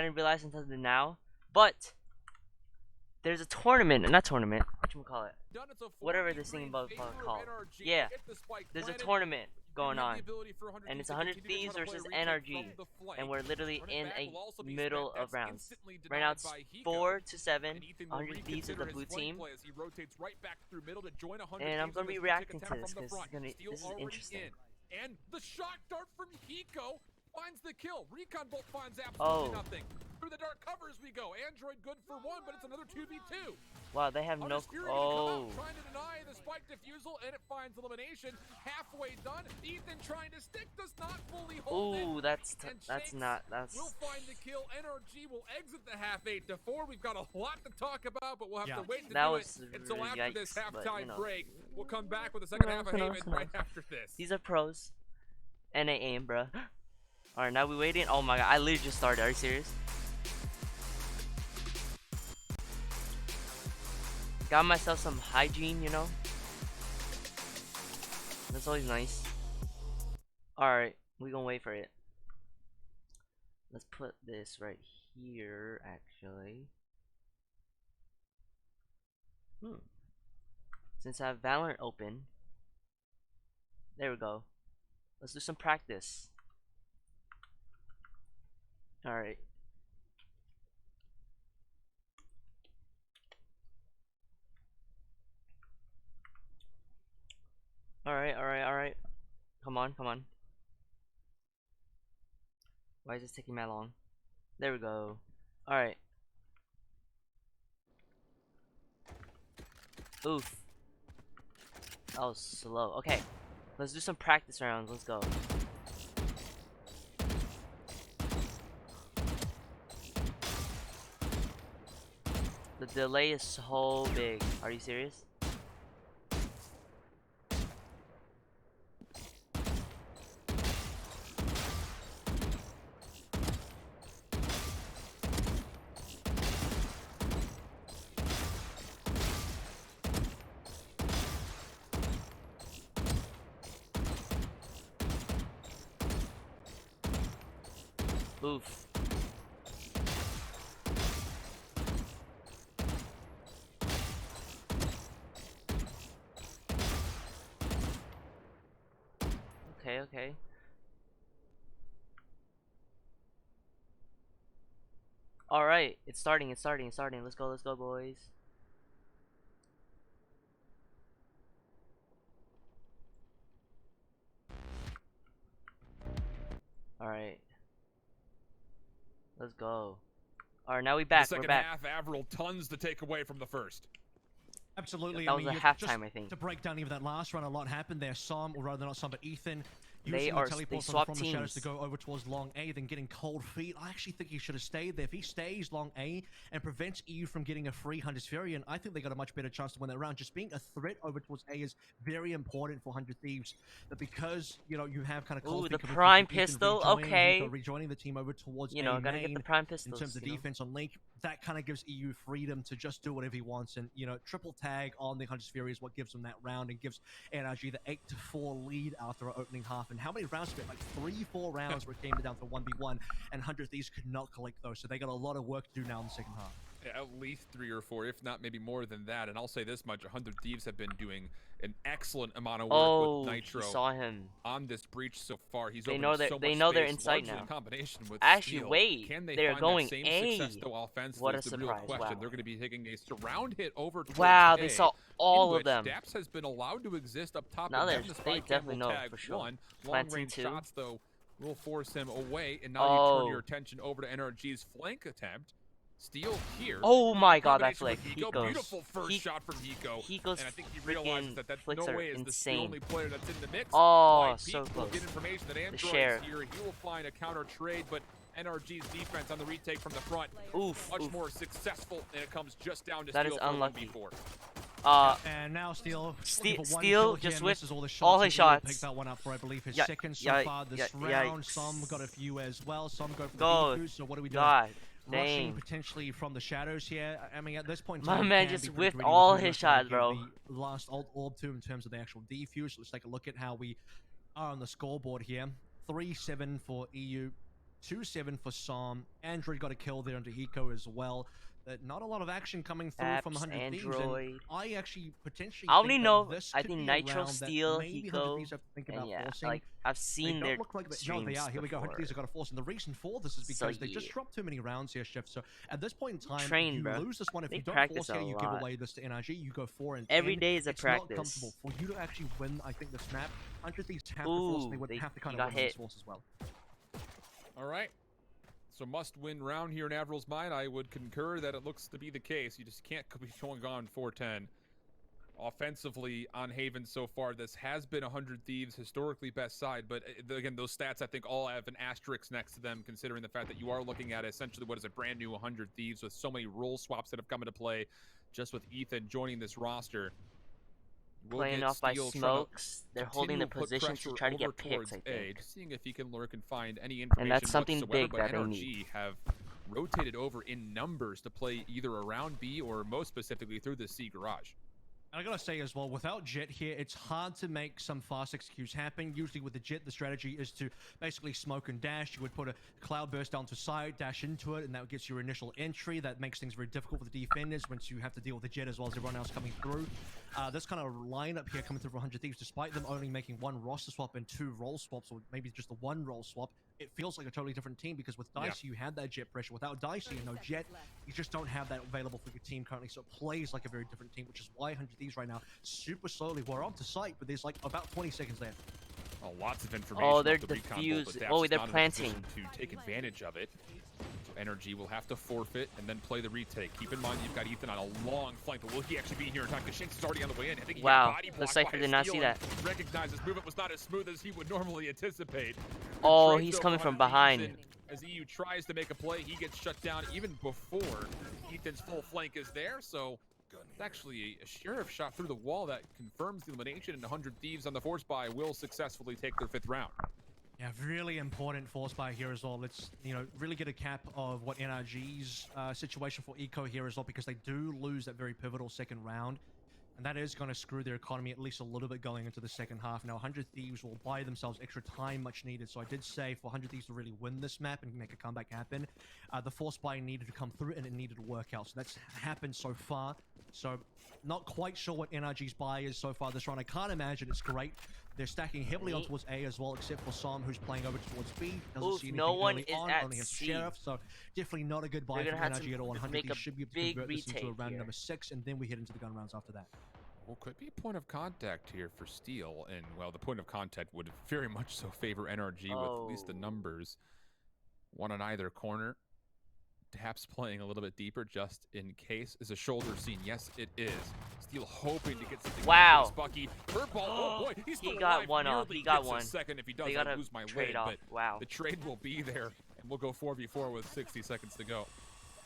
didn't realize until now. But there's a tournament, not tournament. Whatchamacallit? Whatever this thing about called. Yeah, there's a tournament going on, and it's 100 Thieves versus NRG, and we're literally in a middle of rounds. Right now it's 4-7. 100 Thieves is the blue team, and I'm gonna be reacting to this because this is interesting. And the shock dart from Hiko finds the kill. Recon Bolt finds absolutely nothing. Through the dark cover as we go. Android good for one, but it's another 2v2. Wow, they have no. Oh. Trying to deny the spike defusal, and it finds elimination. Halfway done. Ethan trying to stick, does not fully hold it. Ooh, that's not. We'll find the kill. NRG will exit the half 8-4. We've got a lot to talk about, but we'll have to wait to do it. And so after this halftime break, we'll come back with the second half of Haven right after this. These are pros. And they aim, bro. Alright, now we waiting. Oh my god, I literally just started. Are you serious? Got myself some hygiene, you know? That's always nice. Alright, we gonna wait for it. Let's put this right here, actually. Since I have Valorant open. There we go. Let's do some practice. Alright. Alright. Come on. Why is this taking that long? There we go. Alright. Oof. That was slow. Okay. Let's do some practice rounds. Let's go. The delay is so big. Are you serious? Oof. Okay. Alright, it's starting. Let's go, boys. Alright. Let's go. Alright, now we're back. The second half, Avril tons to take away from the first. Absolutely. That was a halftime, I think. To break down even that last run, a lot happened there. Some, or rather not some, but Ethan They swap from the teams shadows to go over towards long A, then getting cold feet. I actually think he should have stayed there. If he stays long A and prevents EU from getting a free Hunter's Fury, and I think they got a much better chance to win that round. Just being a threat over towards A is very important for 100 Thieves. But because, you know, you have kind of cold feet. The prime pistol, okay. Rejoining the team over towards A gotta get the prime pistol. In terms of defense on Link, that kind of gives EU freedom to just do whatever he wants. And, you know, triple tag on the Hunter's Fury is what gives them that round and gives NRG the 8-4 lead after our opening half. And how many rounds did it? Like 3-4 rounds where it came down to 1v1, and 100 Thieves could not collect those. So they got a lot of work to do now in the second half. Yeah, at least 3 or 4, if not maybe more than that. And I'll say this much: 100 Thieves have been doing an excellent amount of work with Nitro. Saw him on this breach so far. He's they know they're inside now. In combination with Actually, Steel. wait, Can they they're find going that same A. Success, though, offensively? What a is the surprise! Real question. Wow. They're going to be taking a surround hit over. Wow, A, they saw all of them. Daps has been allowed to exist up top. Now they definitely know for sure. Long range shots though will force him away, and now you turn your attention over to NRG's flank attempt. Steel here. Oh my god, that flick. Beautiful first shot from Hiko. Hiko's and I think he realizes that flicks no are way is insane. the only player that's in the mix. Oh, so close. Get information that Android share. is here. He will find a counter trade, but NRG's defense on the retake from the front much more successful, and it comes just down to that Steel is unlucky. And now Steel just with all his shots. Picked that one up for, I believe, his second so far this round. Some got a few as well. Some go for the defuse. So what do we do? Rushing potentially from the shadows here. I mean, at this point, my man just whiffed all his shots, bro. The last orb to in terms of the actual defuse. Let's take a look at how we are on the scoreboard here. 3-7 for EU. 2-7 for Psalm. Android got a kill there into Eco as well. Not a lot of action coming through from 100 Thieves. And I actually potentially I only think know. this I could think be Nitro, around that Steel, maybe 100 Hiko, Thieves have to think and about yeah, forcing. like I've seen they their don't look like streams no, they are. Here we go. 100 Thieves have got a force, and the reason for this is because they just dropped too many rounds here, Shift. So at this point in time, you lose this one. If you don't force here, you give away this to NRG. You go 4 and 10. Every day is a practice. It's not comfortable for you to actually win. I think this map, 100 Thieves have to force. They would have to kind of win this force as well. All right. So must-win round here in Avril's mind. I would concur that it looks to be the case. You just can't be going on 4-10. Offensively on Haven so far, this has been 100 Thieves' historically best side, but again, those stats I think all have an asterisk next to them, considering the fact that you are looking at essentially what is a brand new 100 Thieves with so many role swaps that have come into play just with Ethan joining this roster. Playing off by smokes, they're holding the position to try to get picks, I think. Just seeing if he can lurk and find any information and that's something whatsoever, big that they NRG need. Have rotated over in numbers to play either around B or most specifically through the C garage. And I gotta say as well, without Jet here, it's hard to make some fast executes happen. Usually with the Jet, the strategy is to basically smoke and dash. You would put a cloud burst down to side, dash into it, and that gets your initial entry. That makes things very difficult for the defenders once you have to deal with the Jet as well as everyone else coming through. This kind of lineup here coming through for 100 Thieves, despite them only making one roster swap and 2 role swaps, or maybe just the 1 role swap, it feels like a totally different team because with Dicey, you had that Jet pressure. Without Dicey and no Jet, you just don't have that available for your team currently. So it plays like a very different team, which is why 100 Thieves right now super slowly. We're on to site, but there's like about 20 seconds left. Oh, lots of information. Oh, they're defused. Oh, they're planting. To take advantage of it. So NRG will have to forfeit and then play the retake. Keep in mind you've got Ethan on a long flank, but will he actually be here in time? Because Shinx is already on the way in. I think he got body blocked. The Cypher did not see that. Recognized his movement was not as smooth as he would normally anticipate. Oh, he's coming from behind. As EU tries to make a play, he gets shut down even before Ethan's full flank is there. So it's actually a sheriff shot through the wall that confirms the elimination, and 100 Thieves on the force buy will successfully take their 5th round. Yeah, really important force buy here as well. Let's, really get a cap of what NRG's situation for Eco here as well, because they do lose that very pivotal 2nd round. And that is going to screw their economy at least a little bit going into the 2nd half. Now, 100 Thieves will buy themselves extra time much needed. So I did say for 100 Thieves to really win this map and make a comeback happen, the force buy needed to come through and it needed to work out. So that's happened so far. So not quite sure what NRG's buy is so far this round. I can't imagine it's great. They're stacking heavily on towards A as well, except for Sam, who's playing over towards B. Doesn't see anything early on, only has Sheriff, so definitely not a good buy from NRG at all. 100 Thieves should be able to convert this into a round number 6, and then we head into the gun rounds after that. Well, could be a point of contact here for Steel, and well, the point of contact would very much so favor NRG with at least the numbers. One on either corner. Perhaps playing a little bit deeper just in case. Is a shoulder scene? Yes, it is. Steel hoping to get something. Wow. Bucky. Curveball. Oh boy, he's still he got alive. one off. He got one. Second if he does, they I'll lose my trade lid, off. But wow. The trade will be there, and we'll go 4v4 with 60 seconds to go.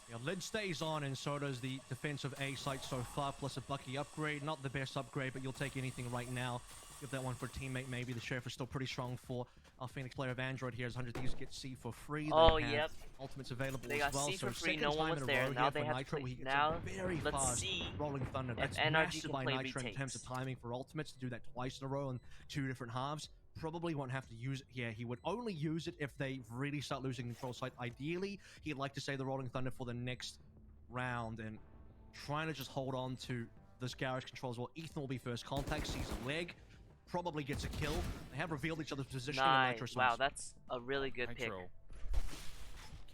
Yeah, lid stays on, and so does the defensive A site so far, plus a Bucky upgrade. Not the best upgrade, but you'll take anything right now. Give that one for a teammate, maybe. The Sheriff is still pretty strong for our Phoenix player of Android here, as 100 Thieves get C for free. Oh, yep. Ultimates available they as well. got C for so free, no one was there. Now they have Nitro, to play. he Now, very let's fast see Rolling Thunder. That's NRG massive by can play Nitro in terms of timing for ultimates, to do that twice in a row in 2 different halves. Probably won't have to use it here. He would only use it if they really start losing control site. Ideally, he'd like to save the Rolling Thunder for the next round, and trying to just hold on to this garage control as well. Ethan will be first contact, sees a leg, probably gets a kill. They have revealed each other's position. Nice. Wow, that's a really good pick.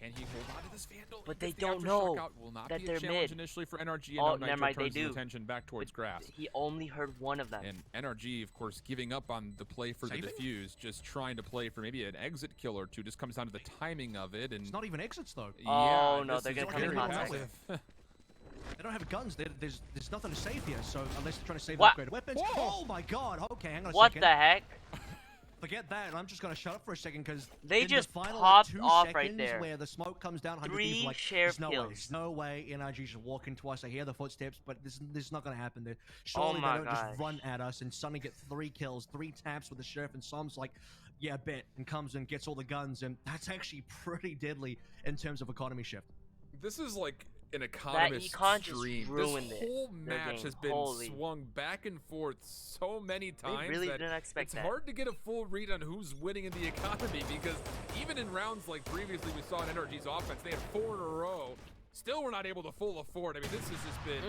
Can he hold on to this Vandal? But they don't know that they're mid. Initially for NRG, oh, and never mind, they do. Attention back towards grass. He only heard one of them. And NRG, of course, giving up on the play for the defuse, just trying to play for maybe an exit kill or 2. Just comes down to the timing of it. And it's not even exits though. Oh yeah, no, they're gonna come in contact. They don't have guns. There's nothing to save here. So unless they're trying to save upgraded weapons. Whoa. Oh my God. Okay, hang on a second. What the heck? Forget that. I'm just gonna shut up for a second because they just the final, popped 2 off right there. Where the smoke comes down, 3 like, sheriff there's no way NRG should walk into us. I hear the footsteps, but this is not gonna happen. There, surely they don't just run at us and suddenly get 3 kills, 3 taps with the sheriff, and Sam's like, yeah, bet, and comes and gets all the guns, and that's actually pretty deadly in terms of economy shift. This is like an economist econ just stream. ruined This it, whole their match game. has been Holy. swung back and forth so many times They really that didn't expect it's that. hard to get a full read on who's winning in the economy, because even in rounds like previously we saw in NRG's offense, they had 4 in a row. Still, we're not able to full afford. I mean, this has just been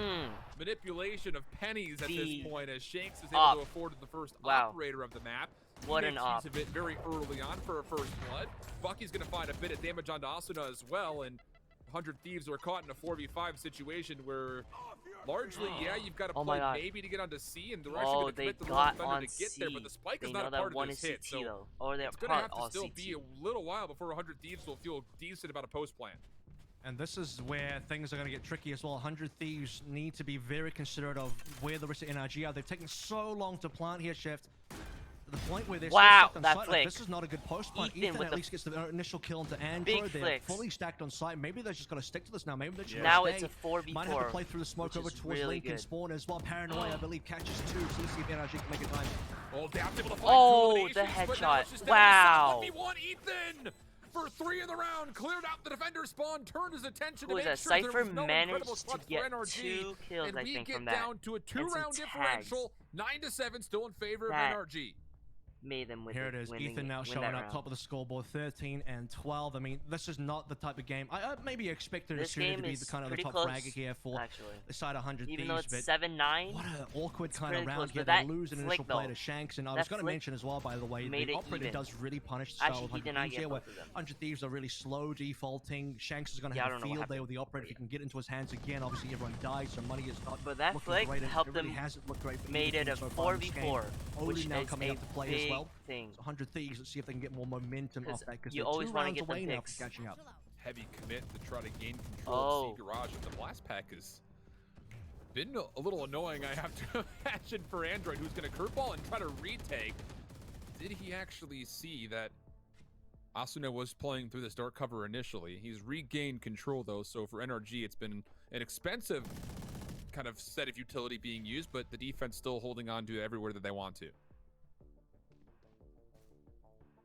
manipulation of pennies at this point, as Shanks is able to afford the first operator of the map. What He an makes op. use of it very early on for a first blood. Bucky's going to find a bit of damage onto Asuna as well, and 100 Thieves are caught in a 4v5 situation where largely, yeah, you've got to play maybe to get onto C, and they're actually going to commit the wrong thunder to get there, but the spike is not a part of this hit, so it's going to have to still be a little while before 100 Thieves will feel decent about a post plan. And this is where things are going to get tricky as well. 100 Thieves need to be very considerate of where the rest of NRG are. They've taken so long to plant here, Shift. To the point where they're still stuck on that site. flick. Like, this is not a good post plant. Ethan at least gets the initial kill into Android. They're fully stacked on site. Maybe they're just going to stick to this now. Maybe they're just now stay. it's a 4v4. Might have to play through the smoke over towards really Lincoln spawn as well. Paranoia, I believe, catches 2. So let's see if NRG can make it time. Oh, Daft's able to find the headshot. Wow. 1v1 Ethan! For 3 in the round, cleared out the defender spawn, turned his attention to Who is make that? sure there Cypher was no managed incredible to clutch for get NRG, 2 kills, and I we think, get from that. down to a 2-round differential, 9-7, still in favor of NRG. Made them with Here it is. Ethan now showing up top of the scoreboard, 13 and 12. I mean, this is not the type of game I maybe expected Asuna to be the kind of the top fragger here for the side 100 Even Thieves. though it's 7-9, what an awkward kind of round here. They lose an initial play to Shanks, and I was going to mention as well, by the way, the operator does really punish the style of 100 Thieves here, where 100 Thieves are really slow defaulting. Shanks is going to have a field day with the operator if he can get into his hands again. Obviously, everyone dies, so money is not. But that flick helped them. Made it a 4v4, which now is coming up to play as well. Thing. 100 Thieves, let's see if they can get more momentum off that, because you always want to get them picks. Catching up. Heavy commit to try to gain control of C Garage, but the blast pack has been a little annoying, I have to imagine, for Android, who's going to curveball and try to retake. Did he actually see that Asuna was playing through this dark cover initially? He's regained control though, so for NRG it's been an expensive kind of set of utility being used, but the defense still holding on to it everywhere that they want to.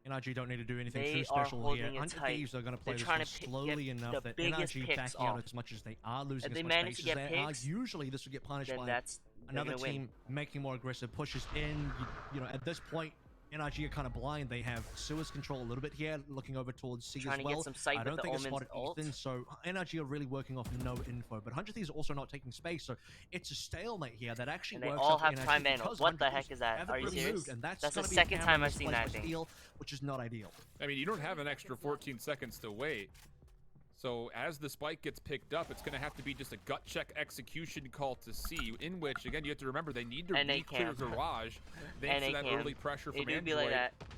NRG don't need to do anything too special here. 100 Thieves are going to play this slowly enough that NRG backing out as much as they are, losing as much space as they are. Usually this would get punished by another team making more aggressive pushes in. You know, at this point, NRG are kind of blind. They have Suez control a little bit here, looking over towards C as well. I don't think it's spotted Ethan, so NRG are really working off no info. But 100 Thieves are also not taking space, so it's a stalemate here that actually works. They all have prime vandals. What the heck is that? Are you serious? And that's the second time I've seen that thing. Which is not ideal. I mean, you don't have an extra 14 seconds to wait. So as the spike gets picked up, it's going to have to be just a gut check execution call to C, in which, again, you have to remember they need to re-clear Garage thanks to that early pressure from Android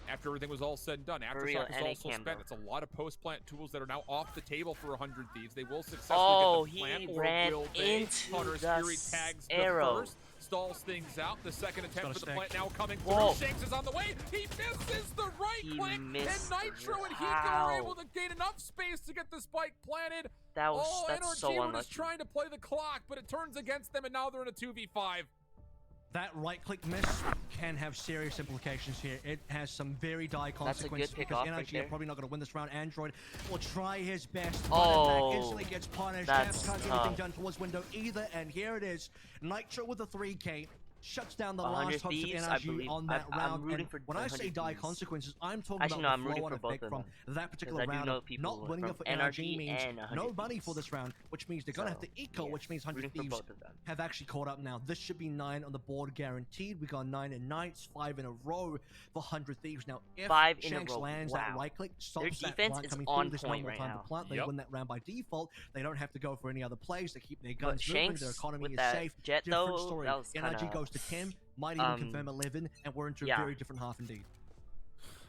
after everything was all said and done. Aftershock was also spent. It's a lot of post-plant tools that are now off the table for 100 Thieves. They will successfully get the plant, or will they? Hunter's Fury tags the first. Stalls things out. The second attempt for the plant now coming through. Shanks is on the way. He misses the right click. And Nitro and Hiko are able to gain enough space to get the spike planted. That's so unlucky. NRG were just trying to play the clock, but it turns against them, and now they're in a 2v5. That right-click miss can have serious implications here. It has some very dire consequences because NRG are probably not going to win this round. Android will try his best, but instantly gets punished. Dabs can't get anything done towards window either, and here it is. Nitro with a 3K. Shuts down the last hopes of NRG on that round. And when I say dire consequences, I'm talking about the flow-on effect from that particular round. Not winning it for NRG means no money for this round, which means they're going to have to eco, which means 100 Thieves have actually caught up now. This should be 9 on the board guaranteed. We got 9 and 9s, 5 in a row for 100 Thieves. Now, if Shanks lands that right click, stops that plant coming through, there's no more time to plant. They win that round by default. They don't have to go for any other plays. They keep their guns moving. Their economy is safe. Different story. NRG goes to 10, might even confirm 11, and we're into a very different half indeed.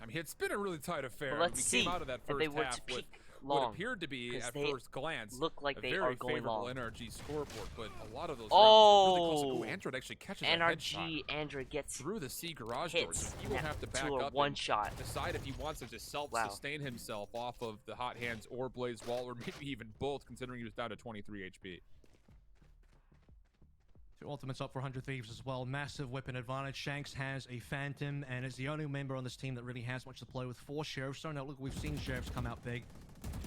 I mean, it's been a really tight affair. But let's we came out of that first half with what appeared to be, at first glance, like a very favorable NRG scoreboard, but a lot of those rounds were really close. Ooh, Android actually catches a headshot. Android gets through the C garage doors. So he will have to back up one shot. Decide if he wants to just self-sustain himself off of the hot hands or Blaze Wall, or maybe even both, considering he was down to 23 HP. Ultimates up for 100 Thieves as well. Massive weapon advantage. Shanks has a Phantom and is the only member on this team that really has much to play with. 4 Sheriffs. So now look, we've seen Sheriffs come out big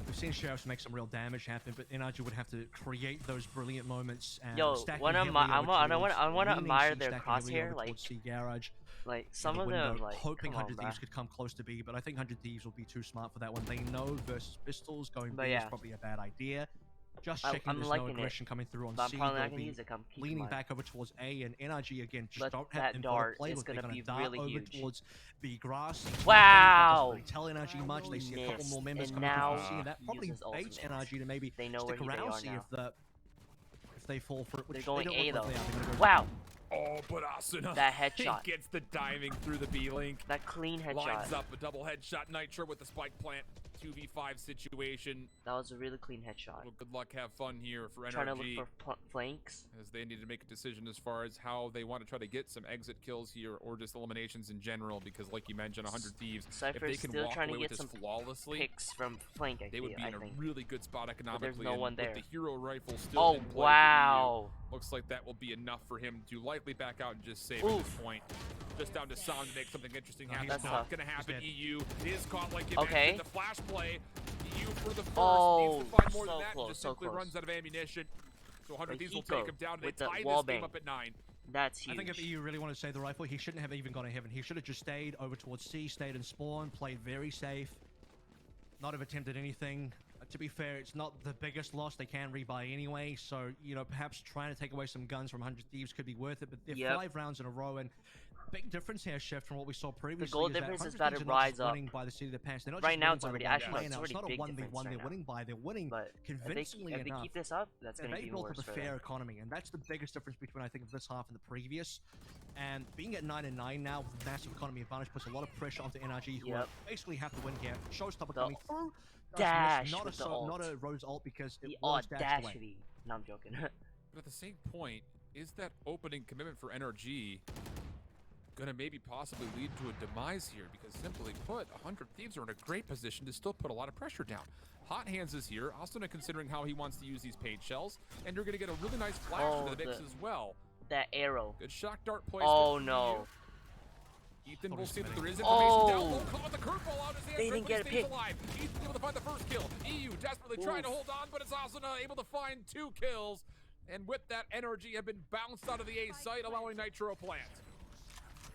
We've seen Sheriffs make some real damage happen, but NRG would have to create those brilliant moments. And Yo, stacking when heavily I over want towards to leaning admire C, their stacking heavily crosshair, over like towards C garage. some In of the window, them, like hoping come on, 100 Thieves bruh. could come close to B, but I think 100 Thieves will be too smart for that one. They know versus pistols going But B is yeah. probably a bad idea. Just I'm checking there's no liking it, aggression coming through on but I'm C. probably not They'll gonna be use it. Keep in leaning mind. back over towards A, and NRG again just But don't that have info dart to play is with. They're gonna gonna be dart really over huge. towards B grass. Wow! That doesn't really tell NRG much. They see a couple more Missed, members and coming now through C, and that he probably uses baits ultimate. NRG to maybe They know stick where they around, are see now. if they fall for it. They're Which going they A don't though. look like they are. They're gonna go Wow! Oh, but Asuna, That headshot. he gets the diving through the B-link. That clean Lines headshot. up a double headshot. Nitro with the spike plant. 2v5 situation. That was a really clean headshot. Well, good luck, have fun here for NRG. Trying to look for flanks. As they need to make a decision as far as how they want to try to get some exit kills here or just eliminations in general, because like you mentioned, 100 Thieves, if Cypher's they can still walk trying away to with get this some flawlessly, picks from flank. they would be in a really good spot economically. no and one there. With the hero rifle still Oh in play for wow! EU, looks like that will be enough for him to likely back out and just save at this point. Just down to Song to make something interesting happen. That's It's not tough. going to happen. EU is caught like you Okay. mentioned. The flash play. EU for the first Oh, needs to find more so than that. close, just so simply close. runs out of ammunition. So 100 But Thieves will Hiko take him down. They with the tie wall this game bang. up at 9. That's huge. I think if EU really wanted to save the rifle, he shouldn't have even gone to heaven. He should have just stayed over towards C, stayed in spawn, played very safe, not have attempted anything. To be fair, it's not the biggest loss. They can rebuy anyway, so, you know, perhaps trying to take away some guns from 100 Thieves could be worth it, but they're 5 rounds in a row, and big difference here, Shift, from what we saw previously. The goal difference is about to rise up. Winning by the seat of their pants. They're not Right just now, winning it's by already the one actually play it's now. already It's not a big 1v1 difference they're right winning by. They're winning But convincingly if they enough. keep this up, that's going to They be built worse up a for fair them. economy, and that's the biggest difference between, I think, of this half and the previous. And being at 9-9 now with massive economy advantage puts a lot of pressure onto NRG, who basically have to win here. Showstopper coming through. Dash not with a the ult. not a Rose ult because it The was dashed away. audacity. No, I'm joking. But at the same point, is that opening commitment for NRG going to maybe possibly lead to a demise here? Because simply put, 100 Thieves are in a great position to still put a lot of pressure down. Hot Hands is here, also considering how he wants to use these paint shells, and you're going to get a really nice flash into the mix as well. That arrow. Good shock dart placement. Oh no. Ethan will see that there is information down low. Caught the curveball out his hand. They didn't get a pick. Alive. Ethan's able to find the first kill. EU desperately trying to hold on, but it's also not able to find 2 kills. And with that, NRG have been bounced out of the A site, allowing Nitro plant.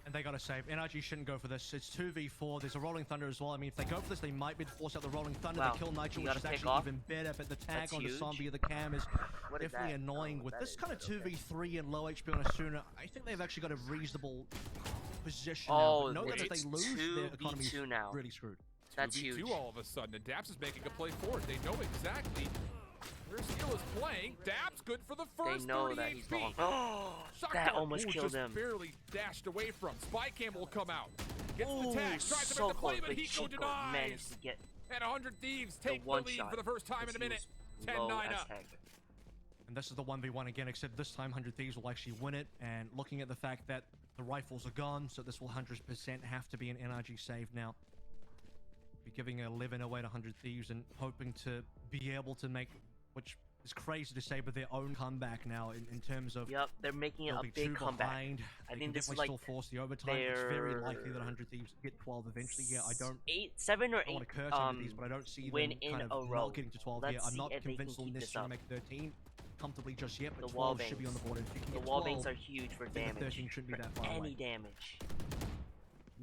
And they got to save. NRG shouldn't go for this. It's 2v4. There's a Rolling Thunder as well. I mean, if they go for this, they might be able to force out the Rolling Thunder. They kill Nitro, which is actually even better. But the tag on the zombie of the cam is definitely annoying. With this kind of 2v3 and low HP on Asuna, I think they've actually got a reasonable position now. But know that if they lose, their economy is really screwed. That's huge. all of a sudden, and Daps is making a play for it. They know exactly where Steel is playing. Daps good for the first. They know 30 that HP. he's wrong. Oh, that almost killed him. Barely dashed away from. Spy Cam will come out. Gets the tag. Tries to so make the play, close, but Hiko denies. managed to get And 100 Thieves take the lead for the first time in a minute. 10-9 up. And this is the 1v1 again, except this time 100 Thieves will actually win it. And looking at the fact that the rifles are gone, so this will 100% have to be an NRG save now. Be giving 11 away to 100 Thieves and hoping to be able to make, which is crazy to say, but their own comeback now in terms of. Yep, they're making it a big comeback. I think this is like still force the overtime. It's very likely that 100 Thieves get 12 eventually here. I don't. 7 or 8 want to curse on these, but I don't see win them in kind a of row. not getting to 12 here. I'm not convinced they'll necessarily make 13 comfortably just yet, but the 12 should be on the board. If you can the get wall 12, bangs are huge for damage. 13 shouldn't be that far any away. damage.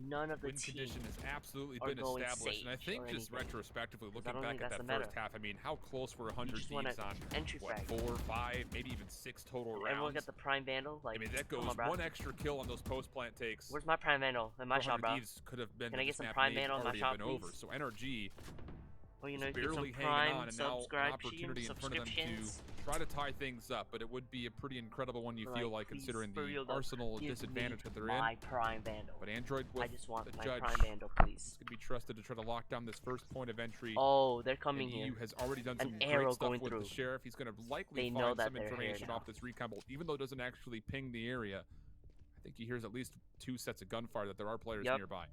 None of the Win condition has absolutely are been going established, and I think or just anything. retrospectively looking don't back think at that's that the meta. first half, I mean, how close were 100 just want Thieves an on entry what, frag. 4, 5, maybe even 6 total rounds? Everyone got the Prime Vandal. Like, I mean, that goes come on, bro. 1 extra kill on those post plant takes. Where's my Prime Vandal in my shop, bro? Thieves could have been. Can I get some snap Prime may Vandal in my already shop, have been over. please? So NRG Well, you know, is get some barely hanging Prime on, and now an subscriptions. opportunity in front of them to try to tie things up. But it would be a pretty incredible one, you feel like, considering the arsenal disadvantage that they're in. My Prime Vandal. But Android with I just want the my judge Prime Vandal, please. is going to be trusted to try to lock down this first point of entry. Oh, they're coming and here. EU has already done some An great arrow stuff going with through. the sheriff. He's going to likely They know find that some they're here information now. off this recon bolt, even though it doesn't actually ping the area. I think he hears at least 2 sets of gunfire that there are players nearby.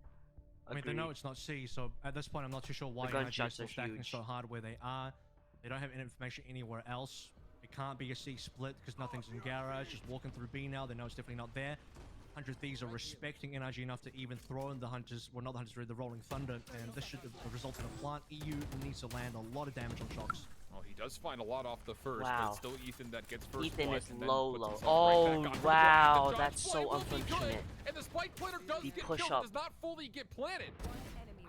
I mean, they know it's not C, so at this point, I'm not too sure why NRG is still stacking so hard where they are. They don't have any information anywhere else. It can't be a C split because nothing's in garage. Just walking through B now, they know it's definitely not there. 100 Thieves are respecting NRG enough to even throw in the Hunters, well, not the Hunters, the Rolling Thunder, and this should have resulted in a plant. EU needs to land a lot of damage on shocks. Oh, he does find a lot off the first, but it's still Ethan that gets first Ethan blood is and then low. puts himself Oh, right back on. wow, The that's so Giant Spike will be good, unfortunate. And the Spike planter does The get push killed, up. does not fully get planted.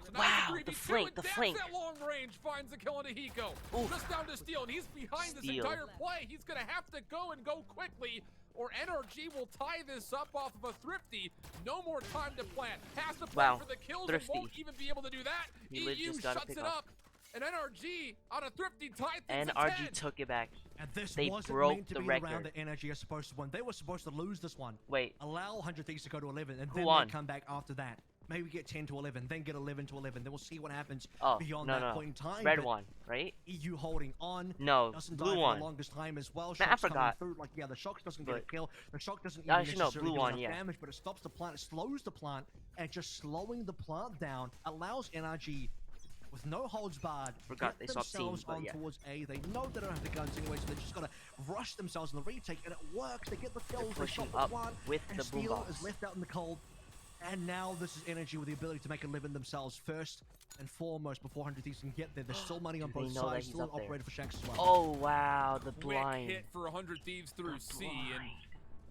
So now Wow, it's a 3v2, the flank, and the Dax flank. at long range finds the kill into Hiko. Oof. Just down to Steel, and he's behind this Steel. entire play. He's gonna have to go quickly, or NRG will tie this up off of a Thrifty. No more time to plant. Has to play for the kills Thrifty. and won't even be able to do that. He EU just gotta shuts pick it up. And NRG on a Thrifty tied things at NRG 10. took it back. And this They wasn't broke meant to the be record. around that NRG are supposed to win. They were supposed to lose this one. Wait, Allow 100 Thieves to go to 11, and Who then won? they come back after that. Maybe get 10 to 11, then get 11 to 11. Then we'll see what happens oh, beyond no, that no. point in time. Red but one, right? EU holding on. No, Doesn't blue die one. for the longest time as well. Man, I Shocks coming forgot. through. Like, yeah, the Shocks doesn't get a But- kill. The Shock doesn't even Actually, no, necessarily blue do one, enough yeah. damage, but it stops the plant, it slows the plant, and just slowing the plant down allows NRG, with no holds barred, Forgot get they swapped themselves teams, but on yeah. towards A. They know they don't have the guns anyway, so they just gotta rush themselves in the retake, and it works. They get the kills, they pushing shot the up one, with and the Steel boombox. is left out in the cold. And now this is NRG with the ability to make a living themselves first and foremost before 100 Thieves can get there. There's still money on Do they both know that sides, he's still an up there? operator for Shanks as well. Oh, wow, the Quick blind. hit for 100 Thieves through The C, and blind.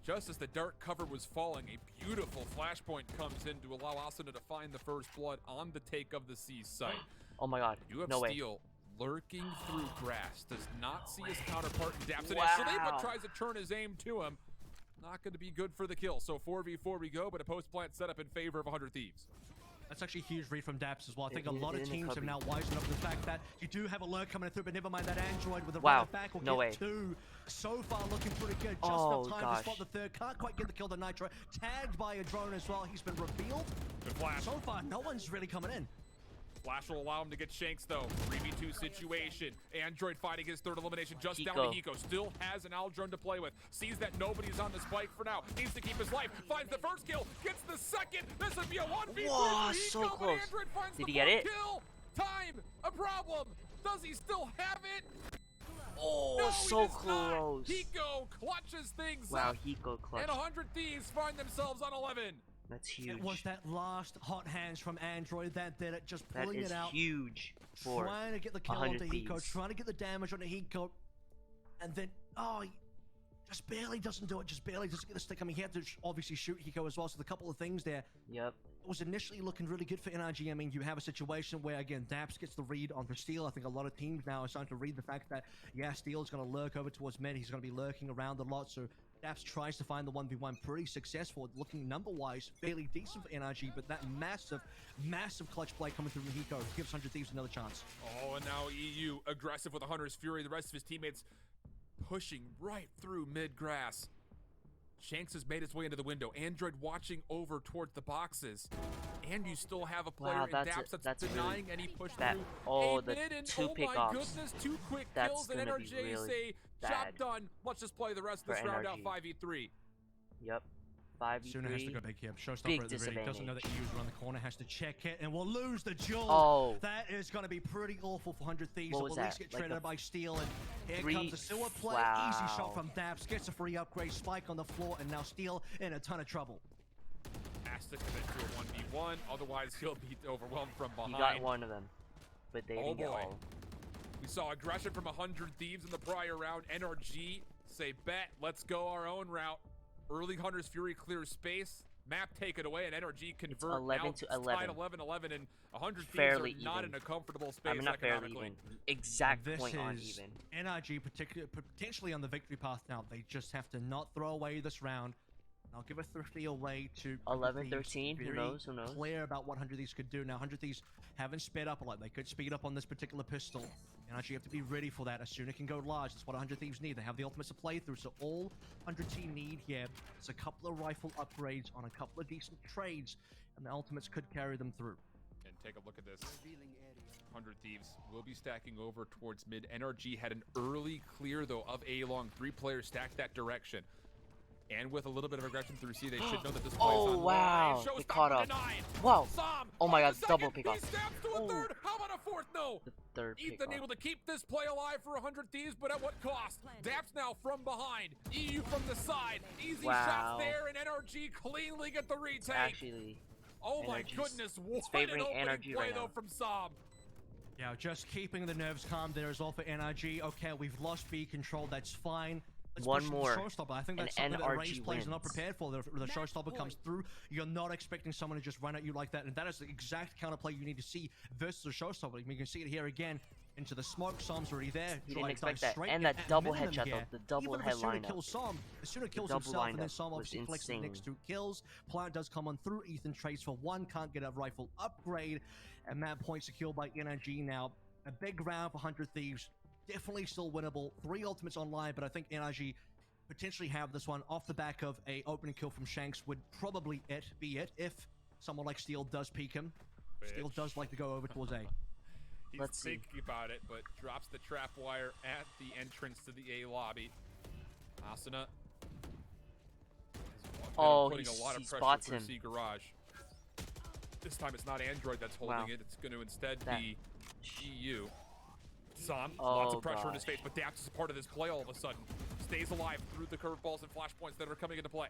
just as the dark cover was falling, a beautiful flashpoint comes in to allow Asuna to find the first blood on the take of the C site. Oh my god, You have no way. Steel lurking through grass, does not see his counterpart in Daps initially, Wow. but tries to turn his aim to him. Not going to be good for the kill. So 4v4 we go, but a post-plant setup in favor of 100 Thieves. That's actually a huge read from Daps as well. I think a It lot of didn't teams have copy. now wisened up to the fact that you do have a lurk coming through, but never mind that Android with a Wow, right back will no get way. two. So far looking pretty good. Just Oh, enough time gosh. to spot the third. Can't quite get the kill to Nitro. Tagged by a drone as well. He's been revealed. Good flash. So far, no one's really coming in. Flash will allow him to get Shanks though. 3v2 situation. Android fighting his third elimination just down to Hiko. Still has an Aldrone to play with. Sees that nobody's on the spike for now. Needs to keep his life. Finds the first kill. Gets the second. This would be a 1v4 Whoa, for Hiko, so but close. Android finds Did the he get fourth it? kill. Time. A problem. Does he still have it? Oh, No, so he does close. Not. Hiko clutches things Wow, up. Hiko clutch. And 100 Thieves find themselves on 11. That's huge. It was that last hot hands from Android that did it, just That pulling is it out. huge for Trying to get the kill 100 onto Hiko, Thieves. trying to get the damage onto Hiko, and then, oh, he just barely doesn't do it, just barely doesn't get the stick. I mean, he had to obviously shoot Hiko as well, so the couple of things there. Yep. It was initially looking really good for NRG. I mean, you have a situation where, again, Daps gets the read onto Steel. I think a lot of teams now are starting to read the fact that, yeah, Steel's going to lurk over towards mid. He's going to be lurking around a lot, so Daps tries to find the 1v1 pretty successful, looking number-wise fairly decent for NRG, but that massive, massive clutch play coming through from Hiko gives 100 Thieves another chance. Oh, and now EU aggressive with a Hunter's Fury. The rest of his teammates pushing right through mid-grass. Shanks has made his way into the window. Android watching over towards the boxes. And you still have a player Wow, in that's Daps it. that's That's denying any push that- through. oh, A the mid and, two oh my pickoffs. goodness, 2 quick That's kills, and gonna be NRJ really say, job bad done. Let's just play the rest of for this round out NRG. 5v3. Yep. 5v3. Sooner has to go big here. Showstopper Big at the ready. Doesn't know that disadvantage. EU's around the corner. Has to check it, and we'll lose the duel. Oh. That is going to be pretty awful for 100 Thieves. What It was will at least that? get Like traded a by Steel, and here three- comes the sewer play. Wow. Easy shot from Daps. Gets a free upgrade. Spike on the floor, and now Steel in a ton of trouble. Has to commit to a 1v1, otherwise he'll be overwhelmed from He behind. got one of them, but they Oh didn't get boy. all. We saw aggression from 100 Thieves in the prior round. NRG say, bet, let's go our own route. Early Hunter's Fury clears space. Map take it away, and NRG convert. 11 now to it's 11. tied 11-11, and 100 Thieves Fairly are not even. in a comfortable space I mean, not fairly economically. even. Exact This point on is even. NRG potentially on the victory path now. They just have to not throw away this round. I'll give a Thrifty away to 11, 100 Thieves. 13, who Very knows, who knows? Clear about what 100 Thieves could do. Now, 100 Thieves haven't sped up a lot. They could speed up on this particular pistol. And actually, you have to be ready for that. As soon as it can go large, that's what 100 Thieves need. They have the ultimates to play through, so all 100 Team need here is a couple of rifle upgrades on a couple of decent trades, and the ultimates could carry them through. And take a look at this. 100 Thieves will be stacking over towards mid. NRG had an early clear, though, of A-Long. 3 players stacked that direction. And with a little bit of aggression through C, they should know that this play is Oh on wow, line. they caught up. Wow. Oh my god, double pick off. He stabs to a third. How about a fourth? No. The third pick Ethan off. able to keep this play alive for 100 Thieves, but at what cost? Daps now from behind. EU from the side. Easy shots there, and NRG cleanly get the retake. Actually, oh my NRG's goodness, what an favoring opening NRG play right though now. from Som. Yeah, just keeping the nerves calm there as well for NRG. Okay, we've lost B control, that's fine. Let's One push more, the showstopper. I think that's and something that NRG Raze players are not wins. prepared for. The showstopper comes through. You're not expecting someone to just run at you like that, and that is the exact counterplay you need to see versus the showstopper. You can see it here again. Into the smoke, Som's already there. He didn't expect that, and that double headshot though, the double head lineup. lineup. Kills Som, the sooner kills double himself, and then lineup Som was obviously collects the insane. next 2 kills. Plant does come on through. Ethan trades for 1, can't get a rifle upgrade, and that point secured by NRG now. A big round for 100 Thieves. Definitely still winnable. 3 ultimates online, but I think NRG potentially have this one off the back of a opening kill from Shanks would probably be it if someone like Steel does peek him. Steel does like to go over towards A. He's Let's see. thinking about it, but drops the trap wire at the entrance to the A lobby. Asuna Oh, putting a lot of he pressure spots for him. C Garage. This time it's not Android that's holding Wow. it. It's going to instead That- be EU. Som, Oh, lots of pressure in his gosh. face, but Daps is a part of this play all of a sudden. Stays alive through the curveballs and flashpoints that are coming into play.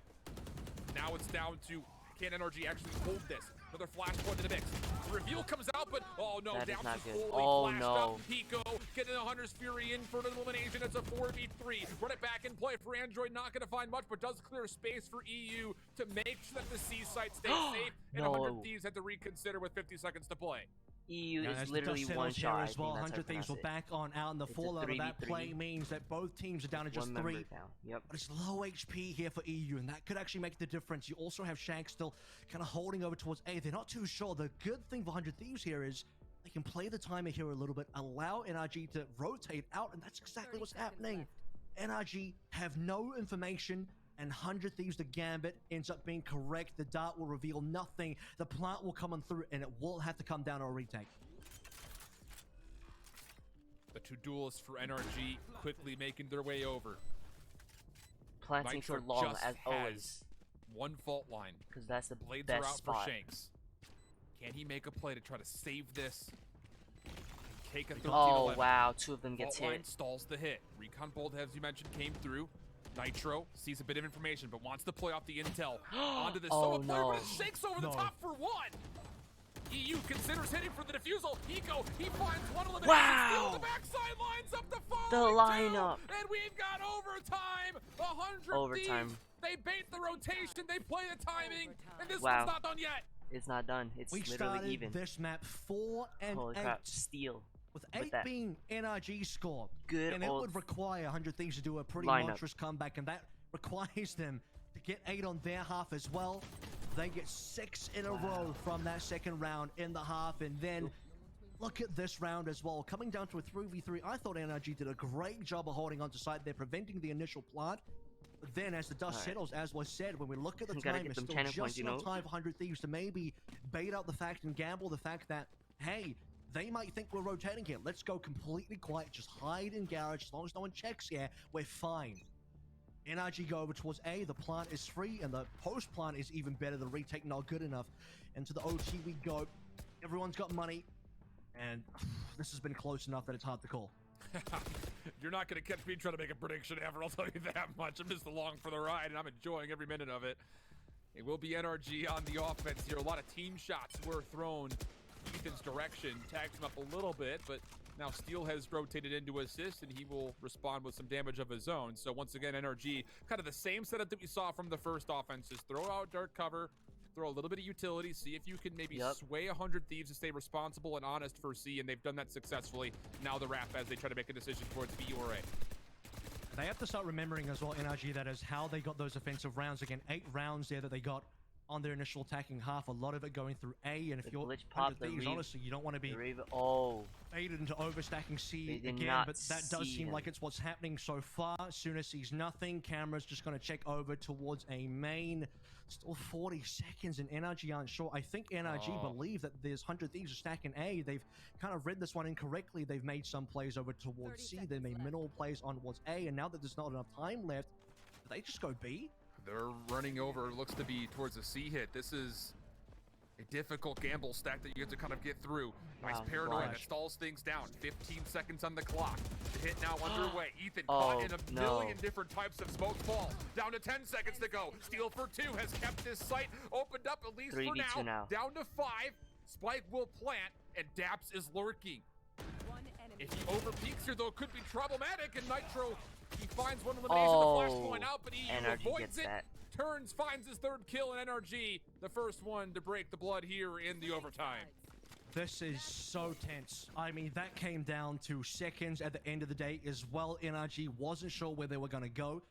Now it's down to, can NRG actually hold this? Another flashpoint in the mix. The reveal comes out, but oh no, That is Daps not is good. fully Oh, flashed no. up. Pico getting the Hunter's Fury in for an elimination. It's a 4v3. Run it back in play for Android. Not going to find much, but does clear space for EU to make sure that the C site stays safe. And No. 100 Thieves had to reconsider with 50 seconds to play. EU Yeah, is as the literally dust one settles here shot. as well. I think 100 Thieves that's will back on out in the It's a fallout of that 3v3. play means that both teams are down to just one member 3. down. Yep. But it's low HP here for EU, and that could actually make the difference. You also have Shanks still kind of holding over towards A. They're not too sure. The good thing for 100 Thieves here is they can play the timer here a little bit, allow NRG to rotate out, and that's exactly what's happening. NRG have no information, and 100 Thieves, the gambit, ends up being correct. The dart will reveal nothing. The plant will come on through, and it will have to come down to a retake. The 2 duelists for NRG quickly making their way over. Planting Nitro for long just as has always, one fault line. because that's the Blades are best out spot. for Shanks. Can he make a play to try to save this? Take a 13-11. Oh wow, 2 of them gets Fault line hit. stalls the hit. Recon Bolt, as you mentioned, came through. Nitro sees a bit of information, but wants to play off the intel onto this Oh, solo player, no. but it shakes over the No. top for 1. EU considers hitting for the defusal. Eco, he finds 1 elimination. Wow. Still the backside lines up the phone. The lineup. And we've got overtime. 100 Overtime. Thieves. They bait the rotation. They play the timing. And this Wow. one's not done yet. It's not done. It's We literally started even. this map 4 and Holy 8. crap, steal. With With 8 that being NRG score, good and it old would require 100 Thieves to do a pretty lineup. monstrous comeback, and that requires them to get 8 on their half as well. They get 6 in a row from that second round in the half, and then look at this round as well. Coming down to a 3v3, I thought NRG did a great job of holding onto side there, preventing the initial plant. But then as the dust Alright. settles, as was said, when we look at the You gotta time, get it's them still 10 just points, you enough know? time for 100 Thieves to maybe bait out the fact and gamble the fact that, hey, they might think we're rotating here. Let's go completely quiet, just hide in garage. As long as no one checks here, we're fine. NRG go over towards A, the plant is free, and the post plant is even better. The retake not good enough. And to the OT we go. Everyone's got money, and this has been close enough that it's hard to call. You're not going to catch me trying to make a prediction ever, I'll tell you that much. I'm just along for the ride, and I'm enjoying every minute of it. It will be NRG on the offense here. A lot of team shots were thrown Ethan's direction. Tags him up a little bit, but now Steel has rotated into assist, and he will respond with some damage of his own. So once again, NRG, kind of the same setup that we saw from the first offenses. Throw out dark cover, throw a little bit of utility, see if you can maybe sway 100 Thieves to stay responsible and honest for C, and they've done that successfully. Now the wrap as they try to make a decision towards B or A. They have to start remembering as well, NRG, that is how they got those offensive rounds. Again, 8 rounds there that they got on their initial attacking half. A lot of it going through A, and if The you're glitch pop, 100 the Thieves, Reave- honestly, you don't want to be Oh, baited into overstacking C They did again, not but that does see seem him. like it's what's happening so far. Sooner sees nothing. Camera's just going to check over towards a main. Still 40 seconds, and NRG aren't sure. I think NRG believe that there's 100 Thieves are stacking A. They've kind of read this one incorrectly. They've made some plays over towards C. They made minimal plays on towards A, and now that there's not enough time left, do they just go B? They're running over, looks to be towards a C hit. This is a difficult gamble stack that you have to kind of get through. Nice paranoia that stalls things down. 15 seconds on the clock. The hit now underway. Ethan caught in a million different types of smoke fall. Down to 10 seconds to go. Steal for 2 has kept this site opened up at least for now. Down to 5. Spike will plant, and Daps is lurking. If he overpeaks here, though, it could be problematic, and Nitro, he finds one elimination, the flashpoint out, but he avoids it. Turns, finds his 3rd kill in NRG, the first one to break the blood here in the overtime. This is so tense. I mean, that came down to seconds at the end of the day as well. NRG wasn't sure where they were going to go.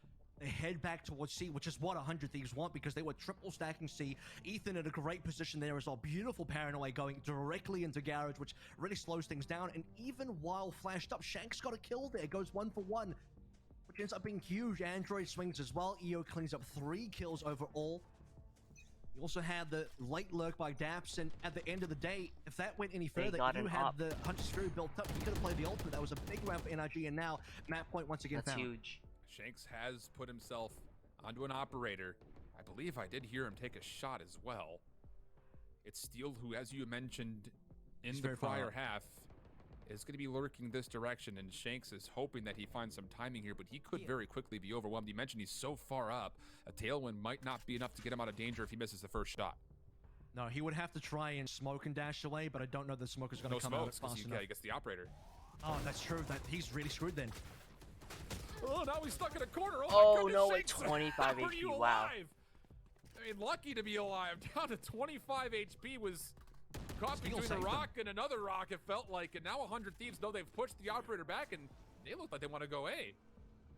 They head back towards C, which is what 100 Thieves want, because they were triple stacking C. Ethan in a great position there as well. Beautiful paranoia going directly into Garage, which really slows things down. And even while flashed up, Shank's got a kill there. Goes 1 for 1. Which ends up being huge. Android swings as well. EO cleans up 3 kills overall. You also had the late lurk by Daps, and at the end of the day, if that went any further, you had the Hunter's Fury built up. You could have played the ultimate. That was a big round for NRG, and now map point once again found. That's huge. Shanks has put himself onto an operator. I believe I did hear him take a shot as well. It's Steel who, as you mentioned in the prior half, is going to be lurking this direction, and Shanks is hoping that he finds some timing here, but he could very quickly be overwhelmed. You mentioned he's so far up, a tailwind might not be enough to get him out of danger if he misses the first shot. No, he would have to try and smoke and dash away, but I don't know the smoke is going to come out fast enough. Yeah, he gets the operator. Oh, that's true. That he's really screwed then. Oh, now he's stuck in a corner. Oh, my goodness, no, Shanks. at 25 How are HP, you wow. alive? I mean, lucky to be alive. Down to 25 HP was caught between a rock and another rock, it felt like. And now 100 Thieves know they've pushed the operator back, and they look like they want to go A.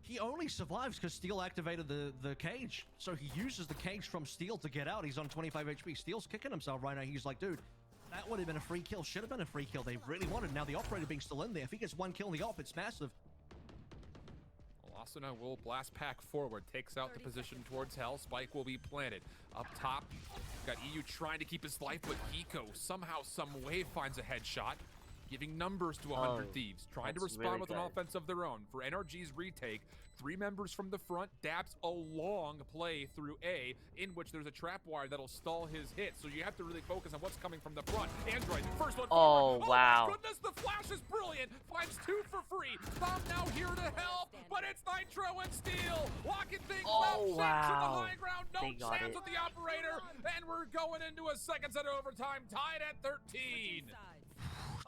He only survives because Steel activated the cage. So he uses the cage from Steel to get out. He's on 25 HP. Steel's kicking himself right now. He's like, dude, that would have been a free kill. Should have been a free kill. They really wanted. Now the operator being still in there. If he gets 1 kill in the op, it's massive. Asuna will blast pack forward, takes out the position towards Hell. Spike will be planted. Up top, got EU trying to keep his life, but Hiko somehow, some way finds a headshot, giving numbers to 100 Thieves, trying to respond really with an offense of their own. For NRG's retake, 3 members from the front, Daps a long play through A, in which there's a trap wire that'll stall his hit, so you have to really focus on what's coming from the front. Android, first one forward. Oh, wow. My goodness, the flash is brilliant. Finds 2 for free. Thumb now here to help, but it's Nitro and Steel. Locking things up. Shanks in the high ground. No chance with the operator. And we're going into a second set of overtime, tied at 13.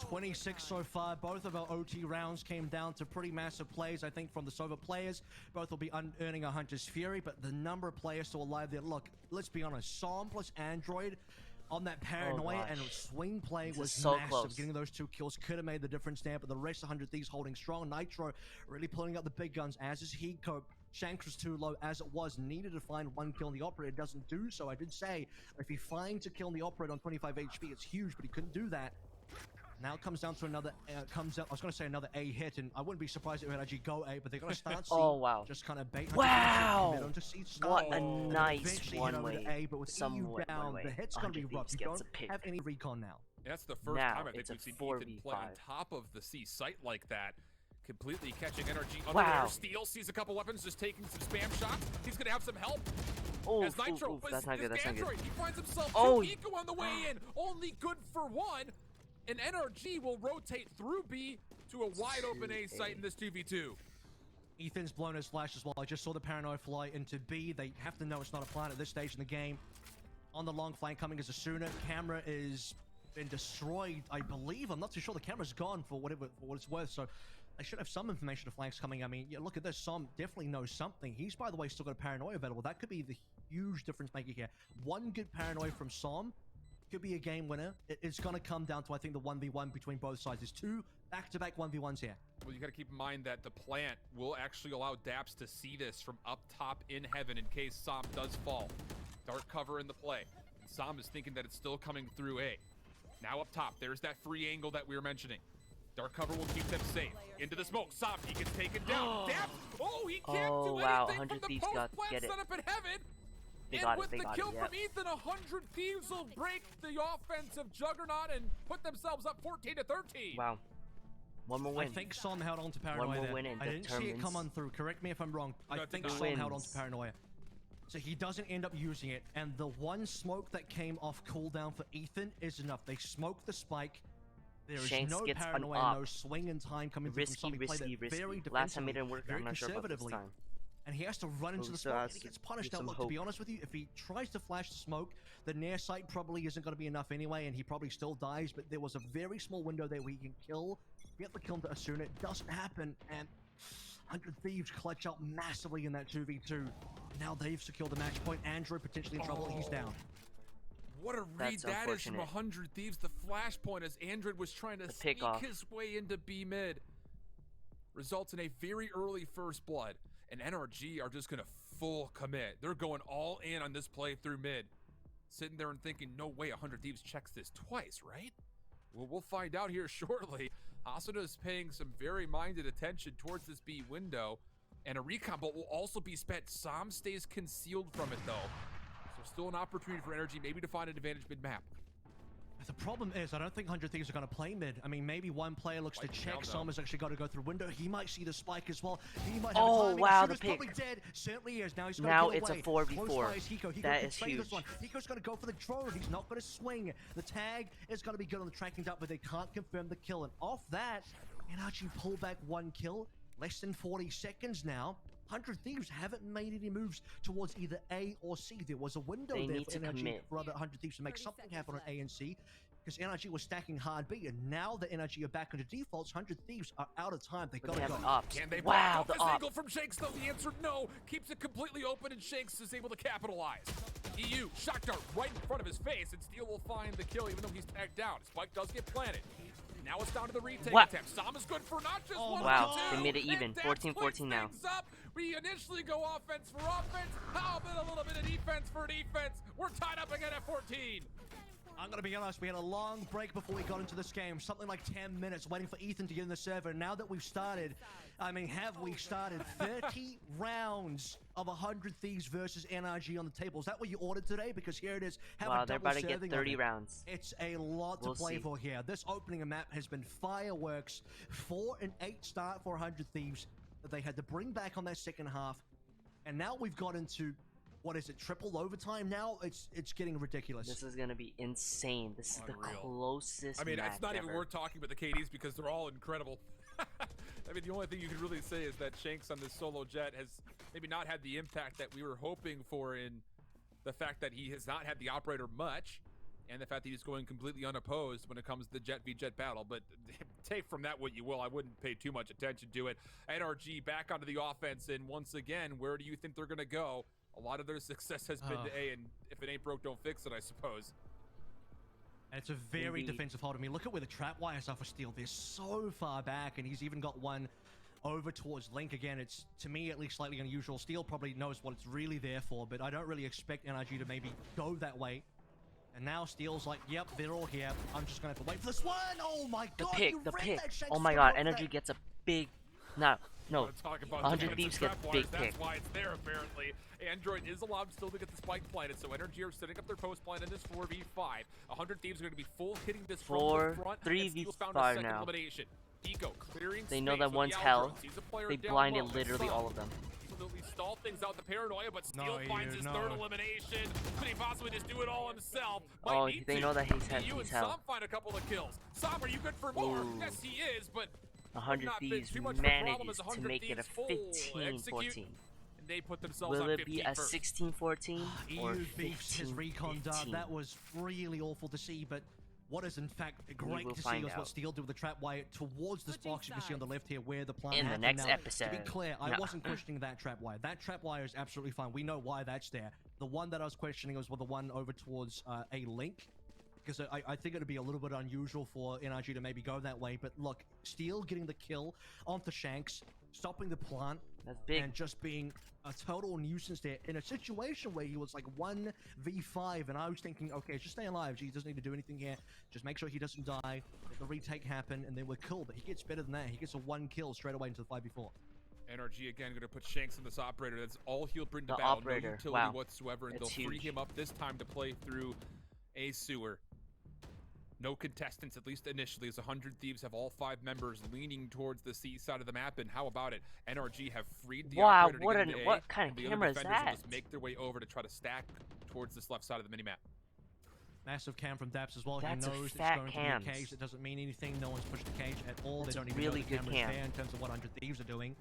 26 so far. Both of our OT rounds came down to pretty massive plays, I think, from the Sova players. Both will be earning a Hunter's Fury, but the number of players still alive there. Look, let's be honest. Psalm plus Android on that paranoia and swing play was so massive. close. Getting those 2 kills could have made the difference there, but the rest of 100 Thieves holding strong. Nitro really pulling up the big guns, as is Hiko. Shanks was too low as it was, needed to find 1 kill in the operator, doesn't do so. I did say, if he finds a kill in the operator on 25 HP, it's huge, but he couldn't do that. Now it comes down to another, I was going to say another A hit, and I wouldn't be surprised if it would actually go A, but they're going to start C. Just kind of bait. Wow! C what a nice one-way. A, but with EU down, the hit's going to be rough. You don't have any recon now. That's the first time I think we've seen Ethan play on top of the C site like that. Completely catching NRG under there. Steel sees a couple weapons, just taking some spam shots. He's going to have some help. As Nitro that's not good, that's not good. He finds himself 2 Eco on the way in. Only good for 1. And NRG will rotate through B to a wide open A site in this 2v2. Ethan's blown his flash as well. I just saw the paranoia fly into B. They have to know it's not a plant at this stage in the game. On the long flank coming is Asuna. Camera is been destroyed, I believe. I'm not too sure. The camera's gone for what it's worth. So I should have some information of flanks coming. I mean, yeah, look at this. Som definitely knows something. He's, by the way, still got a paranoia available. That could be the huge difference maker here. 1 good paranoia from Som could be a game winner. It's going to come down to, I think, the 1v1 between both sides. There's 2 back-to-back 1v1s here. Well, you got to keep in mind that the plant will actually allow Daps to see this from up top in heaven in case Som does fall. Dark cover in the play. And Som is thinking that it's still coming through A. Now up top, there's that free angle that we were mentioning. Dark cover will keep them safe. Into the smoke. Som, he gets taken down. Daps, he can't do anything from the post-plant setup in heaven. And with the kill from Ethan, 100 Thieves will break the offensive juggernaut and put themselves up 14-13. Wow. 1 more win. I think Som held on to paranoia there. I didn't see it come on through. Correct me if I'm wrong. I think Som held on to paranoia. So he doesn't end up using it, and the one smoke that came off cooldown for Ethan is enough. They smoke the spike. There is Shanks no gets paranoia, no swing in time coming through from Zombie. Play that very Last time it defensively, didn't work, very I'm not sure about this conservatively. time. And he has to run into the smoke, and he gets punished. Now, look, to be honest with you, if he tries to flash the smoke, the near sight probably isn't going to be enough anyway, and he probably still dies, but there was a very small window there where he can get the kill to Asuna. It doesn't happen, and 100 Thieves clutch up massively in that 2v2. Now they've secured the match point. Andrew potentially in trouble. He's down. What a read that is from 100 Thieves. The flashpoint as Android was trying to sneak his way into B mid. Results in a very early first blood. And NRG are just going to full commit. They're going all in on this play through mid. Sitting there and thinking, no way 100 Thieves checks this twice, right? Well, we'll find out here shortly. Asuna is paying some very minded attention towards this B window. And a recon bolt will also be spent. Sam stays concealed from it, though. So still an opportunity for NRG maybe to find an advantage mid-map. The problem is, I don't think 100 Thieves are going to play mid. I mean, maybe one player looks to check. Sam has actually got to go through window. He might see the spike as well. He might have a timing. Wow, the pick. Probably dead. Certainly is. Now he's now it's away. A 4v4. Hiko That is huge. This one. Hiko's going to go for the drone. He's not going to swing. The tag is going to be good on the tracking dot, but they can't confirm the kill. And off that, NRG pull back one kill. Less than 40 seconds now. 100 Thieves haven't made any moves towards either A or C. There was a window there for NRG for other 100 Thieves to make something happen on A and C, because NRG was stacking hard B, and now the NRG are back into defaults. 100 Thieves are out of time. They gotta go. Can they block off this angle from Shanks, though? The answer no. Keeps it completely open, and Shanks is able to capitalize. EU, shock dart right in front of his face, and Steel will find the kill even though he's tagged down. Spike does get planted. Now it's down to the retake attempt. Sam is good for not just one, wow, but two. They made it even. 14-14 now. Up. We initially go offense for offense. How about a little bit of defense for defense? We're tied up again at 14. I'm going to be honest, we had a long break before we got into this game. Something like 10 minutes waiting for Ethan to get in the server. Now that we've started, I mean, have we started 30 rounds of 100 Thieves versus NRG on the table? Is that what you ordered today? Because here it is. Wow, they're about to get 30 rounds. It's a lot to play for here. This opening map has been fireworks. 4 and 8 start for 100 Thieves that they had to bring back on that second half. And now we've got into... what is it, triple overtime now? It's getting ridiculous. This is gonna be insane. This is the closest. I mean, match it's not ever. even worth talking about the KDs because they're all incredible. I mean, the only thing you can really say is that Shanks on this solo jet has maybe not had the impact that we were hoping for, in the fact that he has not had the operator much, and the fact that he's going completely unopposed when it comes to the jet v jet battle. But take from that what you will. I wouldn't pay too much attention to it. NRG back onto the offense, and once again, where do you think they're gonna go? A lot of their success has been to A, and if it ain't broke, don't fix it, I suppose. And it's a very defensive hold. I mean, look at where the trap wires are for Steel. They're so far back, and he's even got one over towards Link. Again, it's, to me, at least slightly unusual. Steel probably knows what it's really there for, but I don't really expect NRG to maybe go that way. And now Steel's like, yep, they're all here. I'm just going to have to wait for this one. Oh, my God. The pick. Oh, my God. NRG gets a big... No. 100 Thieves get big pick. That's why it's there, apparently. Android is allowed still to get the spike planted, so NRG are setting up their post plan in this 4v5. 100 Thieves are going to be full hitting this from the front. 3v5 now. Elimination. Eco clearing they know that one's hell. They blinded literally all of them. Absolutely stall things out the paranoia, but Steel finds his third elimination. Could he possibly just do it all himself? They know that he's hell. Sam find a couple of kills. Sam, are you good for more? Yes, he is, but 100 Thieves manages to make it a 15-14. They put themselves Will on it be a 16-14 or 15-15? Recon dart. That was really awful to see, but what is in fact great to see is what Steel do with the trap wire towards this box you can see on the left here where the plant in the next episode. To be clear, I wasn't questioning that trap wire. That trap wire is absolutely fine. We know why that's there. The one that I was questioning was the one over towards a Link, because I think it would be a little bit unusual for NRG to maybe go that way. But look, Steel getting the kill onto Shanks, stopping the plant, that's big, and just being a total nuisance there in a situation where he was like 1v5, and I was thinking, okay, just stay alive. He doesn't need to do anything here. Just make sure he doesn't die. Let the retake happen, and then we're cool. But he gets better than that. He gets a 1 kill straight away into the 5v4. NRG again going to put Shanks in this operator. That's all he'll bring to battle. No utility whatsoever, and they'll free him up this time to play through a sewer. No contestants, at least initially, as 100 Thieves have all 5 members leaning towards the C side of the map. And how about it? NRG have freed the Wow, operator to get into A, what kind of and the camera other is defenders will that? just make their way over to try to stack towards this left side of the minimap. Massive cam from Daps as well. That's he a knows fat it's going cams. to be a cage. It doesn't mean anything. No one's pushed the cage at all. That's they a don't even really know the good camera's cam. there in terms of what 100 Thieves are doing.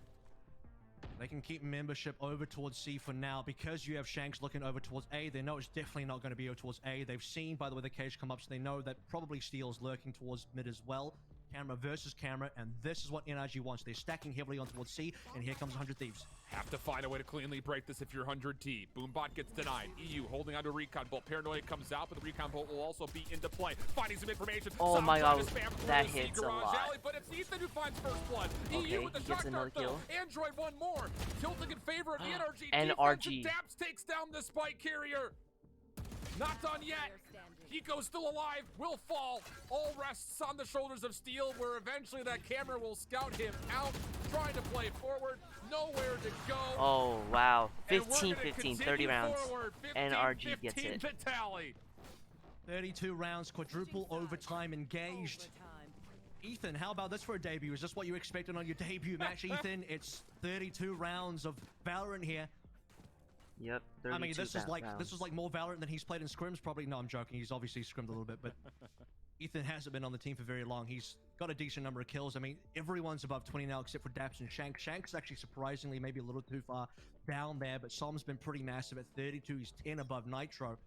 They can keep membership over towards C for now because you have Shanks looking over towards A. They know it's definitely not going to be over towards A. They've seen, by the way, the cage come up, so they know that probably Steel's lurking towards mid as well. Camera versus camera, and this is what NRG wants. They're stacking heavily on towards C, and here comes 100 Thieves. Have to find a way to cleanly break this if you're 100T. Boombot gets denied. EU holding onto a recon bolt. Paranoia comes out, but the recon bolt will also be into play. Finding some information. Oh my god, that the hits a garage lot. alley, but it's Ethan who finds first blood. Okay, EU with the he gets shot another dart, though. kill. Android one more. Tilting in favor of the NRG. NRG. Daps takes down the spike carrier. Not done yet. Hiko's still alive, will fall. All rests on the shoulders of Steel, where eventually that camera will scout him out, trying to play forward, nowhere to go. Oh, wow. And we're 15, gonna 15, 30 continue rounds. forward. 15, NRG gets 15 it. to tally. 32 rounds, quadruple overtime engaged. Ethan, how about this for a debut? Is this what you expected on your debut match, Ethan? It's 32 rounds of Valorant here. Yep, I mean, this is rounds. like more Valorant than he's played in scrims, probably. No, I'm joking. He's obviously scrimmed a little bit, but Ethan hasn't been on the team for very long. He's got a decent number of kills. I mean, everyone's above 20 now except for Daps and Shank. Shank's actually surprisingly maybe a little too far down there, but Som's been pretty massive at 32. He's 10 above Nitro.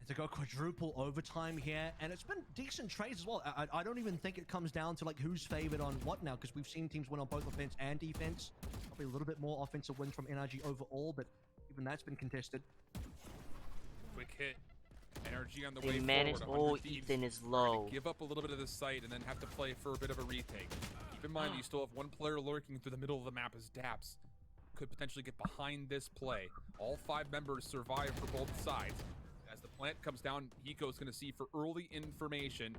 To go quadruple overtime here, and it's been decent trades as well. I don't even think it comes down to like who's favored on what now, because we've seen teams win on both offense and defense. Probably a little bit more offensive wins from NRG overall, but even that's been contested. Quick hit. NRG on the They way managed. forward. Oh, Ethan is low. Give up a little bit of the site and then have to play for a bit of a retake. Keep in mind, you still have one player lurking through the middle of the map as Daps. Could potentially get behind this play. All 5 members survive for both sides. As the plant comes down, Hiko's going to see for early information.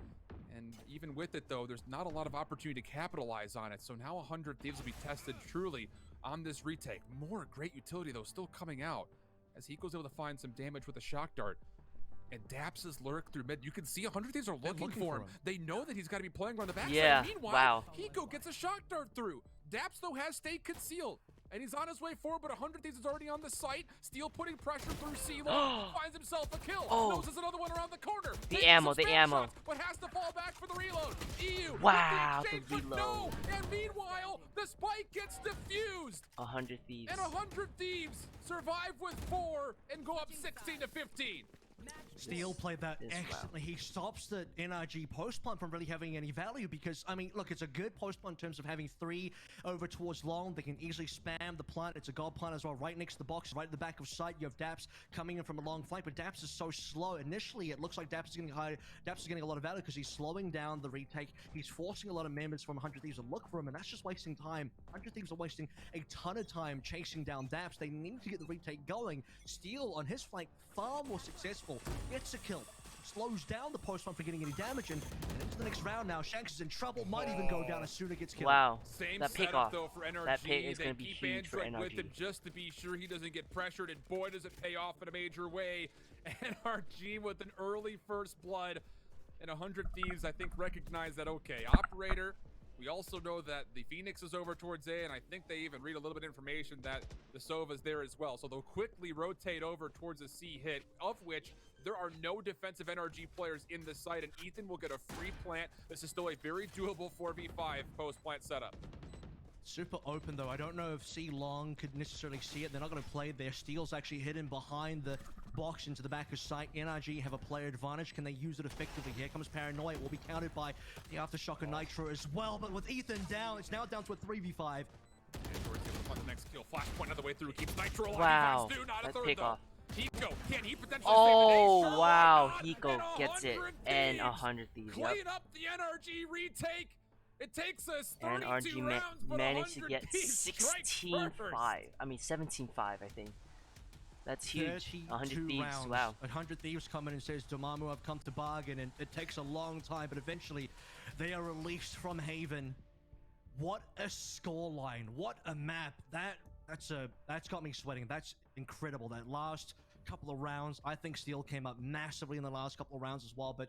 And even with it, though, there's not a lot of opportunity to capitalize on it. So now 100 Thieves will be tested truly on this retake. More great utility, though, still coming out. As Hiko's able to find some damage with a shock dart. And Daps is lurk through mid. You can see 100 Thieves are looking for him. They know that he's got to be playing around the backside. Yeah, Meanwhile, wow. Hiko gets a shock dart through. Daps, though, has stayed concealed. And he's on his way forward, but 100 Thieves is already on the site. Steel putting pressure through C-Low. Finds himself a kill. Oh. Knows there's another one around the corner. The Takes ammo, some the spam ammo. shots, but has to fall back for the reload. EU. with Wow, the exchange, the but no. reload. And meanwhile, the spike gets defused. 100 Thieves. And 100 Thieves survive with 4 and go up 16 to 15. Steel played that Wow. excellently. He stops the NRG post plant from really having any value because, I mean, look, it's a good post plant in terms of having 3 over towards long. They can easily spam the plant. It's a god plant as well, right next to the box, right at the back of sight. You have Daps coming in from a long flank, but Daps is so slow. Initially, it looks like Daps is getting high. Daps is getting a lot of value because he's slowing down the retake. He's forcing a lot of members from 100 Thieves to look for him, and that's just wasting time. 100 Thieves are wasting a ton of time chasing down Daps. They need to get the retake going. Steel on his flank, far more successful. Gets a kill. Slows down the post one for getting any damage, and into the next round now. Shanks is in trouble, might even go down as soon as it gets killed. Wow. Same That pick setup, off. though, for NRG. That pick is they going to be keep huge for Android with NRG. him just to be sure he doesn't get pressured, and boy, does it pay off in a major way. NRG with an early first blood, and 100 Thieves, I think, recognize that, okay, operator. We also know that the Phoenix is over towards A, and I think they even read a little bit of information that the Sova's there as well. So they'll quickly rotate over towards a C hit, of which there are no defensive NRG players in the site, and Ethan will get a free plant. This is still a very doable 4v5 post-plant setup. Super open though. I don't know if C Long could necessarily see it. They're not going to play there. Steel's actually hidden behind the box into the back of sight. NRG have a player advantage. Can they use it effectively? Here comes Paranoia. It will be countered by the Aftershock and Nitro as well. But with Ethan down, it's now down to a 3v5. Android's able to find the next kill. Flashpoint on the way through. Keeps Nitro alive. Wow. He finds 2, not a That third pick though. off. Hiko, can he potentially Oh, save it? Sure, wow. why not? Hiko And gets it. 100 And Thieves 100 Thieves. Yep. Clean up the NRG retake. It takes us 32 NRG rounds, but managed to 100 get Thieves strikes 16-5. first. I mean, 17-5, I think. That's huge. 100 32 Thieves. rounds. Wow. 100 Thieves come in and says, Dormammu, I've come to bargain, and it takes a long time, but eventually they are released from Haven. What a scoreline. What a map. That's got me sweating. That's incredible. That last couple of rounds, I think Steel came up massively in the last couple of rounds as well, but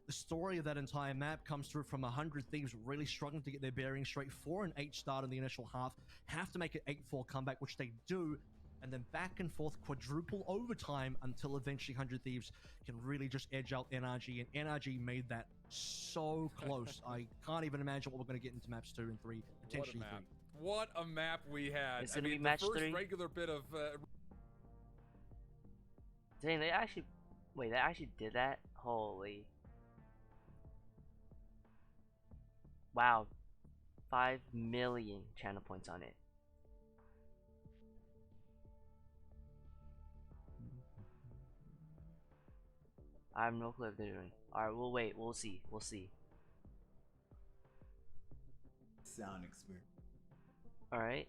the story of that entire map comes through from 100 Thieves really struggling to get their bearings straight for an 8 start in the initial half, have to make an 8-4 comeback, which they do, and then back and forth quadruple overtime until eventually 100 Thieves can really just edge out NRG, and NRG made that so close. I can't even imagine what we're going to get into maps 2 and 3, potentially 3. What a map we had. It's gonna be match the first 3. regular bit of Dang, they actually... Wait, they actually did that? Holy... Wow. 5 million channel points on it. I have no clue if they're doing. Alright, we'll wait. We'll see. We'll see. Sound experience. Alright.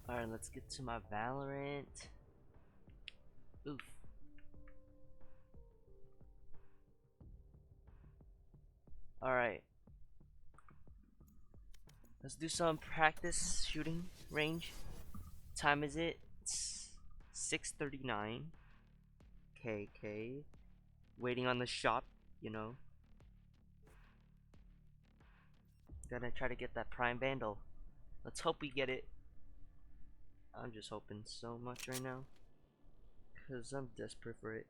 Alright, let's get to my Valorant. Oof. Alright. Let's do some practice shooting range. Time is it? It's 6:39. KK. Waiting on the shop, you know. Gonna try to get that Prime Vandal. Let's hope we get it. I'm just hoping so much right now, cause I'm desperate for it.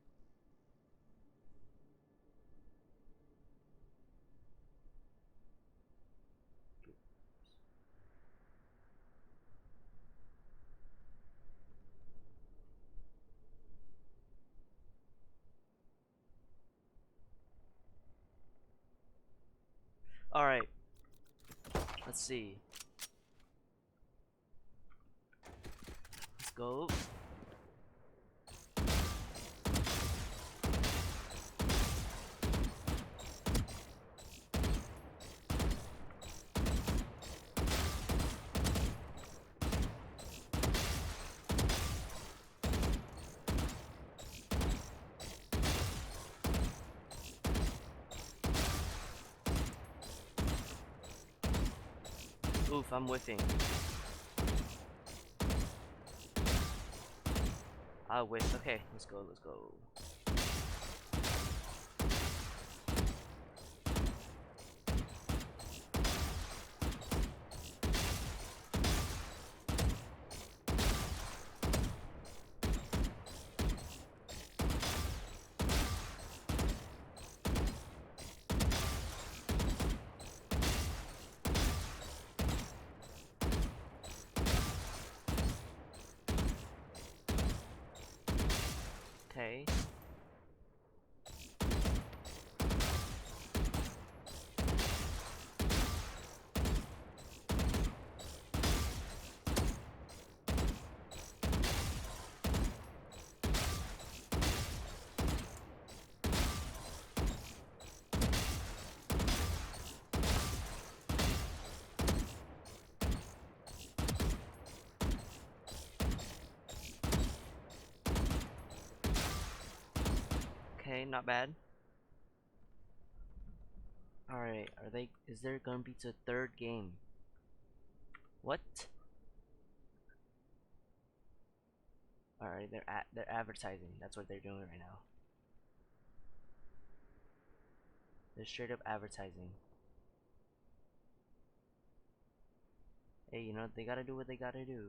Alright. Let's see. Let's go. Oof, I'm whiffing. I whiff. Okay, let's go, let's go. Okay. Okay, not bad. Alright, is there gonna be a third game? What? Alright, they're advertising. That's what they're doing right now. They're straight up advertising. Hey, you know, they gotta do what they gotta do.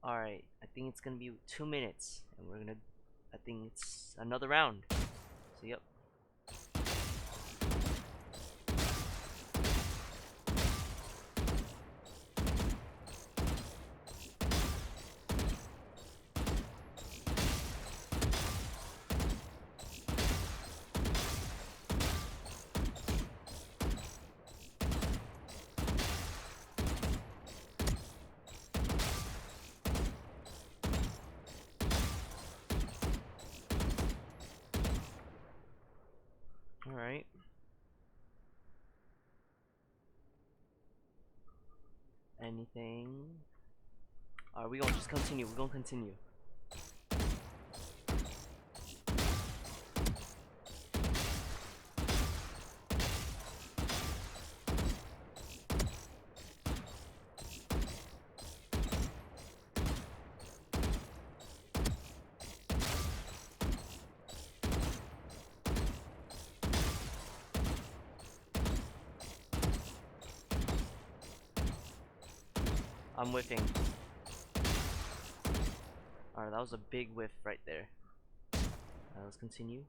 Alright, I think it's gonna be 2 minutes, and I think it's another round. So, yep. Alright. Anything? Alright, we gonna just continue. We're gonna continue. I'm whiffing. Alright, that was a big whiff right there. Alright, let's continue.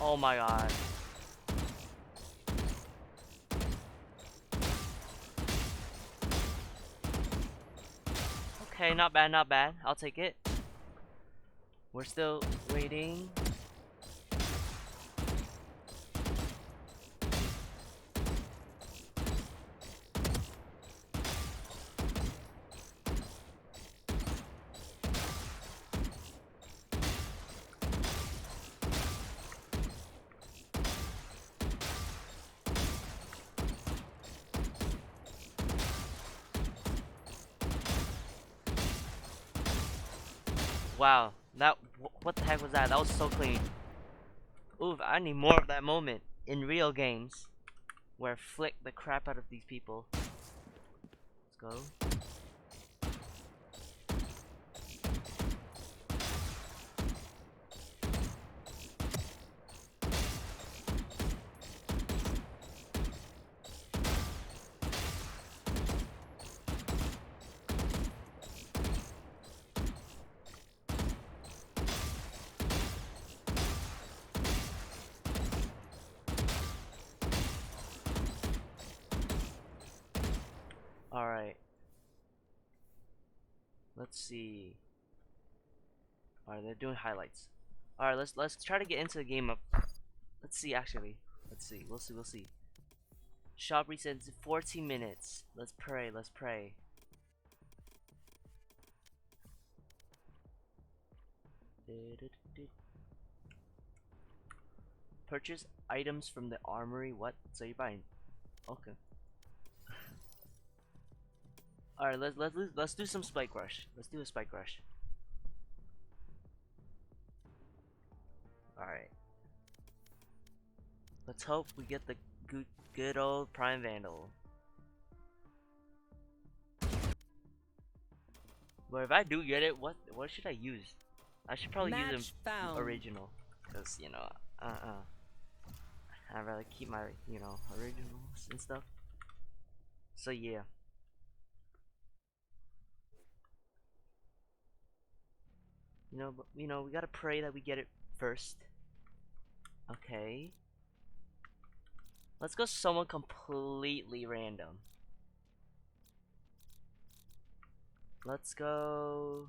Oh my god. Okay, not bad, not bad. I'll take it. We're still waiting. Wow, what the heck was that? That was so clean. Oof, I need more of that moment in real games where I flick the crap out of these people. Let's go. Alright. Let's see. Alright, they're doing highlights. Alright, let's try to get into the game up. Let's see actually. Let's see. We'll see. Shop resets in 14 minutes. Let's pray. Purchase items from the armory. What? So you're buying? Okay. Alright, let's do some spike rush. Let's do a spike rush. Alright. Let's hope we get the good old Prime Vandal. But if I do get it, what should I use? I should probably use an original. Because, you know, I'd rather keep my, you know, originals and stuff. So yeah. You know, we gotta pray that we get it first. Okay. Let's go someone completely random. Let's go.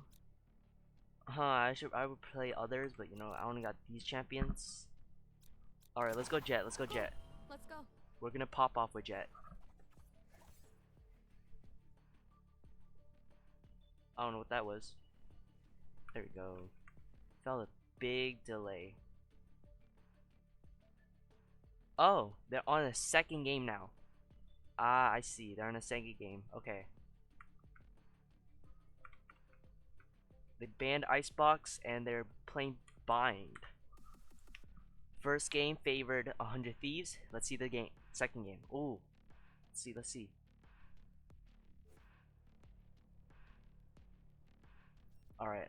I would play others, but you know, I only got these champions. Alright, let's go Jet. Let's go. We're gonna pop off with Jet. I don't know what that was. There we go. Felt a big delay. Oh, they're on a second game now. Ah, I see. They're on a second game. Okay. They banned Icebox and they're playing Bind. First game favored 100 Thieves. Let's see the game. Second game. Ooh. Let's see. Alright.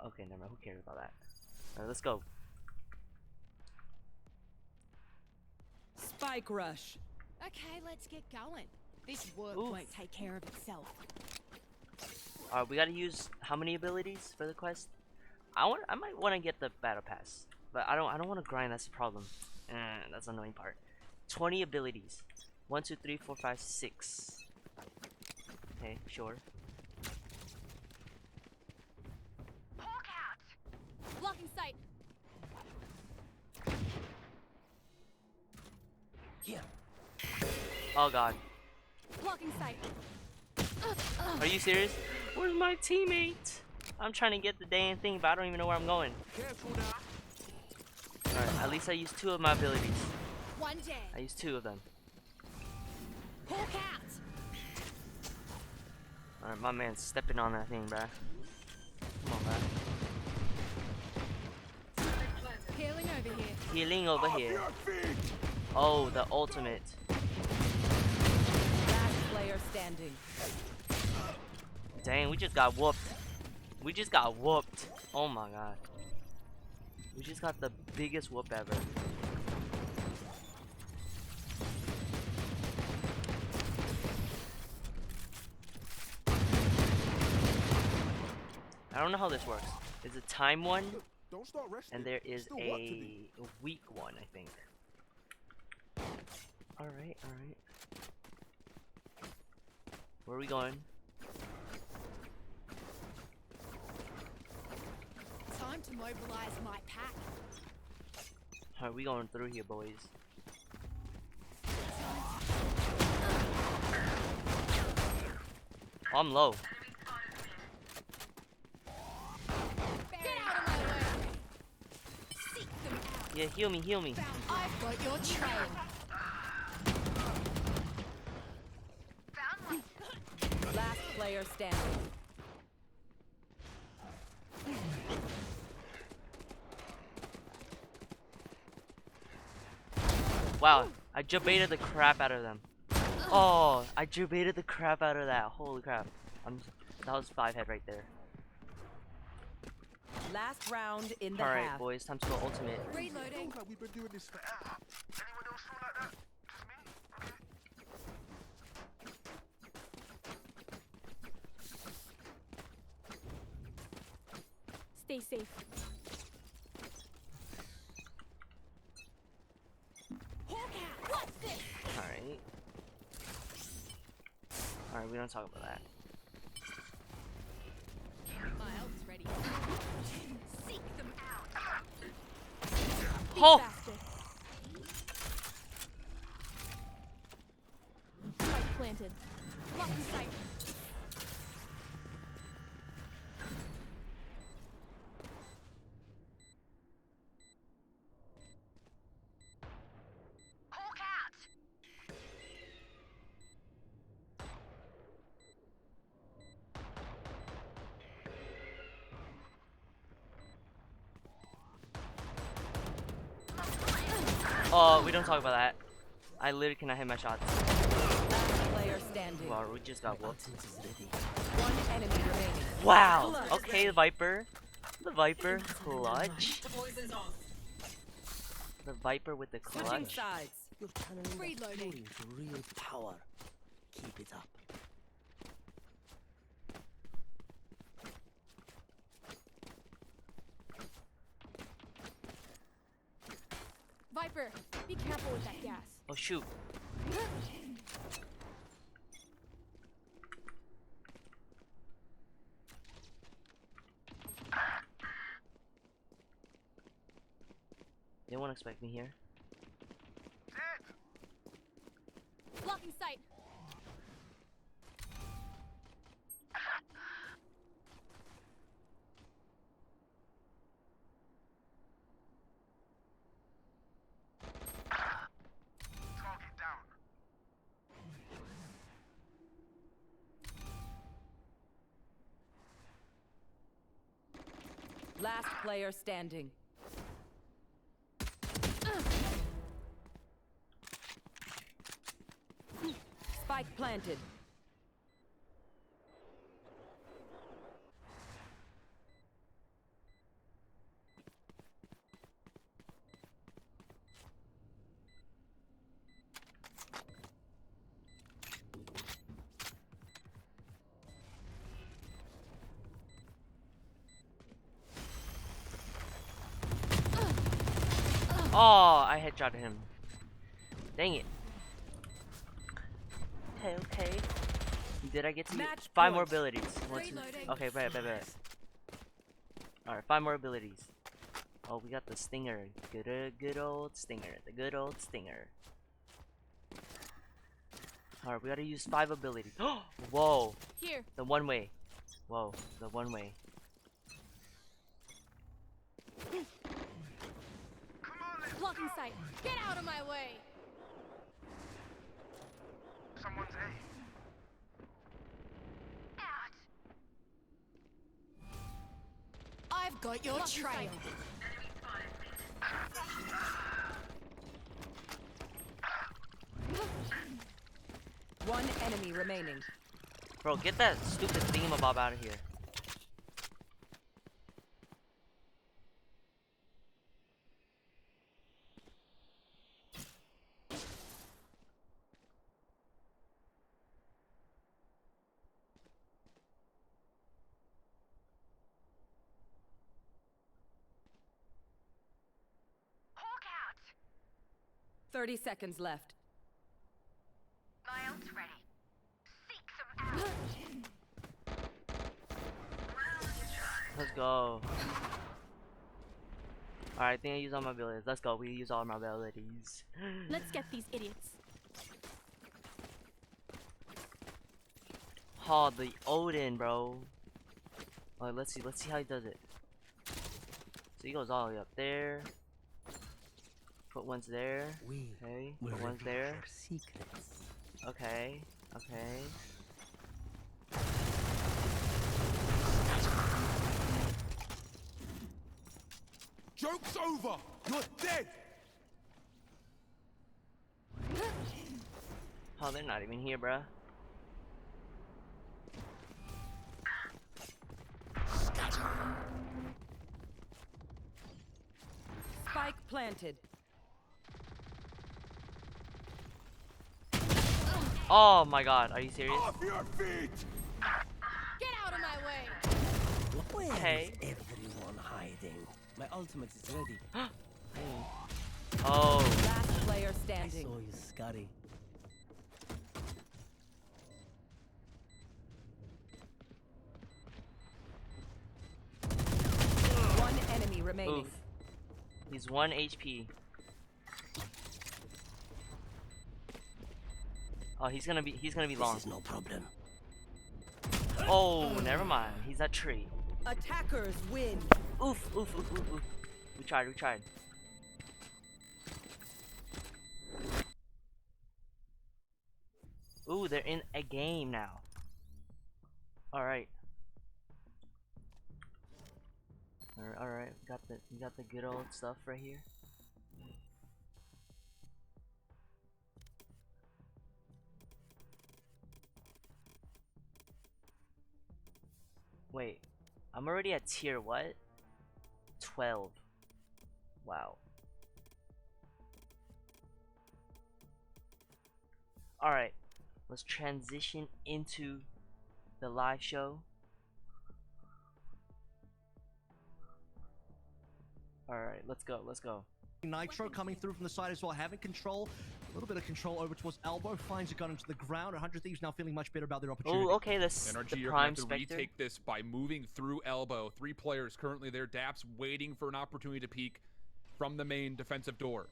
Okay, never mind. Who cares about that? Alright, let's go. Spike rush. Okay, let's get going. This work won't take care of itself. Alright, we gotta use how many abilities for the quest? I might want to get the battle pass, but I don't want to grind. That's the problem. That's the annoying part. 20 abilities. 1, 2, 3, 4, 5, 6. Okay, sure. Hawk out! Blocking sight. Yeah. Oh god. Blocking sight. Are you serious? Where's my teammate? I'm trying to get the damn thing, but I don't even know where I'm going. Alright, at least I used 2 of my abilities. One day. I used 2 of them. Hawk out! Alright, my man's stepping on that thing, bruh. Come on, bruh. Healing over here. Healing over here. Oh, the ultimate. Last player standing. Dang, we just got whooped. We just got whooped. Oh my god. We just got the biggest whoop ever. I don't know how this works. There's a time one, and there is a week one, I think. Alright, alright. Where are we going? Time to mobilize my pack. Alright, we going through here, boys. Oh, I'm low. Get out of my way. Seek them out. Yeah, heal me, heal me. I've got your trail. Last player standing. Wow, I jabaited the crap out of them. Oh, I jabaited the crap out of that. Holy crap. That was 5 head right there. Last round in the Alright, half. boys, time to go ultimate. Reloading. We've been doing this forever. Anyone else feel like that? Just me? Stay safe. Hawk out. What's this? Alright. Alright, we don't talk about that. My ult's ready. Seek them out. Oh! Spike planted. Lock in sight. Oh, we don't talk about that. I literally cannot hit my shots. Last player standing. Wow, we just got whooped. One enemy remaining. Wow! Okay, the Viper. The Viper, clutch. The Viper with the Switching clutch. sides. You're channeling Reloading. that fury into real power. Keep it up. Viper, be careful with that gas. Oh shoot. They won't expect me here. Blocking sight. Target down. Last player standing. Spike planted. Oh, I headshotted him. Dang it. Okay, okay. Did I get to Match 5 more point. abilities? Reloading. Okay, bet. Alright, 5 more abilities. Oh, we got the stinger. Good old stinger. The good old stinger. Alright, we gotta use 5 abilities. Whoa! Here. The one way. Whoa, the one way. Blocking sight. Get out of my way. Someone's A. I've got your trail. One enemy remaining. Bro, get that stupid thingamabob out of here. Hawk out. 30 seconds left. My ult's ready. Seek some out. Let's go. Alright, I think I use all my abilities. Let's go. We use all my abilities. Let's get these idiots. Oh, the Odin, bro. Alright, let's see how he does it. So he goes all the way up there. Put one's there. We Okay. will Put one's reveal there. your secrets. Okay. Okay. Joke's over! You're dead! Oh, they're not even here, bruh. Spike planted. Oh my god, are you serious? Off your feet! Get out of my way. Where Hey. is everyone hiding? My ultimate is ready. Oh, Last player I standing. saw you, Scotty. One enemy remaining. oof. He's 1 HP. Oh, he's gonna be long. This is no problem. Oh, never mind. He's a tree. Attackers win. Oof, oof, oof, oof, oof. We tried. Ooh, they're in a game now. Alright. Alright. We got the good old stuff right here. Wait. I'm already at tier what? 12. Wow. Alright. Let's transition into the live show. Alright, let's go. Nitro coming through from the side as well, having control. A little bit of control over towards elbow, finds a gun into the ground. 100 Thieves now feeling much better about their opportunity. Oh, okay, this NRG, the you're Prime going to have to Spectre. retake this by moving through elbow. 3 players currently there. Daps waiting for an opportunity to peek from the main defensive door.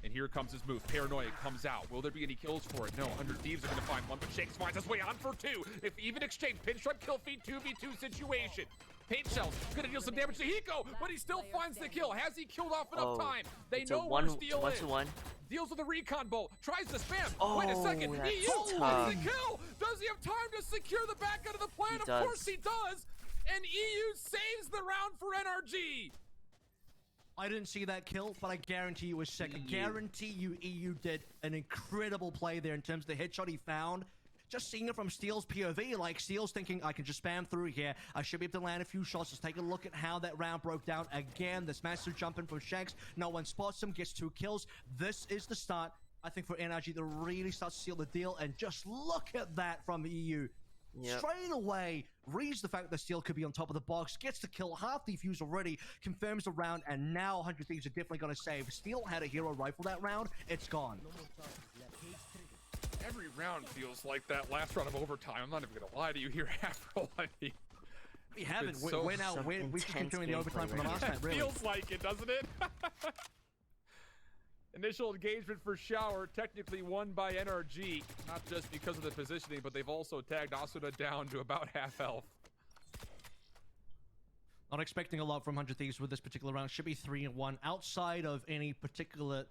And here comes his move. Paranoia comes out. Will there be any kills for it? No. 100 Thieves are going to find one, but Shakes finds his way on for 2. If even exchange, pinstripe kill feed 2v2 situation. Paint shells gonna deal some damage to Hiko, but he still finds the kill. Has he killed off enough time? They it's know a where Steel is. 1-to-1. Deals with a recon bolt. Tries to spam. Oh, Wait a second. that's EU tough. finds the kill. Does he have time to secure the back end of the plan? He Of does. course he does. And EU saves the round for NRG. I didn't see that kill, but I guarantee you a second. EU. Guarantee you EU did an incredible play there in terms of the headshot he found. Just seeing it from Steel's POV, like Steel's thinking, I can just spam through here. I should be able to land a few shots. Let's take a look at how that round broke down. Again, this massive jump in from Shanks. No one spots him, gets 2 kills. This is the start, I think, for NRG to really start to seal the deal. And just look at that from EU. Yep. Straight away, reads the fact that Steel could be on top of the box, gets the kill, half defuse already, confirms the round, and now 100 Thieves are definitely going to save. Steel had a hero rifle that round, it's gone. Every round feels like that last round of overtime. I'm not even gonna lie to you here, Afro. I mean, We haven't. It's We're, so- we're now. some We're just intense continuing the overtime gameplay from the right last now. time, really. feels like it, doesn't it? Initial engagement for Shower, technically won by NRG, not just because of the positioning, but they've also tagged Asuna down to about half health. Not expecting a lot from 100 Thieves with this particular round. Should be 3-1. Outside of any particular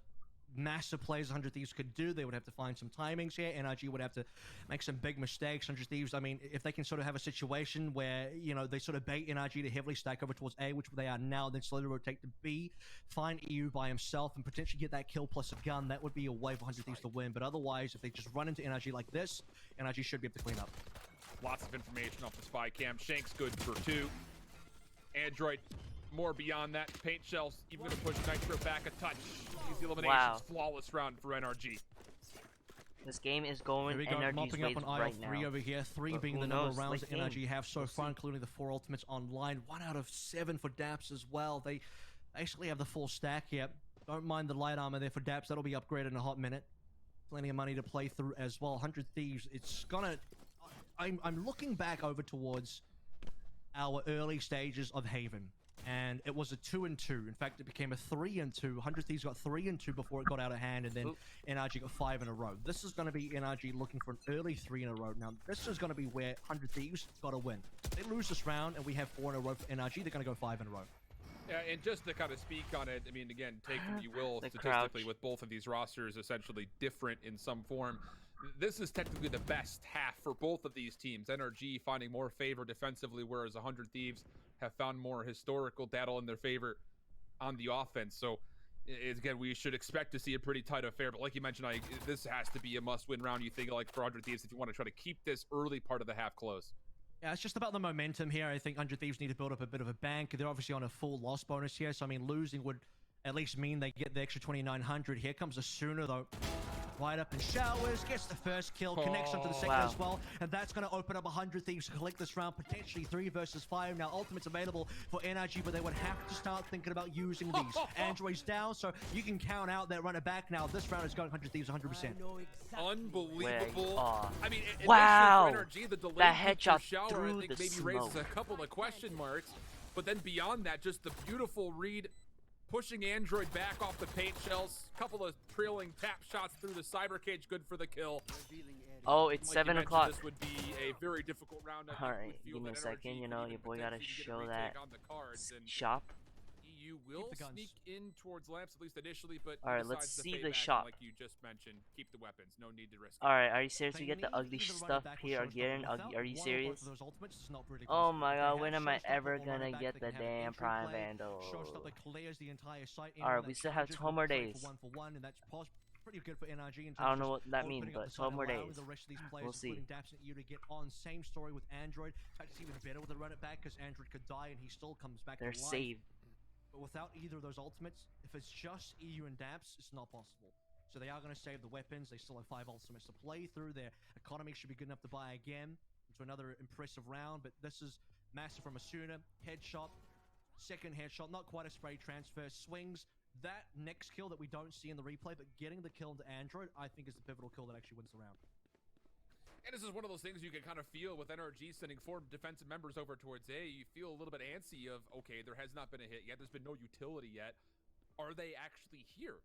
massive plays 100 Thieves could do. They would have to find some timings here. NRG would have to make some big mistakes. 100 Thieves, I mean, if they can sort of have a situation where, you know, they sort of bait NRG to heavily stack over towards A, which they are now, then slowly rotate to B, find EU by himself, and potentially get that kill plus a gun, that would be a way for 100 Thieves to win. But otherwise, if they just run into NRG like this, NRG should be able to clean up. Lots of information off the spy cam. Shank's good for 2. Android, more beyond that. Paint shells, even gonna push Nitro back a touch. Easy eliminations, Wow. flawless round for NRG. This game is going Here we go, NRG's mopping ways up on aisle right 3 now. over here. 3 But being who the number of knows? rounds Late that game. NRG have so We'll far, see. including the 4 ultimates online. 1 out of 7 for Daps as well. They basically have the full stack here. Don't mind the light armor there for Daps. That'll be upgraded in a hot minute. Plenty of money to play through as well. 100 Thieves, it's gonna... I'm looking back over towards our early stages of Haven. And it was a 2-2. In fact, it became a 3-2. 100 Thieves got 3-2 before it got out of hand, and then Oop. NRG got 5 in a row. This is going to be NRG looking for an early 3 in a row. Now, this is going to be where 100 Thieves got to win. They lose this round, and we have 4 in a row for NRG. They're going to go 5 in a row. Yeah, and just to kind of speak on it, I mean, again, take what you will The statistically crouch. with both of these rosters essentially different in some form. This is technically the best half for both of these teams. NRG finding more favor defensively, whereas 100 Thieves have found more historical data in their favor on the offense. So, again, we should expect to see a pretty tight affair. But like you mentioned, this has to be a must-win round, you think, like for 100 Thieves, if you want to try to keep this early part of the half close. Yeah, it's just about the momentum here. I think 100 Thieves need to build up a bit of a bank. They're obviously on a full loss bonus here, so I mean, losing would at least mean they get the extra 2,900. Here comes a Sooner, though. Right up in showers, gets the first kill, connects onto the second Wow. as well, and that's going to open up 100 Thieves to collect this round, potentially 3 versus 5. Now, ultimate's available for NRG, but they would have to start thinking about using these. Android's down, so you can count out that runner back now. This round is going 100 Thieves 100%. I know exactly. Unbelievable. are. I mean, Wow. initially for NRG, the delay That feature headshot shower, I through think the maybe raises smoke. a couple of question marks. But then beyond that, just the beautiful read, pushing Android back off the paint shells, couple of trailing tap shots through the cyber cage, good for the kill. Oh, it's Like you 7 mentioned, o'clock. This would be a very difficult round. I think Alright, we feel give me a that second, NRG you could know, even your boy gotta potentially get a show retake that on the cards, and shop. EU will the guns. sneak in towards lamps, at least initially, but Alright, besides let's see the fade back, shop. like you just mentioned, keep the weapons, no need to risk it. Alright, are you serious? We They get the need ugly either running stuff back or here showstopper. again? Without Are you one or both serious? of those ultimates, it's not really Oh possible. my If god, they when have am I showstopper ever or running gonna back, get they the can have an damn entry Prime play. Vandal? Showstopper clears the entire site. Alright, Anyone we that still have challenges 12 more will trade days. for 1-for-1, and that's pretty good for NRG in terms I don't know of what that means, opening up but the 12 site, more allowing days. the rest of these players, We'll see. including Daps and EU, to get on. Same story with Android. In fact, it's even better with the run it back because Android could die and he still comes back They're to life. saved. But without either of those ultimates, if it's just EU and Daps, it's not possible. So they are going to save the weapons. They still have 5 ultimates to play through. Their economy should be good enough to buy again into another impressive round. But this is massive from Asuna. Headshot. Second headshot. Not quite a spray transfer. Swings. That next kill that we don't see in the replay, but getting the kill into Android, I think is the pivotal kill that actually wins the round. And this is one of those things you can kind of feel with NRG sending 4 defensive members over towards A. You feel a little bit antsy of, okay, there has not been a hit yet. There's been no utility yet. Are they actually here?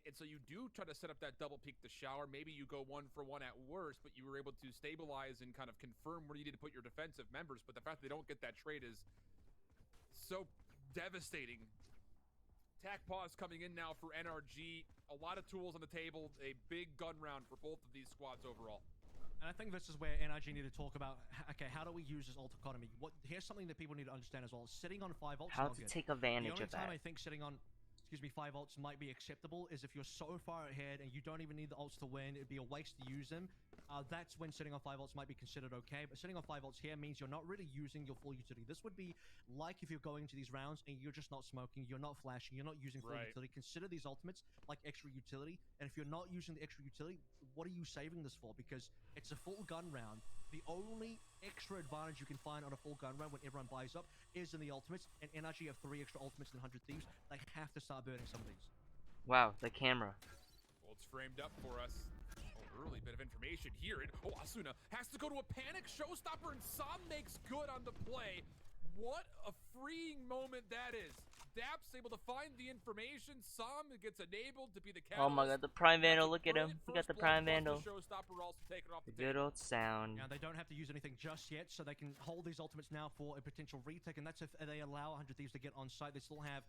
And so you do try to set up that double peek the shower. Maybe you go 1-for-1 at worst, but you were able to stabilize and kind of confirm where you need to put your defensive members. But the fact that they don't get that trade is so devastating. Tac pause coming in now for NRG. A lot of tools on the table. A big gun round for both of these squads overall. And I think this is where NRG need to talk about, okay, how do we use this ult economy? Here's something that people need to understand as well. Sitting on 5 ults How is not to good. take advantage The only of time that. I think sitting on, 5 ults might be acceptable is if you're so far ahead and you don't even need the ults to win. It'd be a waste to use them. That's when sitting on 5 ults might be considered okay. But sitting on 5 ults here means you're not really using your full utility. This would be like if you're going into these rounds and you're just not smoking, you're not flashing, you're not using full Right. utility. Consider these ultimates like extra utility. And if you're not using the extra utility, what are you saving this for? Because it's a full gun round. The only extra advantage you can find on a full gun round when everyone buys up is in the ultimates. And NRG have 3 extra ultimates and 100 Thieves. They have to start burning some of these. Wow, the camera. Well, it's framed up for us. Oh, early bit of information here. Oh, Asuna has to go to a panic showstopper, and Sam makes good on the play. What a freeing moment that is. Daps able to find the information. Sam gets enabled to be the catalyst. Oh my god, the Prime Vandal, That's a look at him. brilliant He got first the blood, Prime plus Vandal. The showstopper also taken off The the good table. old sound. Now, they don't have to use anything just yet, so they can hold these ultimates now for a potential retake, and that's if they allow 100 Thieves to get on site. They still have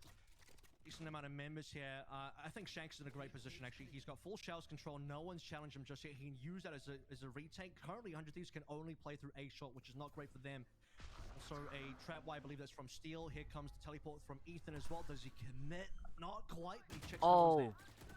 decent amount of members here. I think Shanks is in a great position, actually. He's got full shells control. No one's challenged him just yet. He can use that as a retake. Currently, 100 Thieves can only play through A shot, which is not great for them. Also, a trap wire, I believe that's from Steel. Here comes the teleport from Ethan as well. Does he commit? Not quite. He checks Oh,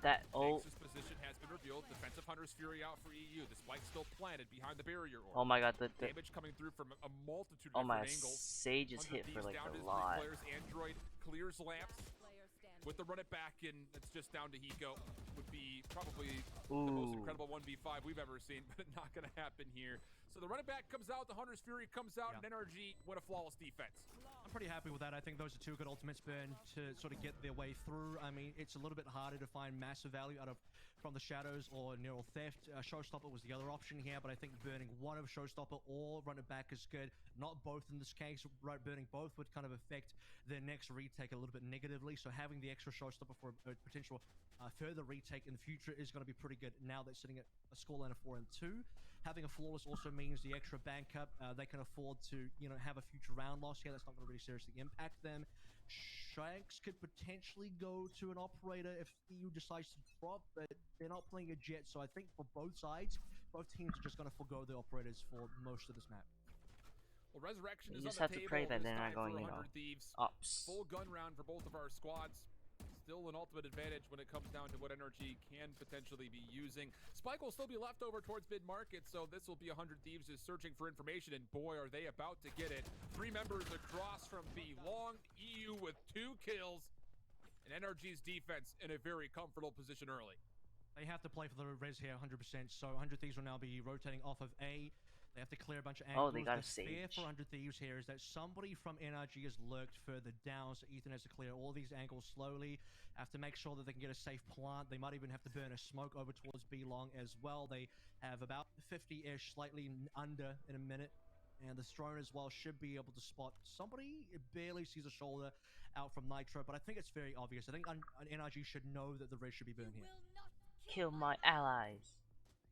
that. Oh. Nexus position has been revealed. Defensive Hunter's Fury out for EU. The spike still planted behind the barrier orb. Oh my God. The damage coming through from a multitude oh of my, different angles. Sage is hit for like down to a his lot. players. Android clears lamps Player standing. with the run it back, and it's just down to Hiko. Would be probably the Ooh. most incredible 1v5 we've ever seen, but not going to happen here. So the run it back comes out, the Hunter's Fury comes out, and NRG win a flawless defense. I'm pretty happy with that. I think those are two good ultimates, Burn, to sort of get their way through. I mean, it's a little bit harder to find massive value out of from the Shadows or Neural Theft. Showstopper was the other option here, but I think burning one of Showstopper or Run It Back is good. Not both in this case. Right, burning both would kind of affect their next retake a little bit negatively. So having the extra Showstopper for a potential further retake in the future is going to be pretty good now they're sitting at a scoreline of 4-2. Having a flawless also means the extra backup. They can afford to, you know, have a future round loss here. That's not going to really seriously impact them. Shanks could potentially go to an operator if EU decides to drop, but they're not playing a jet. So I think for both sides, both teams are just going to forgo the operators for most of this map. Well, Resurrection You is just on have the to table pray that this they're not time for going, you 100 know, Thieves. ups. Full gun round for both of our squads. Still an ultimate advantage when it comes down to what NRG can potentially be using. Spike will still be left over towards mid-market, so this will be 100 Thieves is searching for information, and boy, are they about to get it. 3 members across from B. Long, EU with 2 kills, and NRG's defense in a very comfortable position early. They have to play for the res here 100%, so 100 Thieves will now be rotating off of A. They have to clear a bunch of angles. Oh, they got a The fear Sage. for 100 Thieves here is that somebody from NRG has lurked further down, so Ethan has to clear all these angles slowly. Have to make sure that they can get a safe plant. They might even have to burn a smoke over towards B long as well. They have about 50-ish, slightly under in a minute. And the drone as well should be able to spot somebody. It barely sees a shoulder out from Nitro, but I think it's very obvious. I think NRG should know that the res should be burned here. Kill my allies.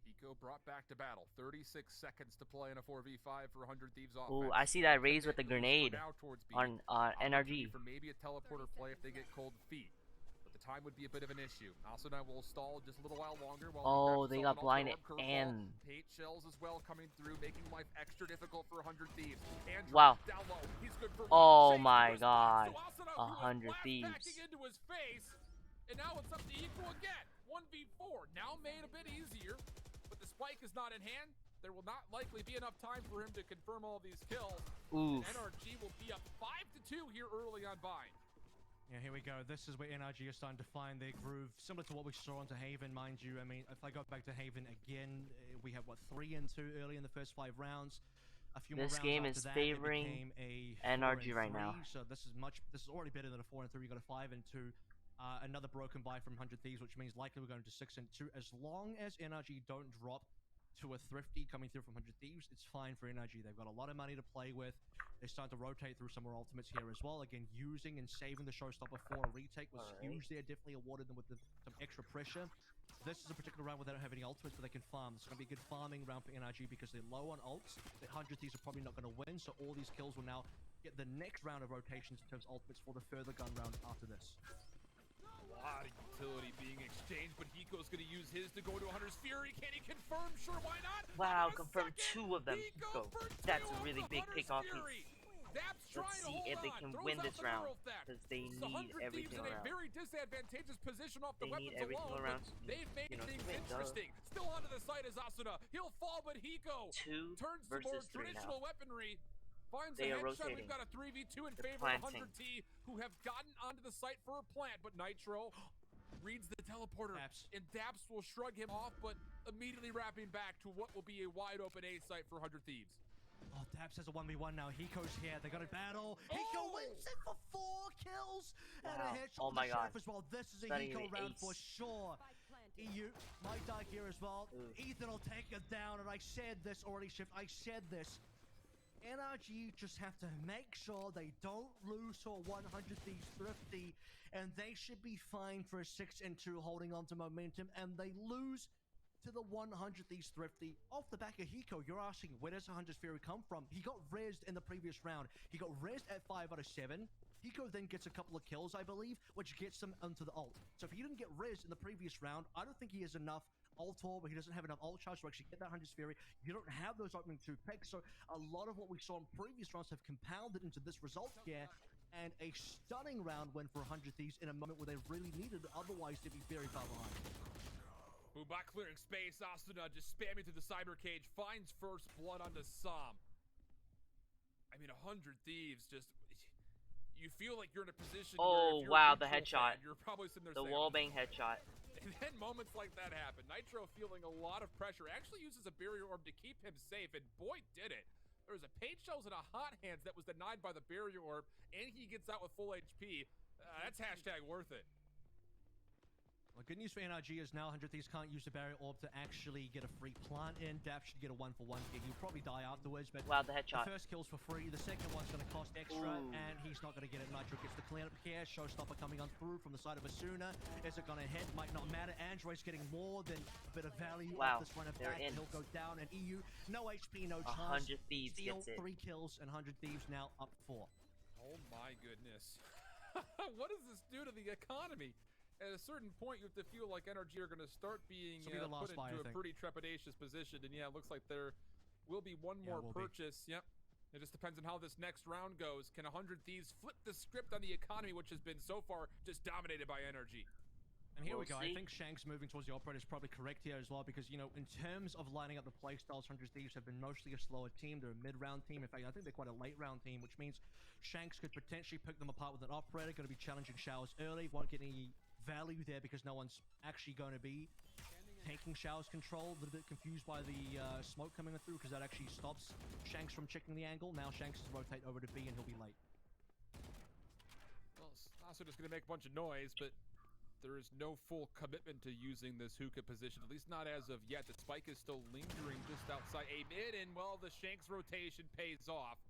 Hiko brought back to battle. 36 seconds to play in a 4v5 for 100 Thieves offense. Ooh, I see that raise with the grenade Now towards B. on NRG. For maybe a teleporter play if they get cold feet. But the time would be a bit of an issue. Asuna will stall just a little while longer. While Oh, they got blinded and paint shells as well coming through, making life extra difficult for 100 Thieves. Andrew wow. Down low. He's good for Oh one. my Saves the God. response. So Asuna, who was 100 blast Thieves. packing into his face, and now it's up to equal again. 1v4 now made a bit easier, but the spike is not in hand. There will not likely be enough time for him to confirm all these kills. Oof. NRG will be up 5-2 here early on Bind. Yeah, here we go. This is where NRG is starting to find their groove, similar to what we saw onto Haven, mind you. I mean, if I go back to Haven again, we have, what, 3-2 early in the first 5 rounds. A few more This rounds game after is that, favoring it became a NRG 4-3. right now. So this is already better than a 4-3. We got a 5-2. Another broken buy from 100 Thieves, which means likely we're going to 6-2. As long as NRG don't drop to a thrifty coming through from 100 Thieves, it's fine for NRG. They've got a lot of money to play with. They're starting to rotate through some more ultimates here as well. Again, using and saving the Showstopper for a retake was huge there. Definitely awarded them with some extra pressure. This is a particular round where they don't have any ultimates, but they can farm. It's going to be a good farming round for NRG because they're low on ults. The 100 Thieves are probably not going to win, so all these kills will now get the next round of rotations in terms of ultimates for the further gun round after this. A lot of utility being exchanged, but Hiko's going to use his to go to 100's Fury. Can he confirm? Sure, why not? Wow, confirm 2 of them. Go. That's a really big pick off. Let's see if they can win this round, because they need every single round. In a very disadvantageous position off the They need weapons every alone, single round. but they've made You know, things win, interesting. Still onto the side is Asuna. He'll fall, but Hiko 2 turns to more versus 3 traditional now. weaponry. Finds They a are headshot. rotating. We've got a 3v2 in They're favor of planting. 100T, who have gotten onto the site for a plant, but Nitro reads the teleporter, Daps. and Daps will shrug him off, but immediately wrapping back to what will be a wide open A site for 100 Thieves. Oh, Daps has a 1v1 now. Hiko's here. They got a battle. Hiko wins it for 4 kills. And a Wow. headshot Oh my to God. Chef as well. This is a Not even Hiko round ace. for sure. Spike planted. EU might die here as well. Ooh. Ethan will take it down. And I said this already, Shift. I said this. NRG just have to make sure they don't lose to a 100 Thieves thrifty. And they should be fine for a 6-2 holding on to momentum. And they lose to the 100 Thieves thrifty off the back of Hiko. You're asking, where does 100 Fury come from? He got rezzed in the previous round. He got rezzed at 5 out of 7. Hiko then gets a couple of kills, I believe, which gets him onto the ult. So if he didn't get Riz in the previous round, I don't think he has enough ult orb, he doesn't have enough ult charge to actually get that 100 Fury. You don't have those opening 2 picks, so a lot of what we saw in previous rounds have compounded into this result here, and a stunning round win for 100 Thieves in a moment where they really needed it, otherwise they'd be very far behind. Bubak clearing space, Asuna just spamming through the cyber cage, finds first blood onto Sam. I mean, 100 Thieves just... You feel like you're in a position where if you're wow, a the neutral headshot. fan, you're probably sitting there The saying, wallbang headshot. And then moments like that happen. Nitro feeling a lot of pressure, actually uses a barrier orb to keep him safe, and boy did it. There was a Page Shells and a Hot Hands that was denied by the barrier orb, and he gets out with full HP. That's hashtag worth it. Well, good news for NRG is now 100 Thieves can't use the barrier orb to actually get a free plant in. Dap should get a 1-for-1 kill. He'll probably die afterwards, but Wow, the headshot. the first kill's for free. The second one's going to cost extra, Ooh. and he's not going to get it. Nitro gets the cleanup here. Showstopper coming on through from the side of Asuna. Is it going to hit? Might not matter. Android's getting more than a bit of value Wow, off this run of they're back. in. He'll go down, and EU, no HP, no chance. 100 Thieves Steal, gets it. 3 kills, and 100 Thieves now up 4. Oh my goodness. What does this do to the economy? At a certain point, you have to feel like NRG are going to start being This will be the last put buy, I into a think. pretty trepidatious position. And yeah, it looks like there will be one Yeah, more will be. purchase. Yep. It just depends on how this next round goes. Can 100 Thieves flip the script on the economy, which has been so far just dominated by NRG? And here We'll we go. see. I think Shanks moving towards the operator is probably correct here as well, because, you know, in terms of lining up the playstyles, 100 Thieves have been mostly a slower team. They're a mid-round team. In fact, I think they're quite a late-round team, which means Shanks could potentially pick them apart with an operator. Going to be challenging Showers early. Won't get any value there because no one's actually going to be taking Showers control. A little bit confused by the smoke coming through, because that actually stops Shanks from checking the angle. Now Shanks is rotate over to B and he'll be late. Well, also just going to make a bunch of noise, but there is no full commitment to using this hookah position, at least not as of yet. The spike is still lingering just outside A mid, and well, the Shanks rotation pays off.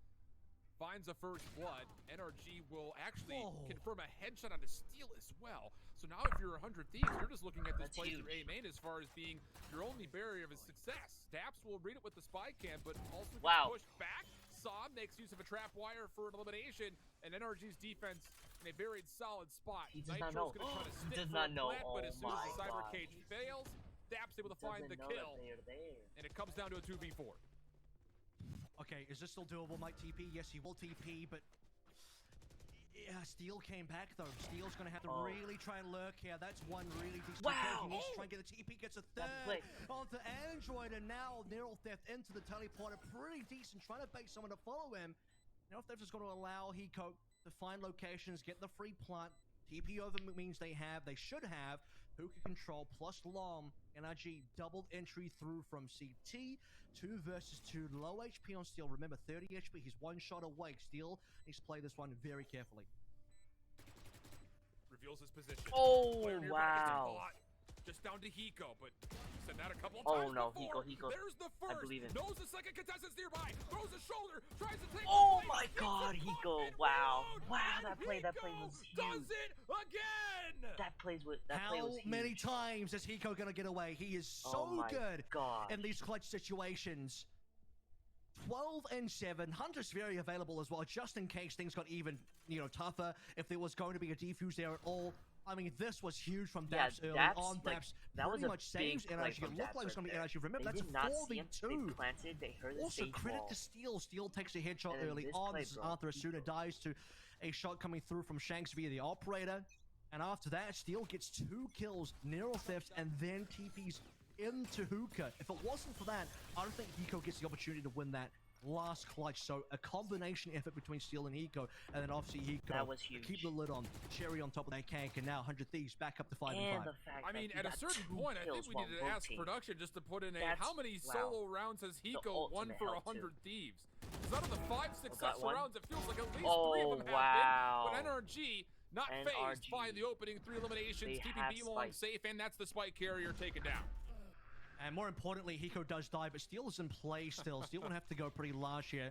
Finds a first blood. NRG will actually confirm a headshot on the steal as well. So now if you're 100 Thieves, you're just looking at this That's play huge. through A main as far as being your only barrier of success. Daps will read it with the spy cam, but also gets Wow. pushed back. Saw makes use of a trap wire for an elimination, and NRG's defense in a very solid spot. He does Nitro's not know. gonna try to He stick does for not a know. plant, but Oh as soon as the my cyber God. cage fails, Daps able to find the Doesn't know kill, that they're there. and it comes down to a 2v4. Okay, is this still doable, Mike TP? Yes, he will TP, but yeah, Steel came back though. Steel's gonna have to really try and lurk here. That's one really decent Wow. kill. He needs to try and get a TP, gets a That third play. onto Android, and now Neural Theft into the teleporter. Pretty decent, trying to bait someone to follow him. Neural Theft is going to allow Hiko to find locations, get the free plant. TP over means they should have hookah control plus LOM. NRG doubled entry through from CT. 2 versus 2, low HP on Steel. Remember, 30 HP, he's 1 shot away. Steel needs to play this one very carefully. Reveals his position. Oh, Player nearby gets a lot. Just down to Hiko, but said that a couple of times no, before. Hiko. There's the I first. believe him. Knows the second contestant's nearby. Throws a shoulder. Tries to take Oh the my plate, God, hits the Hiko. pump and Wow. reload, Wow, and that play Hiko was huge. does it again. That play was How huge. many times is Hiko gonna get away? He is so Oh my good God. in these clutch situations. 12 and 7. Hunter's very available as well, just in case things got even, tougher. If there was going to be a defuse there at all. I mean, this was huge from Yeah, Daps early Daps, on. like, Daps that was pretty a much saves big play NRG. It from looked like Daps it was going to be right NRG. Remember, They that's a did not see him. 4v2. They planted. They heard the Also, stage credit wall. to Steel. Steel takes a headshot And then early this on. play, This is bro. Arthur Asuna dies to a shot coming through from Shanks via the operator. And after that, Steel gets 2 kills, Neural Thefts, and then TPs into Hookah. If it wasn't for that, I don't think Hiko gets the opportunity to win that last clutch. So a combination effort between Steel and Hiko, and then obviously Hiko That was to huge. keep the lid on. Cherry on top of that cake, and now 100 Thieves back up to 5 and And 5. the fact I mean, that he at a got certain 2 point, I think kills we while needed to ask rotating. production just to put in That's- how many wow. solo rounds has Hiko won ultimate for help, 100 Thieves? Because out of the 5 successful one. rounds, it feels like at least 3 Oh, of them wow. have been. But NRG, not phased, NRG. find the opening 3 eliminations, They keeping have B-Long spike. safe, and that's the spike carrier taken down. And more importantly, Hiko does die, but Steel is in play still. Steel will have to go pretty large here.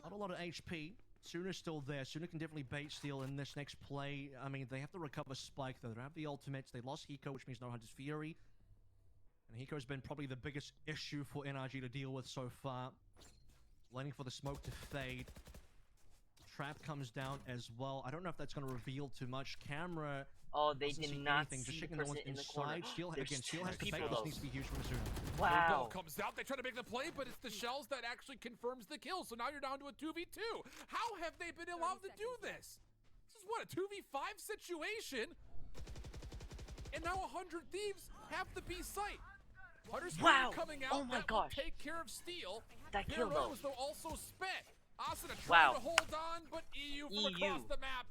Not a lot of HP. Suna's still there. Suna can definitely bait Steel in this next play. I mean, they have to recover Spike, though. They don't have the ultimates. They lost Hiko, which means no Hunter's Fury. And Hiko's been probably the biggest issue for NRG to deal with so far. Waiting for the smoke to fade. trap comes down as well. I don't know if that's going to reveal too much. Camera. Oh, they doesn't did see not anything. Just see the checking the ones person in the corner. inside. Steel There's again. Steel has two to people, fake. This though. needs to be huge from Asuna. Third ball Wow. comes out. They try to make the play, but it's the shells that actually confirms the kill. So now you're down to a 2v2. How have they been allowed to do this? This is what, a 2v5 situation? And now 100 Thieves have the B site. Hunter's Wow. coming out. Oh my that will gosh. take care of Steel. That kill, Paranoia though. was though also spent. Asuna trying Wow. to hold on, but EU from across EU the map.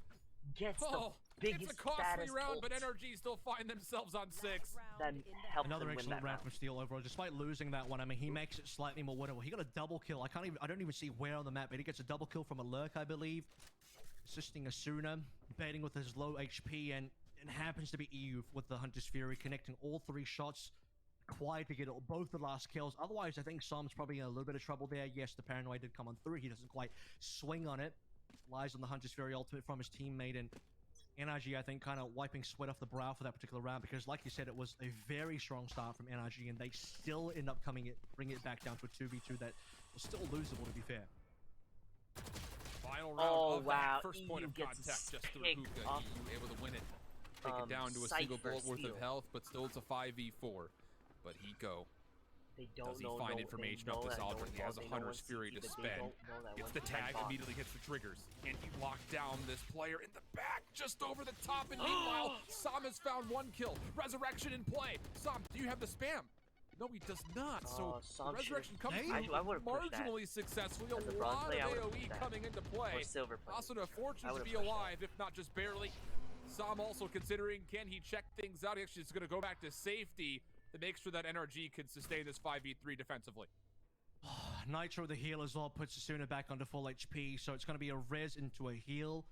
Gets Oh, the biggest it's a costly fattest round, but ult. NRG still find themselves on 6. That helped Another them win excellent that round round. from Steel overall. Despite losing that one, I mean, he makes it slightly more winnable. He got a double kill. I don't even see where on the map, but he gets a double kill from a lurk, I believe. Assisting Asuna, baiting with his low HP, and it happens to be EU with the Hunter's Fury, connecting all 3 shots. Required to get both the last kills. Otherwise, I think Sam's probably in a little bit of trouble there. Yes, the Paranoid did come on through. He doesn't quite swing on it. Lies on the Hunter's Fury ultimate from his teammate, and NRG, I think, kind of wiping sweat off the brow for that particular round, because like you said, it was a very strong start from NRG, and they still end up bringing it back down to a 2v2 that was still losable, to be fair. Final round Oh, of wow. that first point EU of gets contact just through picked hookah. off, EU able to win it. Take it down to a sight single for bullet worth Steel. of health, but still it's a 5v4. But Hiko, They don't does he know. find they information know off this that Aldrin? He has a they know Hunter's one Fury CT, to but they spend. don't know that Gets one the CT tag, bot. immediately hits the triggers. Can he lock down this player in the back, just over the top? And meanwhile, Sam has found 1 kill. Resurrection in play. Sam, do you have the spam? No, he does not. So Sam the resurrection comes Hey, through I would've pushed that. marginally successfully. As a A bronze lot player, I of would've AoE pushed that. coming into play. Or silver player. Asuna fortunate I to would've be pushed that. alive, if not just barely. Sam also considering, can he check things out? He actually is going to go back to safety to make sure that NRG can sustain this 5v3 defensively. Nitro, the heal as well, puts Asuna back onto full HP, so it's going to be a res into a heal.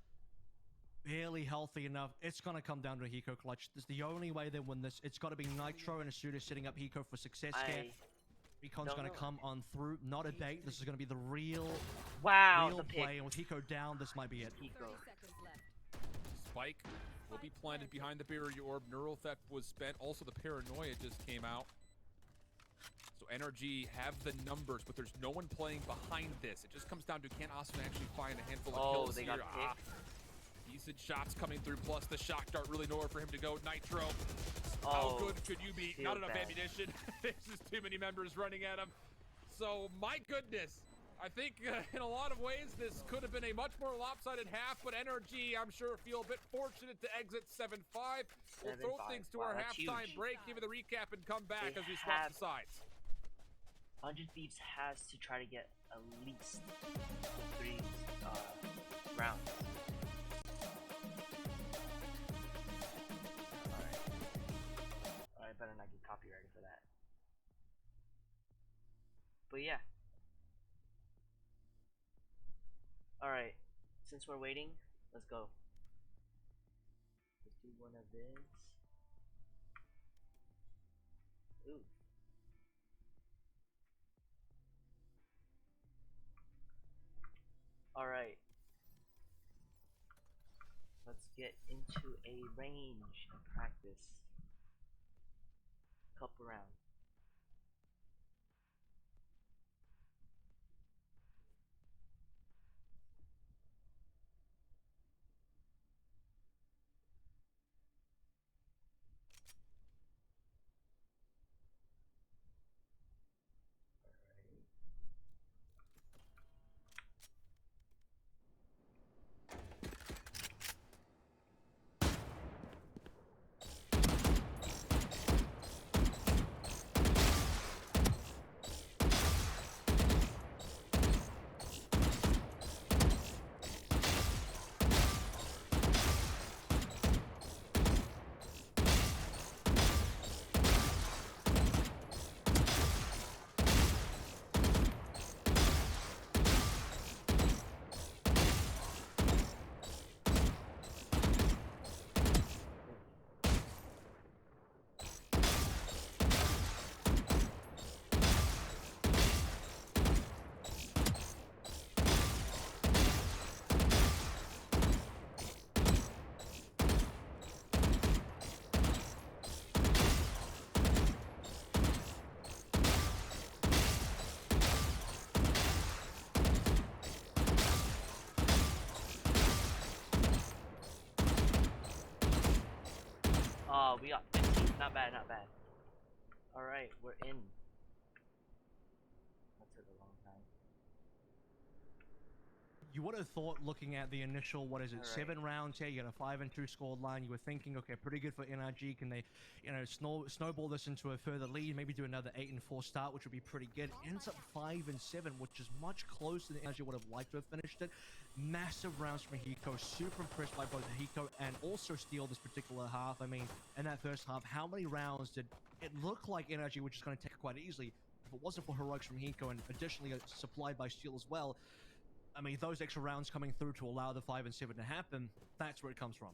Barely healthy enough. It's going to come down to a Hiko clutch. This is the only way they win this. It's got to be Nitro and Asuna setting up Hiko for success here. Recon's don't going to know. come on through. Not a bait. This is going to be the real Wow, the play. pick. And with Hiko down, this might be it. Hiko. Seconds left. Spike will be planted behind the barrier orb. Neural Theft was spent. Also, the Paranoia just came out. So NRG have the numbers, but there's no one playing behind this. It just comes down to, can Asuna actually find a handful of Oh, kills they here? got picked. Decent shots coming through, plus the shock dart, really nowhere for him to go. Nitro, how Oh, good could you be? feel Not enough bad. ammunition. There's just too many members running at him. So, my goodness. I think in a lot of ways this could have been a much more lopsided half, but NRG, I'm sure, feel a bit fortunate to exit 7-5. We'll throw 7-5. things to Wow, our that's halftime huge. break, give you the recap, and come back They as we swap have- the sides. 100 Thieves has to try to get at least the 3 rounds. Alright, better not get copyrighted for that. But yeah. Alright, since we're waiting, let's go. Let's do one of this. Ooh. Alright. Let's get into a range and practice. Couple rounds. Oh, we got 15. Not bad, not bad. Alright, we're in. That took a long time. You would have thought, looking at the initial, what is it, All right. 7 rounds here, you got a 5-2 score line, you were thinking, okay, pretty good for NRG. Can they, snowball this into a further lead, maybe do another 8-4 start, which would be pretty good. Ends up 5-7, which is much closer than NRG would have liked to have finished it. Massive rounds from Hiko, super impressed by both Hiko and also Steel this particular half. I mean, in that first half, how many rounds did it look like NRG were just going to take quite easily? If it wasn't for heroics from Hiko and additionally supplied by Steel as well, I mean, those extra rounds coming through to allow the 5-7 to happen, that's where it comes from.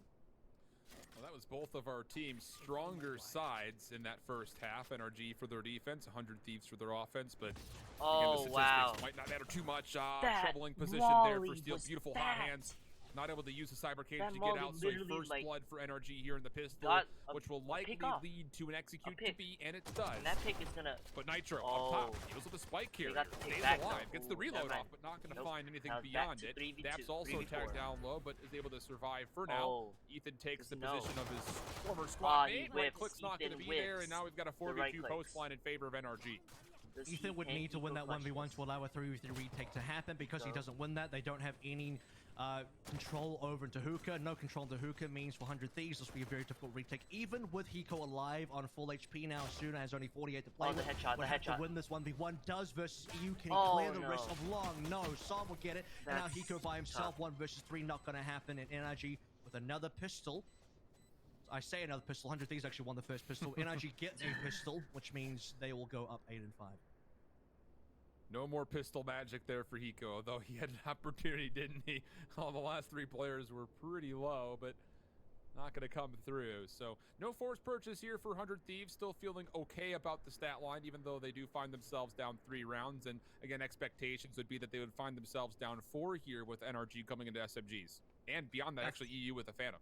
Well, that was both of our team's stronger sides in that first half. NRG for their defense, 100 Thieves for their offense, but again, the Oh, statistics wow. might not matter too much. That Troubling position there for volley Steel. was Beautiful that. hot hands. Not able to use the cyber cage That to get volley out, so literally, first like, blood for NRG here in the pistol, got which will a likely pick off. lead to an execute to pick. be, and it does. And that pick is gonna. But Nitro Oh. up top, deals with the spike They carrier, got the pick stays back, alive, though. gets the Ooh, reload never mind. off, but not going to Nope. find anything Now it's back beyond to it. 3v2, Daps also 3v4. tagged down low, but is able to survive for now. Oh. Ethan takes the No. position of his former Ah, squad he mate. Right whips. click's not going to Ethan be there, and whips now we've got a the right 4v2 clicks. post line in favor of NRG. Does Ethan he would hang need to win that Hiko 1v1 clutches? to allow a 3v3 retake to happen because he Go. doesn't win that. They don't have any control over into Hookah. No control into Hookah means for 100 Thieves, this will be a very difficult retake. Even with Hiko alive on full HP now, Suna has only 48 to play Oh, the with. headshot, Would the have headshot. to win this 1v1. Does versus EU. Can he Oh, clear the no. rest of Long? No. Sam will get it. And now That's Hiko by himself, tough. 1 versus 3, not going to happen. And NRG with another pistol. I say another pistol. 100 Thieves actually won the first pistol. NRG gets a pistol, which means they will go up 8-5. No more pistol magic there for Hiko, although he had an opportunity, didn't he? All the last 3 players were pretty low, but not going to come through. So no forced purchase here for 100 Thieves, still feeling okay about the stat line, even though they do find themselves down 3 rounds. And again, expectations would be that they would find themselves down 4 here with NRG coming into SMGs. And beyond that, actually EU with a Phantom.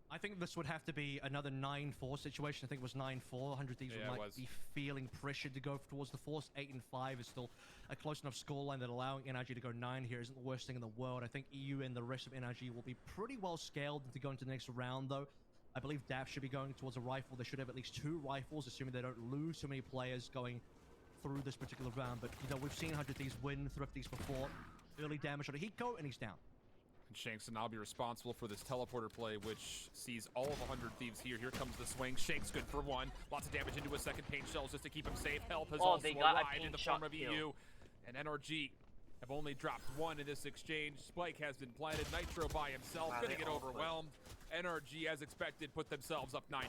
I think this would have to be another 9-4 situation. I think it was 9-4. 100 Thieves Yeah, it would was. be feeling pressured to go towards the force. 8-5 is still a close enough scoreline that allowing NRG to go 9 here isn't the worst thing in the world. I think EU and the rest of NRG will be pretty well scaled to go into the next round, though. I believe DAF should be going towards a rifle. They should have at least 2 rifles, assuming they don't lose too many players going through this particular round. But, we've seen 100 Thieves win Thrifties before. Early damage on a Hiko, and he's down. And Shanks will now be responsible for this teleporter play, which sees all of 100 Thieves here. Here comes the swing. Shanks good for 1. Lots of damage into a second. Paint shells just to keep him safe. Help has also they got a arrived in the paint form shot of kill. EU. And NRG have only dropped 1 in this exchange. Spike has been planted. Nitro by himself. Wow, Gonna they get all overwhelmed. NRG, as expected, put themselves up 9-5.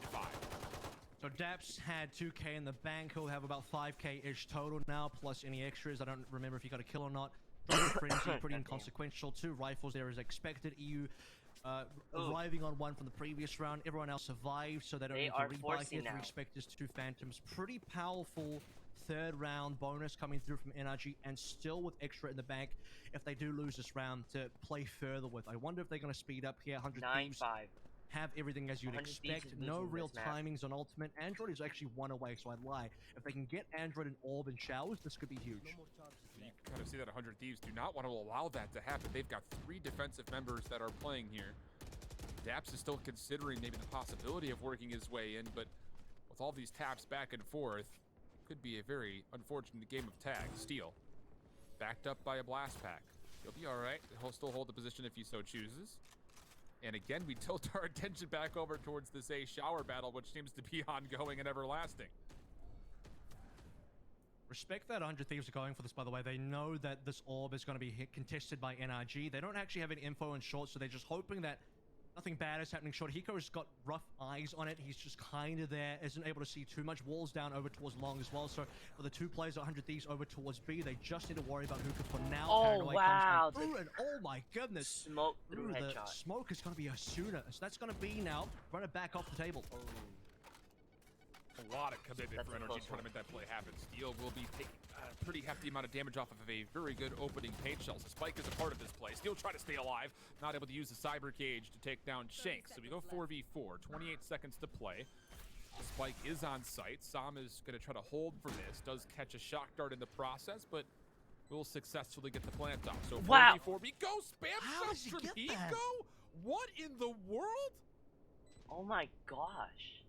So Daps had 2k in the bank. He'll have about 5k-ish total now, plus any extras. I don't remember if he got a kill or not. Frenzy, pretty Goddamn. inconsequential. 2 rifles there as expected. EU arriving on 1 from the previous round. Everyone else survived, so they don't They need to are rebuy forcing here. 3 now. Spectres, 2 Phantoms. Pretty powerful 3rd round bonus coming through from NRG, and still with extra in the bank if they do lose this round to play further with. I wonder if they're going to speed up here. 100 Thieves 9-5. have everything as you'd 100 Thieves expect. is No losing real this map. timings on ultimate. Android is actually 1 away, so I'd lie. If they can get Android and Orb and Showers, this could be huge. No more charges You left. kind of see that 100 Thieves do not want to allow that to happen. They've got 3 defensive members that are playing here. Daps is still considering maybe the possibility of working his way in, but with all these taps back and forth, could be a very unfortunate game of tag. Steel, backed up by a blast pack. He'll be all right. He'll still hold the position if he so chooses. And again, we tilt our attention back over towards this A shower battle, which seems to be ongoing and everlasting. Respect that 100 Thieves are going for this, by the way. They know that this orb is going to be contested by NRG. They don't actually have any info in short, so they're just hoping that nothing bad is happening short. Hiko's got rough eyes on it. He's just kind of there, isn't able to see too much. Walls down over towards Long as well. So for the 2 players, 100 Thieves over towards B, they just need to worry about Hookah for now. Oh, Paranoid wow. comes on through, and oh my goodness. Smoke through Ooh, the headshot. smoke is going to be a sooner. So that's going to be now. Run it back off the table. Oh. A lot of commitment That's for a NRG close tournament that play happens. Steel will be taking a pretty hefty amount of damage off of a very good opening paint shell. So Spike is a part of this play. Steel trying to stay alive, not able to use the cyber cage to take down Shanks. So we go 4v4, 28 seconds to play. Spike is on site. Sam is going to try to hold for this. Does catch a shock dart in the process, but will successfully get the plant off. So 4v4, Wow. we go spam How shots does he from get that? Hiko? What in the world? Oh my gosh.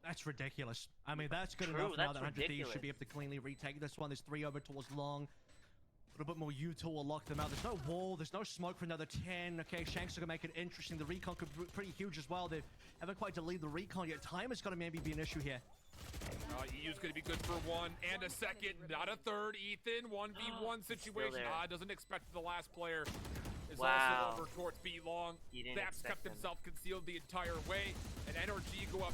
That's ridiculous. I mean, that's good True, enough now that's that 100 Thieves ridiculous. should be able to cleanly retake this one. There's 3 over towards long. A little bit more util will lock them out. There's no wall. There's no smoke for another 10. Okay, Shanks are going to make it interesting. The recon could be pretty huge as well. They haven't quite deleted the recon yet. Time is going to maybe be an issue here. EU's going to be good for 1 and a second, not a third. Ethan, 1v1 situation. Doesn't expect the last player is also over towards B long. Zaps kept himself concealed the entire way, and NRG go up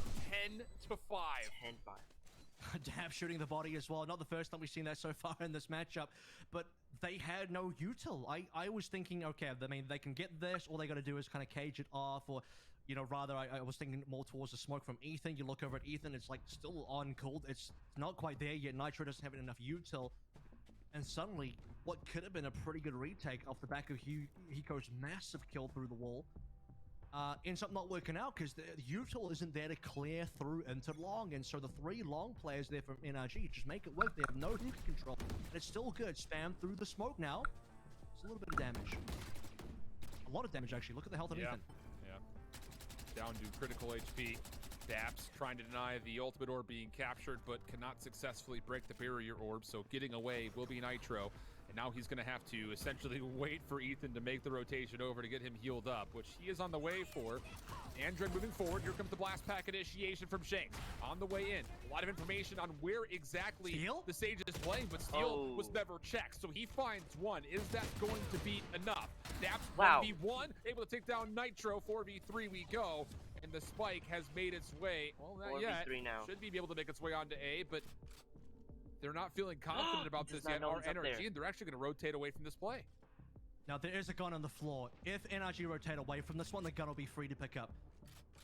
10-5. 10-5. Dab shooting the body as well. Not the first time we've seen that so far in this matchup, but they had no util. I was thinking, okay, I mean, they can get this. All they got to do is kind of cage it off, or, you know, rather, I was thinking more towards the smoke from Ethan. You look over at Ethan, it's like still on cold. It's not quite there yet. Nitro doesn't have enough util. And suddenly, what could have been a pretty good retake off the back of Hiko's massive kill through the wall ends up not working out because the util isn't there to clear through into long. And so the 3 long players there from NRG just make it work. They have no hook control. And it's still good. Spam through the smoke now. It's a little bit of damage. A lot of damage, actually. Look at the health of Ethan. Yeah. Down to critical HP. Daps trying to deny the ultimate orb being captured, but cannot successfully break the barrier orb, so getting away will be Nitro. And now he's going to have to essentially wait for Ethan to make the rotation over to get him healed up, which he is on the way for. Android moving forward. Here comes the blast pack initiation from Shanks. On the way in. A lot of information on where exactly the Sage is playing, but Steel was never checked, so he finds 1. Is that going to be enough? Daps 1v1, able to take down Nitro. 4v3 we go. And the spike has made its way, well, not yet. Now. Should be able to make its way onto A, but they're not feeling confident about this yet. Our NRG, and they're actually going to rotate away from this play. Now, there is a gun on the floor. If NRG rotate away from this one, the gun will be free to pick up.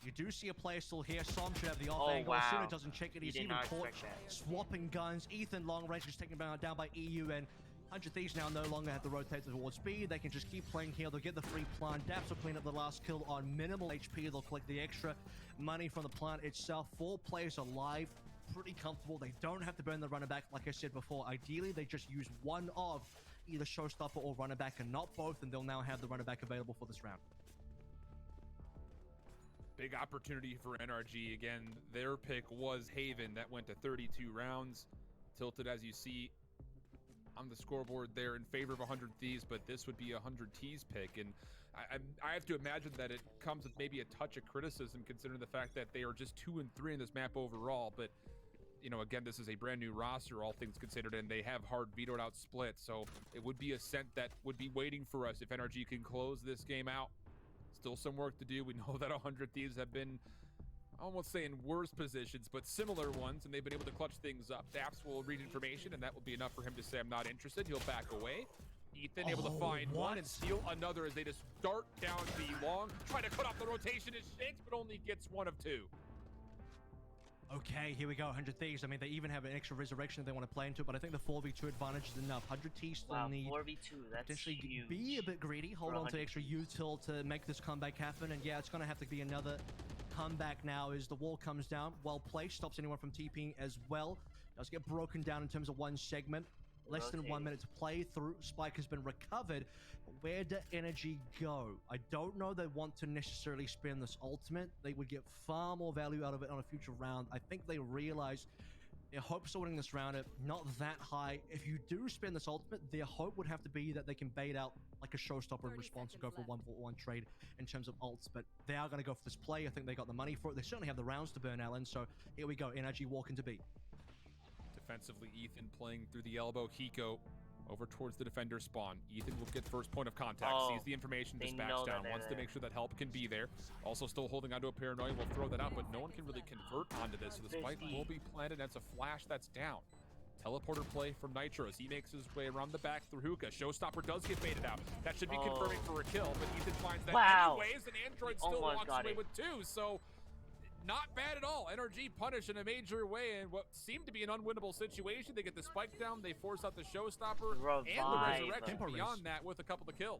You do see a player still here. Som should have the off angle. As soon as it doesn't check it, he's even caught swapping guns. Ethan long range is taken down by EU, and 100 Thieves now no longer have to rotate towards B. They can just keep playing here. They'll get the free plant. Daps will clean up the last kill on minimal HP. They'll collect the extra money from the plant itself. 4 players alive. Pretty comfortable. They don't have to burn the runner back, like I said before. Ideally, they just use one of either showstopper or runner back, and not both, and they'll now have the runner back available for this round. Big opportunity for NRG. Again, their pick was Haven. That went to 32 rounds. Tilted, as you see on the scoreboard there, in favor of 100 Thieves, but this would be a 100 T's pick, and I have to imagine that it comes with maybe a touch of criticism considering the fact that they are just 2 and 3 in this map overall. But you know, again, this is a brand new roster, all things considered, and they have hard vetoed out split, so it would be a scent that would be waiting for us if NRG can close this game out. Still some work to do. We know that 100 Thieves have been, I won't say in worse positions, but similar ones, and they've been able to clutch things up. Daps will read information, and that will be enough for him to say, I'm not interested. He'll back away. Ethan able to find 1 and steal another as they just start down B long. Trying to cut off the rotation is Shanks, but only gets 1 of 2. Okay, here we go, 100 Thieves. I mean, they even have an extra resurrection if they want to play into it, but I think the 4v2 advantage is enough. 100 Thieves still need 4v2, that's potentially huge. Be a bit greedy, hold on to extra util to make this comeback happen, and yeah, it's going to have to be another comeback now as the wall comes down. Well placed, stops anyone from TPing as well. Does get broken down in terms of one segment. Less than 1 minute to play through. Spike has been recovered. Where do NRG go? I don't know they want to necessarily spend this ultimate. They would get far more value out of it on a future round. I think they realize their hopes of winning this round are not that high. If you do spend this ultimate, their hope would have to be that they can bait out like a showstopper in response to go for 1-for-1 trade in terms of ults. But they are going to go for this play. I think they got the money for it. They certainly have the rounds to burn, Alan. So here we go. NRG walking to B. Defensively, Ethan playing through the elbow. Hiko over towards the defender spawn. Ethan will get first point of contact. Sees the information, just backs down. Wants to make sure that help can be there. Also still holding onto a paranoia. Will throw that out, but no one can really convert onto this. So the spike will be planted. That's a flash that's down. Teleporter play from Nitro as he makes his way around the back through Hookah. Showstopper does get baited out. That should be confirming for a kill, but Ethan finds that anyways, and Android still walks away with 2. So not bad at all. NRG punished in a major way in what seemed to be an unwinnable situation. They get the spike down, they force out the showstopper, and the resurrection beyond that with a couple of kills.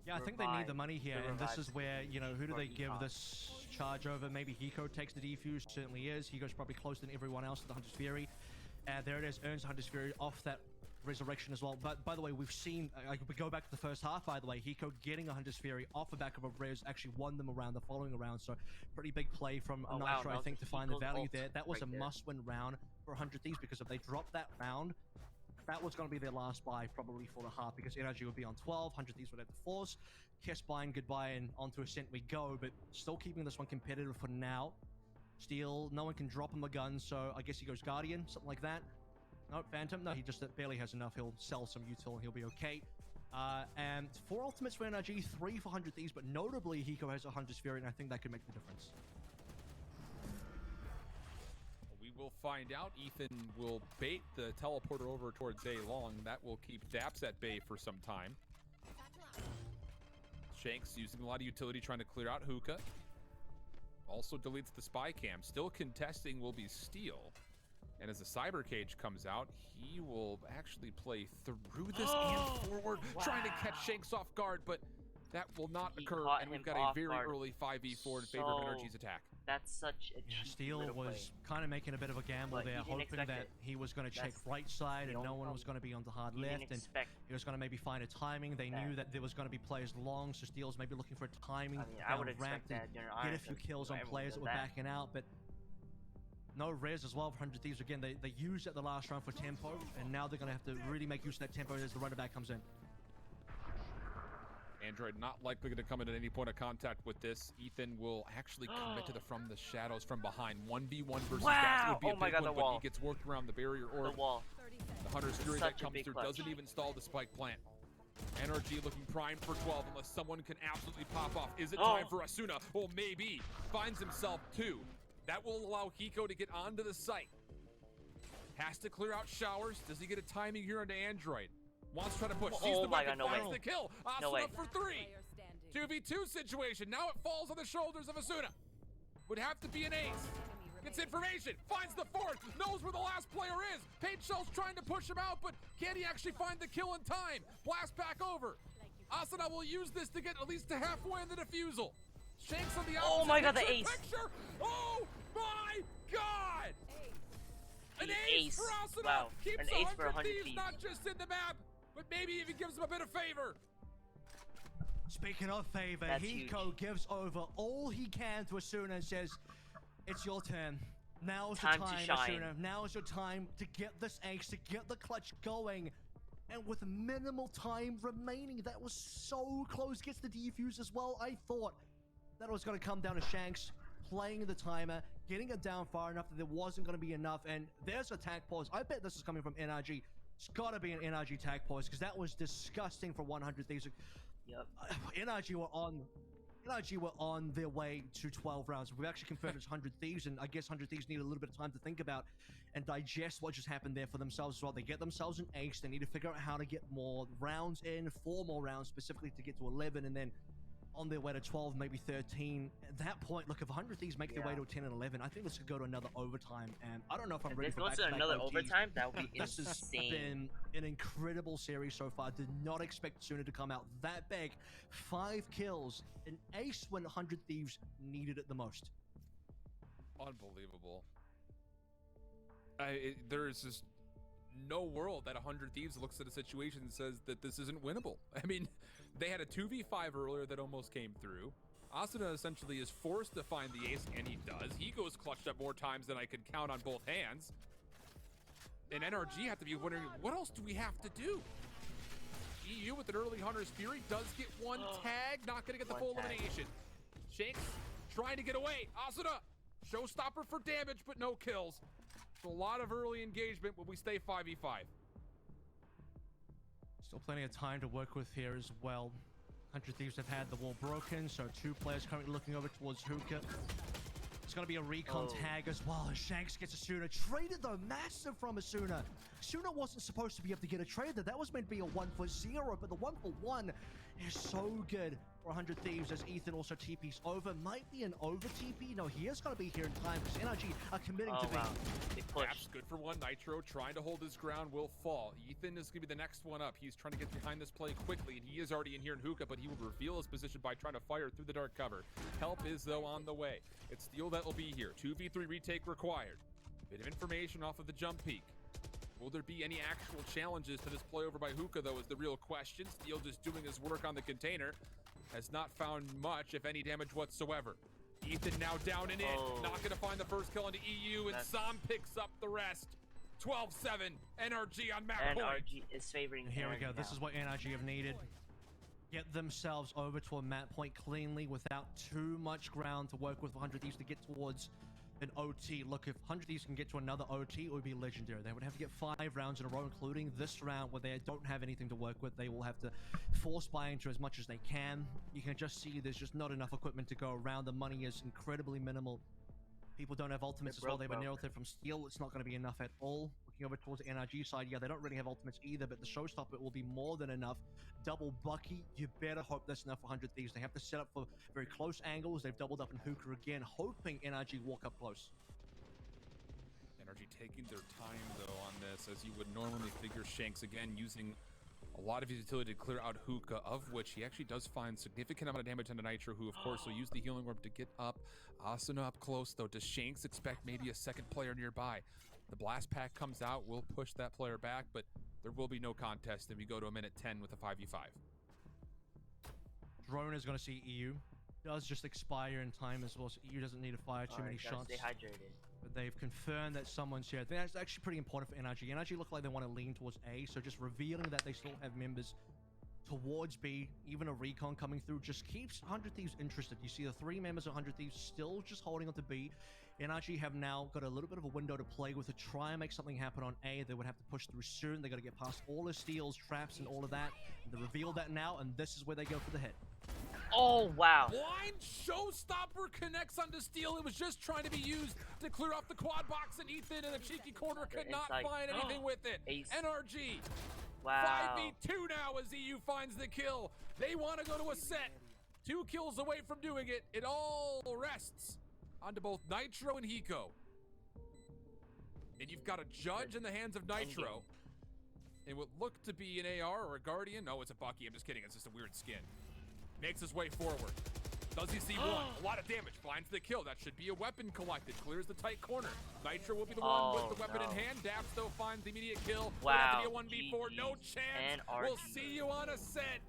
Yeah, I think they need the money here, and this is where, you know, who do they give this charge over? Maybe Hiko takes the defuse, certainly is. Hiko's probably closer than everyone else to the Hunter's Fury. There it is, earns the Hunter's Fury off that resurrection as well. But by the way, we've seen, we go back to the first half, by the way, Hiko getting a Hunter's Fury off the back of a res actually won them around the following round. So pretty big play from Oh, Nitro, wow, I think, to find the Hiko's value ult there. That was right a there. must-win round for 100 Thieves, because if they drop that round, that was going to be their last buy probably for the half, because NRG would be on 12, 100 Thieves would have to force. Kiss buying goodbye, and onto Ascent we go, but still keeping this one competitive for now. Steel, no one can drop him a gun, so I guess he goes Guardian, something like that. No, Phantom, no, he just barely has enough. He'll sell some util and he'll be okay. And 4 ultimates for NRG, 3 for 100 Thieves, but notably Hiko has a 100 Fury, and I think that could make the difference. We will find out. Ethan will bait the teleporter over towards A long. That will keep Daps at bay for some time. Shanks using a lot of utility trying to clear out Hookah. Also deletes the spy cam. Still contesting will be Steel. And as the cyber cage comes out, he will actually play through this and forward, trying to catch Shanks off guard, but that will not He occur. caught And we've him got a off very guard. early 5v4 in favor of So- NRG's attack. That's such a Yeah, cheap Steel little play. was kind of making a bit of a gamble But he there, didn't hoping expect that it. he was going to check That's right side the and no only one was problem. going to be on the hard He left, didn't and expect. he was going to maybe find a timing. They knew that there was going to be players long, so Steel's maybe looking for a timing I mean, I down would ramp expect to that during get a Iron few Fist, kills on everyone players does that were that. backing out, but no res as well for 100 Thieves. Again, they used it the last round for tempo, and now they're going to have to really make use of that tempo as the runner back comes in. Android not likely to come in at any point of contact with this. Ethan will actually commit to the from the shadows from behind. 1v1 versus Wow! Daps would be a Oh my big God, one, the but wall. he gets worked around the barrier The orb. wall. The Hunter's Fury Such that a comes big through clutch. doesn't even stall the spike plant. NRG looking primed for 12 unless someone can absolutely pop off. Is it time for Asuna? Well, maybe. Finds himself 2. That will allow Hiko to get onto the site. Has to clear out showers. Does he get a timing here onto Android? Wants to try to push. Sees the my weapon, God, no finds way. the kill. Asuna No way. for 3. 2v2 situation. Now it falls on the shoulders of Asuna. Would have to be an ace. Gets information. Finds the 4th. Knows where the last player is. Paige Shell's trying to push him out, but can he actually find the kill in time? Blast back over. Asuna will use this to get at least to halfway in the defusal. Shanks on the opposite. Oh my God, the picture, ace. Picture. Oh my God. An The ace ace. for Asuna. Wow. Keeps An ace for 100 100 Thieves Thieves. not just in the map, but maybe even gives him a bit of favor. Speaking of favor, That's Hiko huge. gives over all he can to Asuna and says, "It's your turn. Now's Time the to time, shine." Asuna. Now is your time to get this ace, to get the clutch going." And with minimal time remaining, that was so close. Gets the defuse as well. I thought that it was going to come down to Shanks playing the timer, getting it down far enough that there wasn't going to be enough. And there's a tag pause. I bet this is coming from NRG. It's got to be an NRG tag pause, because that was disgusting for 100 Thieves. Yep. NRG were on their way to 12 rounds. We've actually confirmed it's 100 Thieves, and I guess 100 Thieves need a little bit of time to think about and digest what just happened there for themselves as well. They get themselves an ace. They need to figure out how to get more rounds in, 4 more rounds specifically to get to 11, and then on their way to 12, maybe 13. At that point, look, if 100 Thieves make their way to 10 and 11, I think this could go to another overtime, and I don't know if I'm If ready this for goes to back-to-back another OTs. overtime, that would be This has insane. been an incredible series so far. Did not expect Suna to come out that big. 5 kills, an ace when 100 Thieves needed it the most. Unbelievable. There's just no world that 100 Thieves looks at a situation and says that this isn't winnable. I mean, they had a 2v5 earlier that almost came through. Asuna essentially is forced to find the ace, and he does. He goes clutched up more times than I could count on both hands. And NRG have to be wondering, what else do we have to do? EU with an early Hunter's Fury does get one tag, not going to get the One full tag. elimination. Shanks trying to get away. Asuna, showstopper for damage, but no kills. So a lot of early engagement when we stay 5v5. Still plenty of time to work with here as well. 100 Thieves have had the wall broken, so 2 players currently looking over towards Hookah. It's going to be a recon tag as well. Shanks gets Asuna. Traded though, massive from Asuna. Asuna wasn't supposed to be able to get a trade there. That was meant to be a 1-for-0, but the 1-for-1 is so good for 100 Thieves as Ethan also TP's over. Might be an over TP. No, he is going to be here in time because NRG are committing to being. Wow. They Caps pushed. good for 1. Nitro trying to hold his ground will fall. Ethan is going to be the next one up. He's trying to get behind this play quickly, and he is already in here in Hookah, but he will reveal his position by trying to fire through the dark cover. Help is, though, on the way. It's Steel that will be here. 2v3 retake required. Bit of information off of the jump peak. Will there be any actual challenges to this play over by Hookah, though, is the real question. Steel just doing his work on the container. Has not found much, if any, damage whatsoever. Ethan now down and in. Not going to find the first kill into EU, and Sam picks up the rest. 12-7, NRG on map point. NRG is favoring Here we NRG go. now. This is what NRG have needed. Get themselves over to a map point cleanly without too much ground to work with 100 Thieves to get towards an OT. Look, if 100 Thieves can get to another OT, it would be legendary. They would have to get 5 rounds in a row, including this round where they don't have anything to work with. They will have to force buy into as much as they can. You can just see there's just not enough equipment to go around. The money is incredibly minimal. People don't have ultimates as well. They have a narrative from Steel. It's not going to be enough at all. Looking over towards the NRG side, yeah, they don't really have ultimates either, but the showstopper will be more than enough. Double Bucky, you better hope that's enough for 100 Thieves. They have to set up for very close angles. They've doubled up in Hookah again, hoping NRG walk up close. NRG taking their time, though, on this, as you would normally figure. Shanks, again, using a lot of his utility to clear out Hookah, of which he actually does find significant amount of damage on the Nitro, who, of course, will use the healing orb to get up. Asuna up close, though. Does Shanks expect maybe a second player nearby? The blast pack comes out, will push that player back, but there will be no contest, and we go to a minute 10 with a 5v5. Drone is going to see EU. Does just expire in time as well, so EU doesn't need to fire too many shots. Stay hydrated. But they've confirmed that someone's here. I think that's actually pretty important for NRG. NRG look like they want to lean towards A, so just revealing that they still have members towards B, even a recon coming through, just keeps 100 Thieves interested. You see the 3 members of 100 Thieves still just holding on to B. NRG have now got a little bit of a window to play with to try and make something happen on A. They would have to push through soon. They got to get past all the steals, traps, and all of that. And they reveal that now, and this is where they go for the hit. Oh, wow. Blind showstopper connects onto Steel. It was just trying to be used to clear off the quad box, and Ethan in a cheeky corner could not find anything with it. Ace. NRG. Wow. 5v2 now as EU finds the kill. They want to go to a set. 2 kills away from doing it. It all rests onto both Nitro and Hiko. And you've got a judge in the hands of Nitro. It would look to be an AR or a Guardian. No, it's a Bucky. I'm just kidding. It's just a weird skin. Makes his way forward. Does he see one? A lot of damage. Finds the kill. That should be a weapon collected. Clears the tight corner. Nitro will be the one with the weapon in hand. Daps, though, finds the immediate kill. Wow. Will have to be a 1v4. No chance. We'll see you on a set.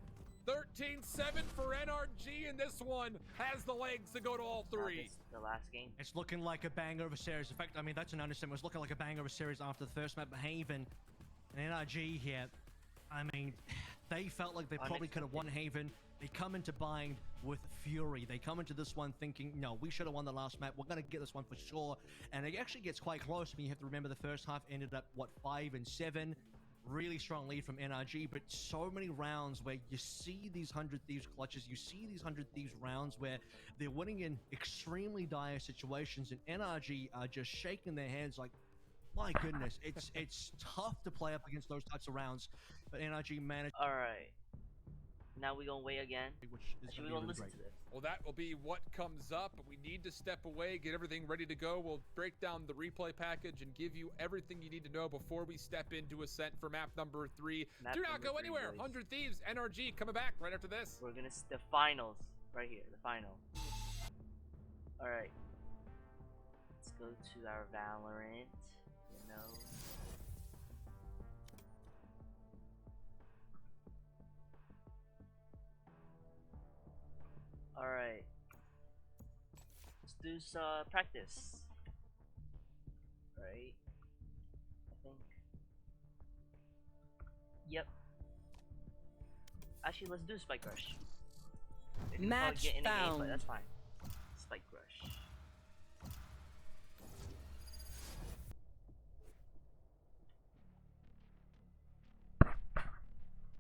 13-7 for NRG, and this one has the legs to go to all 3. The last game. It's looking like a banger of a series. In fact, I mean, that's an understatement. It's looking like a banger of a series after the first map. Haven and NRG here, I mean, they felt like they probably could have won Haven. They come into Bind with fury. They come into this one thinking, no, we should have won the last map. We're going to get this one for sure. And it actually gets quite close. I mean, you have to remember the first half ended up, what, 5-7. Really strong lead from NRG, but so many rounds where you see these 100 Thieves clutches, you see these 100 Thieves rounds where they're winning in extremely dire situations, and NRG are just shaking their hands like, my goodness, it's tough to play up against those types of rounds, but NRG managed. All right. Now we're going to wait again. Which is Actually, we're really going to listen great. to this. Well, that will be what comes up. We need to step away, get everything ready to go. We'll break down the replay package and give you everything you need to know before we step into Ascent for map number 3. Do not go anywhere. 100 Thieves, NRG, coming back right after this. We're going to the finals right here, the final. All right. Let's go to our Valorant, you know. Alright. Let's do some practice. Right? I think. Yep. Actually, let's do Spike Rush. We can probably get in the game, but that's fine. Spike Rush.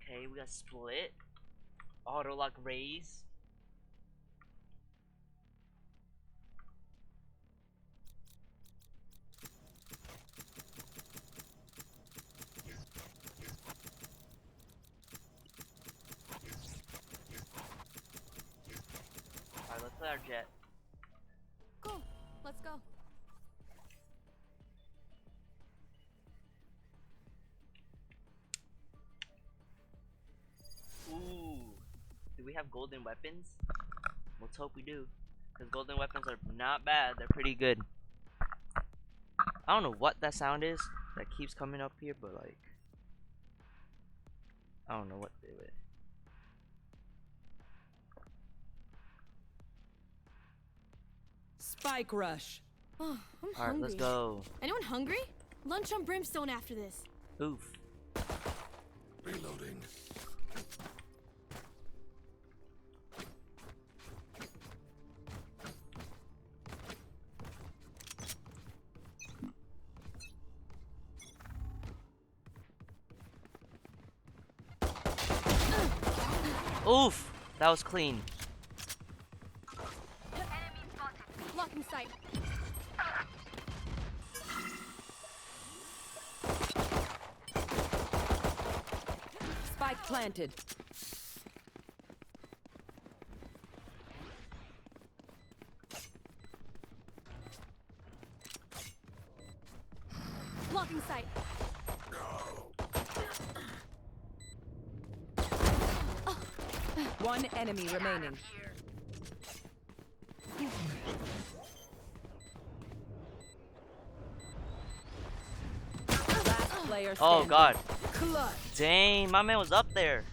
Okay, we got Split. Auto lock raise. Alright, let's play our jet. Cool. Let's go. Ooh. Do we have golden weapons? Let's hope we do. Because golden weapons are not bad. They're pretty good. I don't know what that sound is. that keeps coming up here, but like I don't know what to do with it. Spike rush. Oh, I'm Alright, hungry. let's go. Anyone hungry? Lunch on Brimstone after this. Oof. Reloading. Oof! That was clean. Blocking sight. Spike planted. Blocking sight. One enemy remaining. Last player standing. Oh god. Clutch. Dang, my man was up there.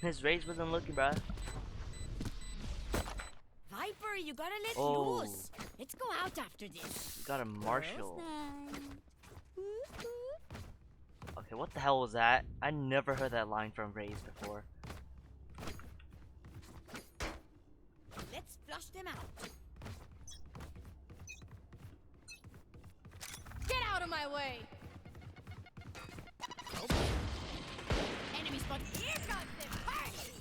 His rage wasn't looking, bruh. Viper, you gotta let Oh. loose. Let's go out after this. Got a Marshall. Girls' night. Okay, what the hell was that? I never heard that line from Raze before. Let's flush them out. Get out of my way. Okay. Enemy spot. Here comes the party.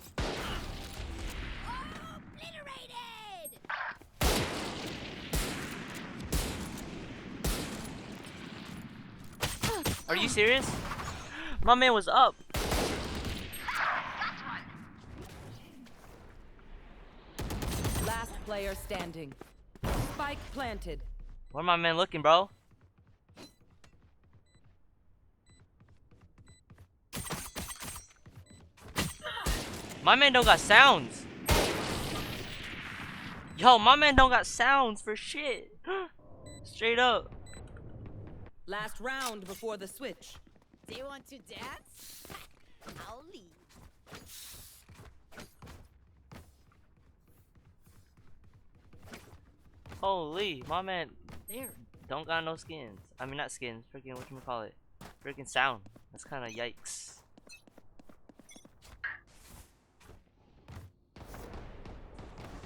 Oh, obliterated. Are you serious? My man was up. Last player standing. Spike planted. Where my man looking, bro? My man don't got sounds. Yo, my man don't got sounds for shit. Straight up. Last round before the switch. They want to dance? I'll leave. Holy, my man There. don't got no skins. I mean, not skins. Freaking whatchamacallit. Freaking sound. That's kind of yikes.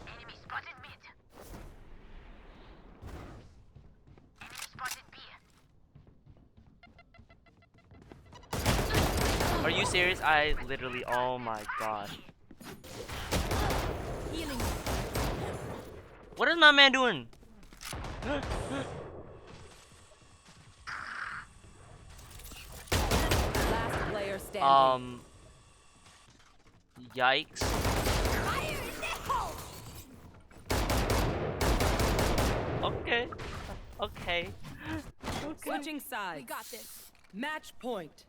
Enemy spotted mid. Enemy spotted B. Are you serious? I literally, oh my god. Healing. What is my man doing? Last player standing. Yikes. Fire in the hole. Okay. Okay. Switching We sides. got this. Match point.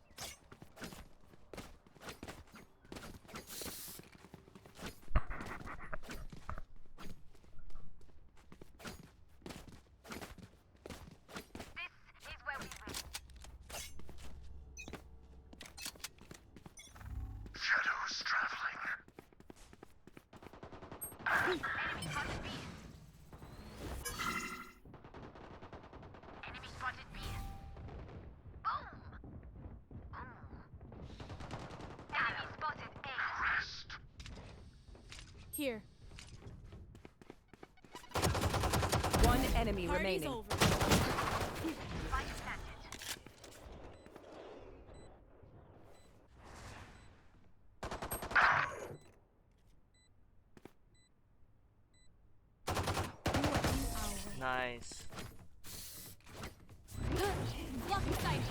This is where we win. Shadows traveling. Enemy spotted B. Enemy spotted B. Boom. Enemy spotted A. Rest. Here. One enemy Party's remaining. over. Spike planted. Nice. Blocking sight.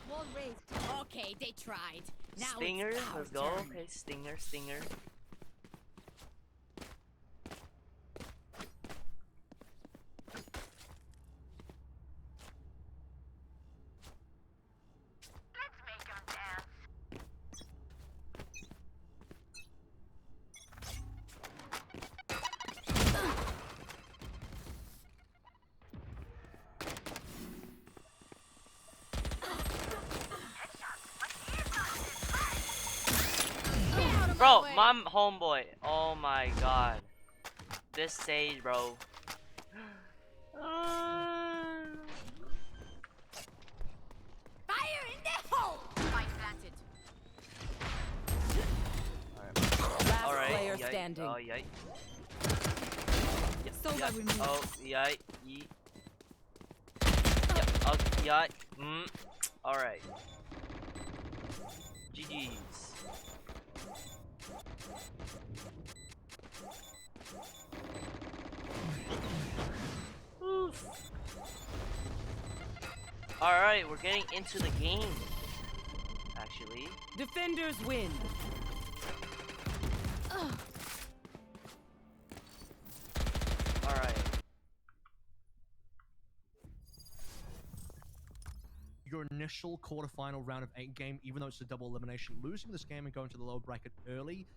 Wall raised. Okay, they tried. Now Stinger, it's our let's go. turn. Okay, Stinger, Stinger. Let's make them dance. Bro, way. my homeboy. Oh my god. This stage, bro. Fire in the hole! Spike planted. Last Alright. player Yike. standing. Oh, yike. Yep, Soda yep. removed. Oh, yike. Yeet. Yep. Oh, yike. Alright. GG's. Oof. Alright, we're getting into the game. Actually. Defenders win. Alright. Your initial quarterfinal round of 8 game, even though it's a double elimination, losing this game and going to the lower bracket early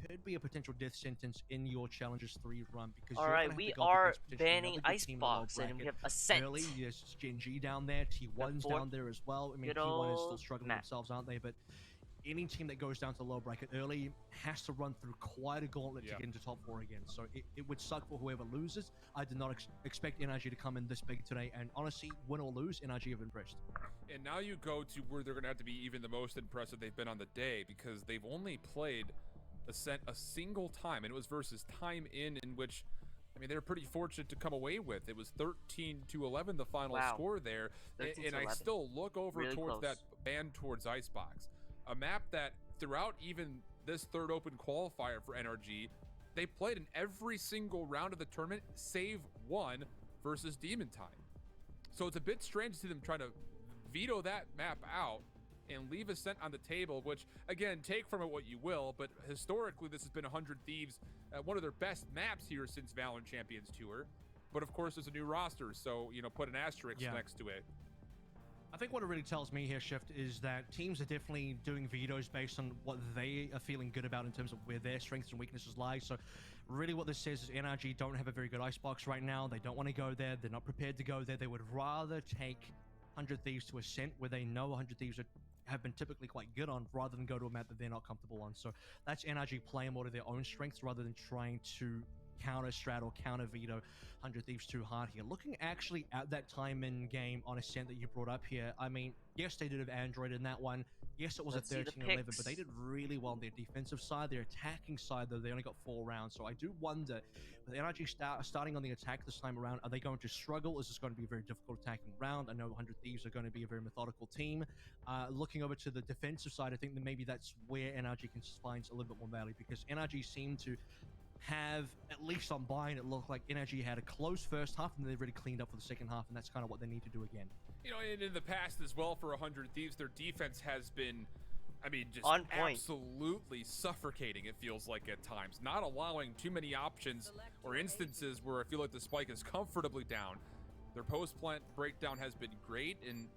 could be a potential death sentence in your Challengers 3 run, because you're Alright, gonna have we to go up are against potentially banning another good team in the lower Icebox and we bracket have Ascent. early. There's Gen G down there, T1's fourth down there as well. I mean, good T1 is still old struggling map. themselves, aren't they? But any team that goes down to the lower bracket early has to run through quite a gauntlet to get into top 4 again. So it would suck for whoever loses. I did not expect NRG to come in this big today, and honestly, win or lose, NRG have impressed. And now you go to where they're going to have to be even the most impressive they've been on the day, because they've only played Ascent a single time, and it was versus Time in which, I mean, they were pretty fortunate to come away with. It was 13-11, the final score there. And I still look over really towards close. that ban towards Icebox, a map that throughout even this third open qualifier for NRG, they played in every single round of the tournament, save one versus Demon Time. So it's a bit strange to see them trying to veto that map out and leave Ascent on the table, which, again, take from it what you will, but historically this has been 100 Thieves, one of their best maps here since Valorant Champions Tour. But of course, there's a new roster, so, you know, put an asterisk next to it. I think what it really tells me here, Shift, is that teams are definitely doing vetoes based on what they are feeling good about in terms of where their strengths and weaknesses lie. So really what this says is NRG don't have a very good icebox right now. They don't want to go there. They're not prepared to go there. They would rather take 100 Thieves to Ascent, where they know 100 Thieves have been typically quite good on, rather than go to a map that they're not comfortable on. So that's NRG playing more to their own strengths rather than trying to counter strat or counter veto 100 Thieves too hard here. Looking actually at that time in game on Ascent that you brought up here, I mean, yes, they did have Android in that one. Yes, it was Let's a see the 13-11, picks. but they did really well on their defensive side. Their attacking side, though, they only got 4 rounds. So I do wonder, with NRG starting on the attack this time around, are they going to struggle? Is this going to be a very difficult attacking round? I know 100 Thieves are going to be a very methodical team. Looking over to the defensive side, I think that maybe that's where NRG can find a little bit more value, because NRG seemed to have, at least on buying, it looked like NRG had a close first half, and they really cleaned up for the second half, and that's kind of what they need to do again. You know, and in the past as well for 100 Thieves, their defense has been, I mean, just on point. Absolutely suffocating, it feels like at times. Not allowing too many options or instances where I feel like the spike is comfortably down. Their post-plant breakdown has been great, and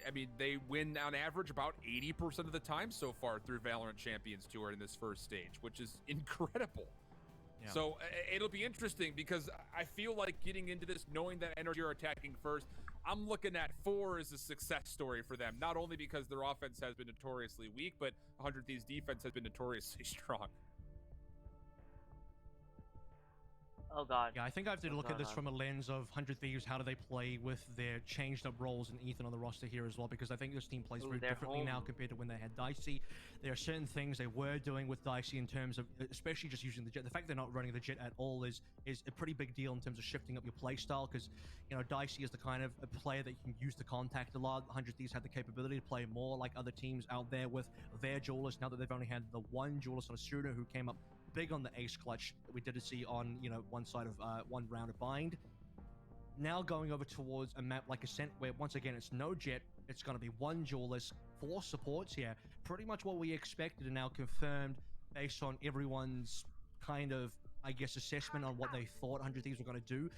I mean, they win on average about 80% of the time so far through Valorant Champions Tour in this first stage, which is incredible. Yeah. So it'll be interesting, because I feel like getting into this, knowing that NRG are attacking first, I'm looking at 4 as a success story for them. Not only because their offense has been notoriously weak, but 100 Thieves' defense has been notoriously strong. Oh god. Yeah, I think I have to look at this from a lens of 100 Thieves. How do they play with their changed up roles and Ethan on the roster here as well? Because I think this team plays very differently now compared to when they had Dicey. There are certain things they were doing with Dicey in terms of, especially just using the jet. The fact they're not running the jet at all is a pretty big deal in terms of shifting up your play style, because, you know, Dicey is the kind of a player that you can use to contact a lot. 100 Thieves had the capability to play more like other teams out there with their duelist, now that they've only had the one duelist on a shooter who came up big on the ace clutch that we did see on, you know, one side of one round of bind. Now going over towards a map like Ascent, where once again it's no jet, it's going to be one duelist, 4 supports here, pretty much what we expected and now confirmed based on everyone's kind of, I guess, assessment on what they thought 100 Thieves were going to do.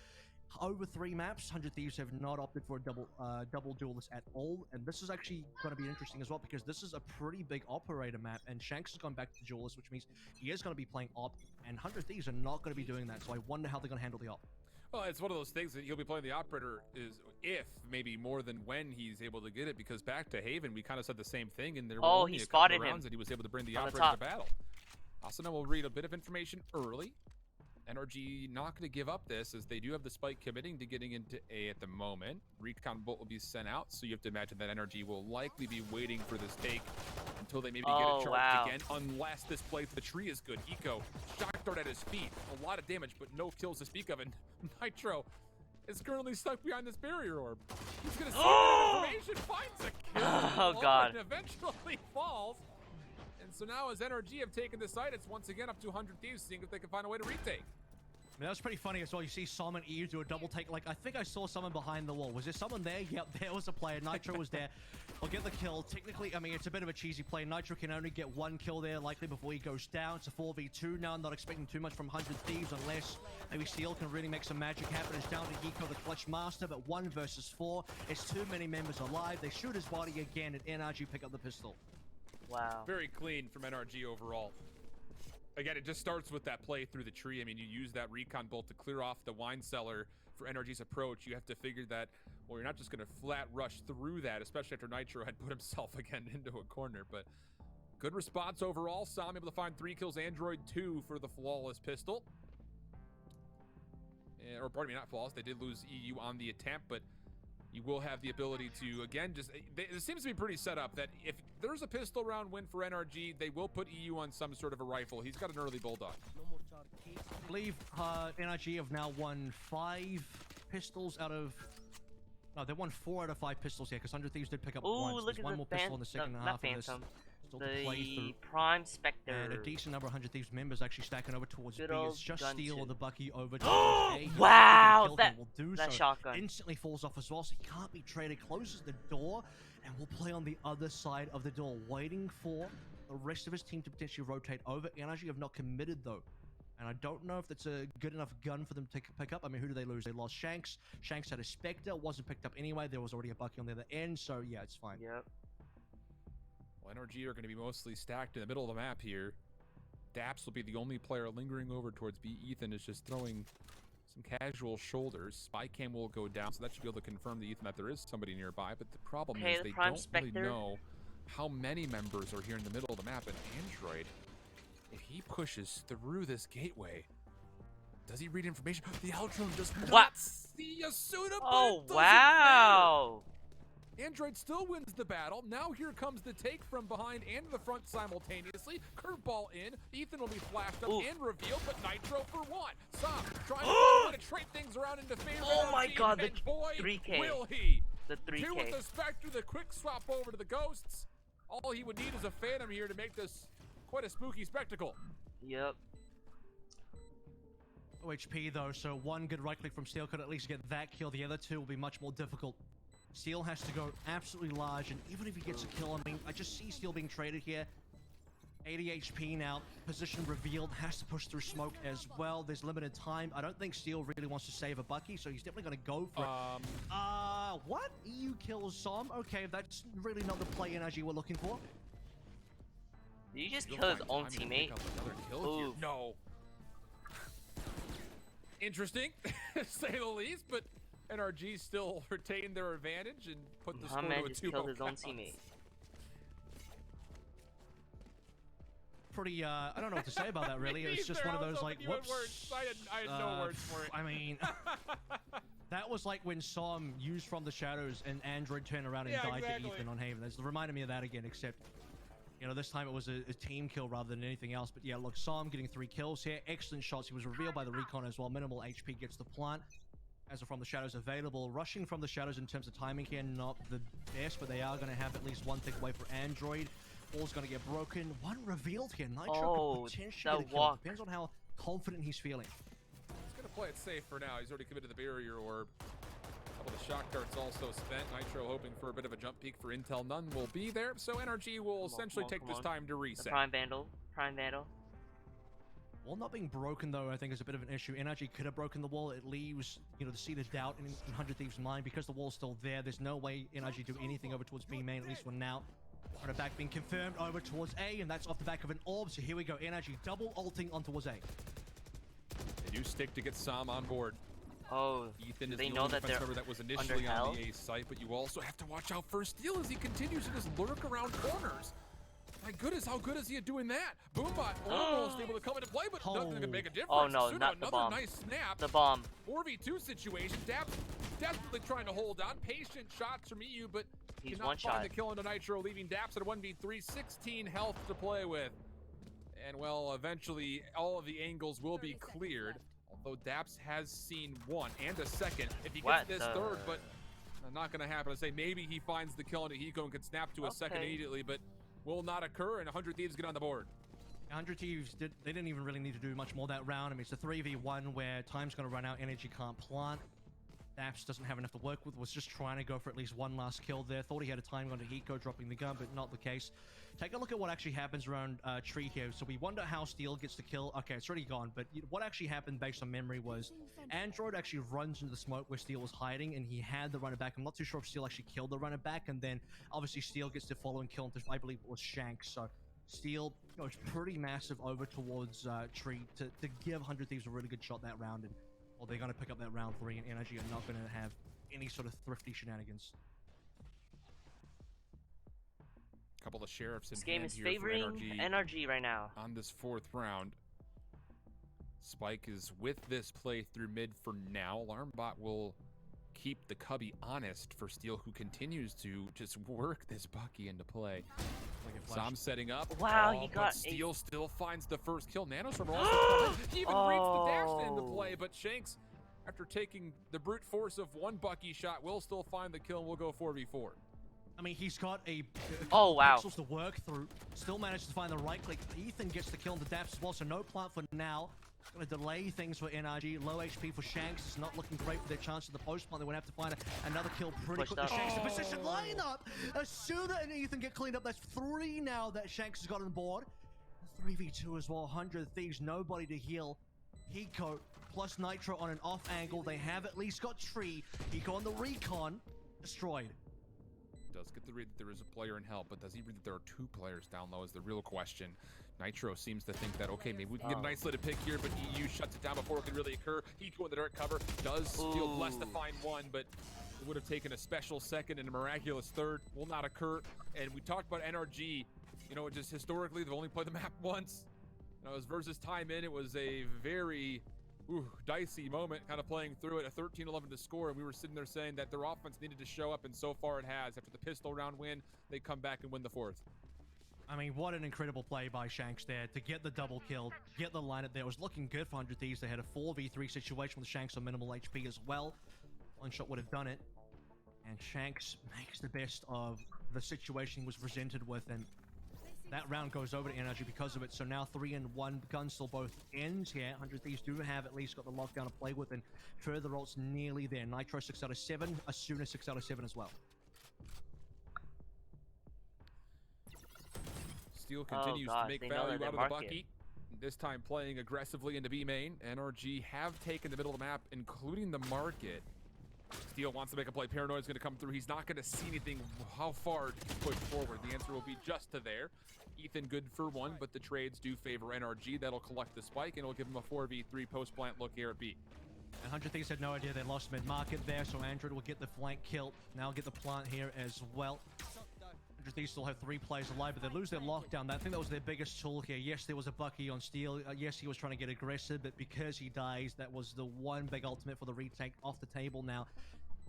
Over 3 maps, 100 Thieves have not opted for a double duelist at all, and this is actually going to be interesting as well, because this is a pretty big operator map, and Shanks has gone back to duelist, which means he is going to be playing op, and 100 Thieves are not going to be doing that, so I wonder how they're going to handle the op. Well, it's one of those things that he'll be playing the operator is if, maybe more than when he's able to get it, because back to Haven, we kind of said the same thing, and there were only he a couple spotted of him rounds that he was able to bring the on the operator to top. battle. Asuna will read a bit of information early. NRG not going to give up this, as they do have the spike committing to getting into A at the moment. Recon bolt will be sent out, so you have to imagine that NRG will likely be waiting for this take until they maybe get it charged again, unless this play to the tree is good. Eco, shock dart at his feet, a lot of damage, but no kills to speak of, and Nitro is currently stuck behind this barrier orb. He's going to see the information, finds a kill, Oh god. and eventually falls. And so now, as NRG have taken the site, it's once again up to 100 Thieves, seeing if they can find a way to retake. I mean, that was pretty funny as well. You see Som and EU do a double take. Like, I think I saw someone behind the wall. Was there someone there? Yep, there was a player. Nitro was there. I'll get the kill. Technically, I mean, it's a bit of a cheesy play. Nitro can only get one kill there, likely before he goes down. It's a 4v2 now. I'm not expecting too much from 100 Thieves unless maybe Steel can really make some magic happen. It's down to Eco, the clutch master, but 1 versus 4. It's too many members alive. They shoot his body again, and NRG pick up the pistol. Wow. Very clean from NRG overall. Again, it just starts with that play through the tree. I mean, you use that recon bolt to clear off the wine cellar for NRG's approach. You have to figure that, well, you're not just going to flat rush through that, especially after Nitro had put himself again into a corner. But good response overall. Sam able to find 3 kills, Android 2 for the flawless pistol. Or pardon me, not flawless. They did lose EU on the attempt, but you will have the ability to, again, just, it seems to be pretty set up that if there's a pistol round win for NRG, they will put EU on some sort of a rifle. He's got an early bulldog. I believe NRG have now won 5 pistols out of... No, they won 4 out of 5 pistols here, because 100 Thieves did pick up one. So Look there's at one the more pistol in the second half of this. Still to play The through. Prime Spectre. And a decent number of 100 Thieves members actually stacking over towards B. Good old It's just gun Steel too. or the Bucky over towards A. Wow, Will do that so. shotgun. Instantly falls off as well, so he can't be traded. Closes the door, and will play on the other side of the door, waiting for the rest of his team to potentially rotate over. NRG have not committed, though. And I don't know if that's a good enough gun for them to pick up. I mean, who do they lose? They lost Shanks. Shanks had a Spectre. Wasn't picked up anyway. There was already a Bucky on the other end, so yeah, it's fine. Yep. Well, NRG are going to be mostly stacked in the middle of the map here. Daps will be the only player lingering over towards B. Ethan is just throwing some casual shoulders. Spy cam will go down, so that should be able to confirm to Ethan that there is somebody nearby. But the problem is they don't really know how many members are here in the middle of the map. And Android, if he pushes through this gateway, does he read information? The Altron does not see Asuna. Oh, wow. Android still wins the battle. Now here comes the take from behind and the front simultaneously. Curveball in. Ethan will be flashed up and revealed, but Nitro for 1. Sam trying to find a way to trade things around into favor. Oh my god, the and boy, 3K. will he. The 3K. 2 with the Spectre, the quick swap over to the Ghosts. All he would need is a Phantom here to make this quite a spooky spectacle. Yep. OHP though, so 1 good right click from Steel could at least get that kill. The other 2 will be much more difficult. Steel has to go absolutely large, and even if he gets a kill, I mean, I just see Steel being traded here. 80 HP now, position revealed, has to push through smoke as well. There's limited time. I don't think Steel really wants to save a Bucky, so he's definitely going to go for it. What? EU kills Som? Okay, that's really not the play NRG we're looking for. Did you just kill his own teammate? Ooh. No. Interesting, to say the least, but NRG still retained their advantage and put the score to a 2-0 just killed his own teammate. Pretty, I don't know what to say about that, really. It's just one of those, like, whoops. I had no words for it. I mean, that was like when Som used From the Shadows and Android turned around and died to Ethan on Haven. That's reminded me of that again, except, you know, this time it was a team kill rather than anything else. But yeah, look, Som getting 3 kills here. Excellent shots. He was revealed by the recon as well. Minimal HP gets the plant. As a From the Shadows available. Rushing From the Shadows in terms of timing here, not the best, but they are going to have at least 1 tick away for Android. Ball's going to get broken. 1 revealed here. Nitro could potentially get a kill. Depends on how confident he's feeling. He's going to play it safe for now. He's already committed the barrier orb. A couple of shock darts also spent. Nitro hoping for a bit of a jump peek for intel. None will be there, so NRG will essentially take this time to reset. The Prime Vandal. Prime Vandal. Wall not being broken, though, I think is a bit of an issue. NRG could have broken the wall. It leaves, you know, to see the doubt in 100 Thieves' mind. Because the wall's still there, there's no way NRG do anything over towards B main, at least for now. Front of back being confirmed over towards A, and that's off the back of an orb. So here we go. NRG double ulting on towards A. They do stick to get Sam on board. Oh, Ethan is they the know only that defense they're member that was initially on the A site, but you also have to watch out for Steel as he continues to just lurk around corners. My goodness, how good is he at doing that? Boombot almost able to come into play, but nothing's gonna make a difference. Oh no, Suno, not the bomb. Another nice snap. The bomb. 4v2 situation. Daps desperately trying to hold on. Patient shots from EU, but He's cannot one find shot. the kill into Nitro, leaving Daps at a 1v3, 16 health to play with. And well, eventually all of the angles will be cleared. Although Daps has seen one and a second. If he gets this third, but not gonna happen. I say maybe he finds the kill into Hiko and can snap to a second immediately, but will not occur, and 100 Thieves get on the board. 100 Thieves, they didn't even really need to do much more that round. I mean, it's a 3v1 where time's going to run out, energy can't plant. Daps doesn't have enough to work with, was just trying to go for at least one last kill there. Thought he had a time onto Hiko dropping the gun, but not the case. Take a look at what actually happens around Tree here. So we wonder how Steel gets the kill. Okay, it's already gone, but what actually happened based on memory was Android actually runs into the smoke where Steel was hiding, and he had the runner back. I'm not too sure if Steel actually killed the runner back, and then obviously Steel gets the following kill into, I believe it was Shanks. So Steel goes pretty massive over towards Tree to give 100 Thieves a really good shot that round, and well, they're going to pick up that round 3, and NRG are not going to have any sort of thrifty shenanigans. Couple of sheriffs in This game hand is here favoring for NRG right now. on this 4th round. Spike is with this play through mid for now. Alarmbot will keep the Cubby honest for Steel, who continues to just work this Bucky into play. Sam setting up. Wow, he got Steel still finds the first kill. Nanostorm also he even reads the dash into play, but Shanks, after taking the brute force of one Bucky shot, will still find the kill and will go 4v4. I mean, he's got a wow. pixels to work through. Still manages to find the right click. Ethan gets the kill on the Daps as well, so no plant for now. Going to delay things for NRG. Low HP for Shanks. It's not looking great for their chance at the post plant. They would have to find another kill pretty quickly. Shanks in position, line up. As soon as Ethan get cleaned up, that's 3 now that Shanks has got on board. 3v2 as well. 100 Thieves, nobody to heal. Hiko plus Nitro on an off angle. They have at least got Tree. Hiko on the recon. Destroyed. Does get the read that there is a player in help, but does he read that there are 2 players down low is the real question. Nitro seems to think that, okay, maybe we can get an isolated pick here, but EU shuts it down before it can really occur. Hiko in the dark cover does feel blessed to find one, but it would have taken a special second and a miraculous third. Will not occur. And we talked about NRG, you know, just historically, they've only played the map once. You know, it was versus time in, it was a very dicey moment, kind of playing through it, a 13-11 to score, and we were sitting there saying that their offense needed to show up, and so far it has. After the pistol round win, they come back and win the 4th. I mean, what an incredible play by Shanks there to get the double kill, get the lineup there. It was looking good for 100 Thieves. They had a 4v3 situation with Shanks on minimal HP as well. One shot would have done it. And Shanks makes the best of the situation he was presented with, and that round goes over to NRG because of it. So now 3-1 guns still both ends here. 100 Thieves do have at least got the lockdown to play with, and further rolls nearly there. Nitro 6 out of 7, Asuna 6 out of 7 as well. Steel continues to make value out of the Bucky. This time playing aggressively into B main. NRG have taken the middle of the map, including the market. Steel wants to make a play. Paranoid's going to come through. He's not going to see anything. How far to push forward? The answer will be just to there. Ethan good for 1, but the trades do favor NRG. That'll collect the spike, and it'll give him a 4v3 post-plant look here at B. 100 Thieves had no idea they lost mid-market there, so Android will get the flank kill. Now get the plant here as well. 100 Thieves still have 3 players alive, but they lose their lockdown. I think that was their biggest tool here. Yes, there was a Bucky on Steel. Yes, he was trying to get aggressive, but because he dies, that was the one big ultimate for the retake off the table now.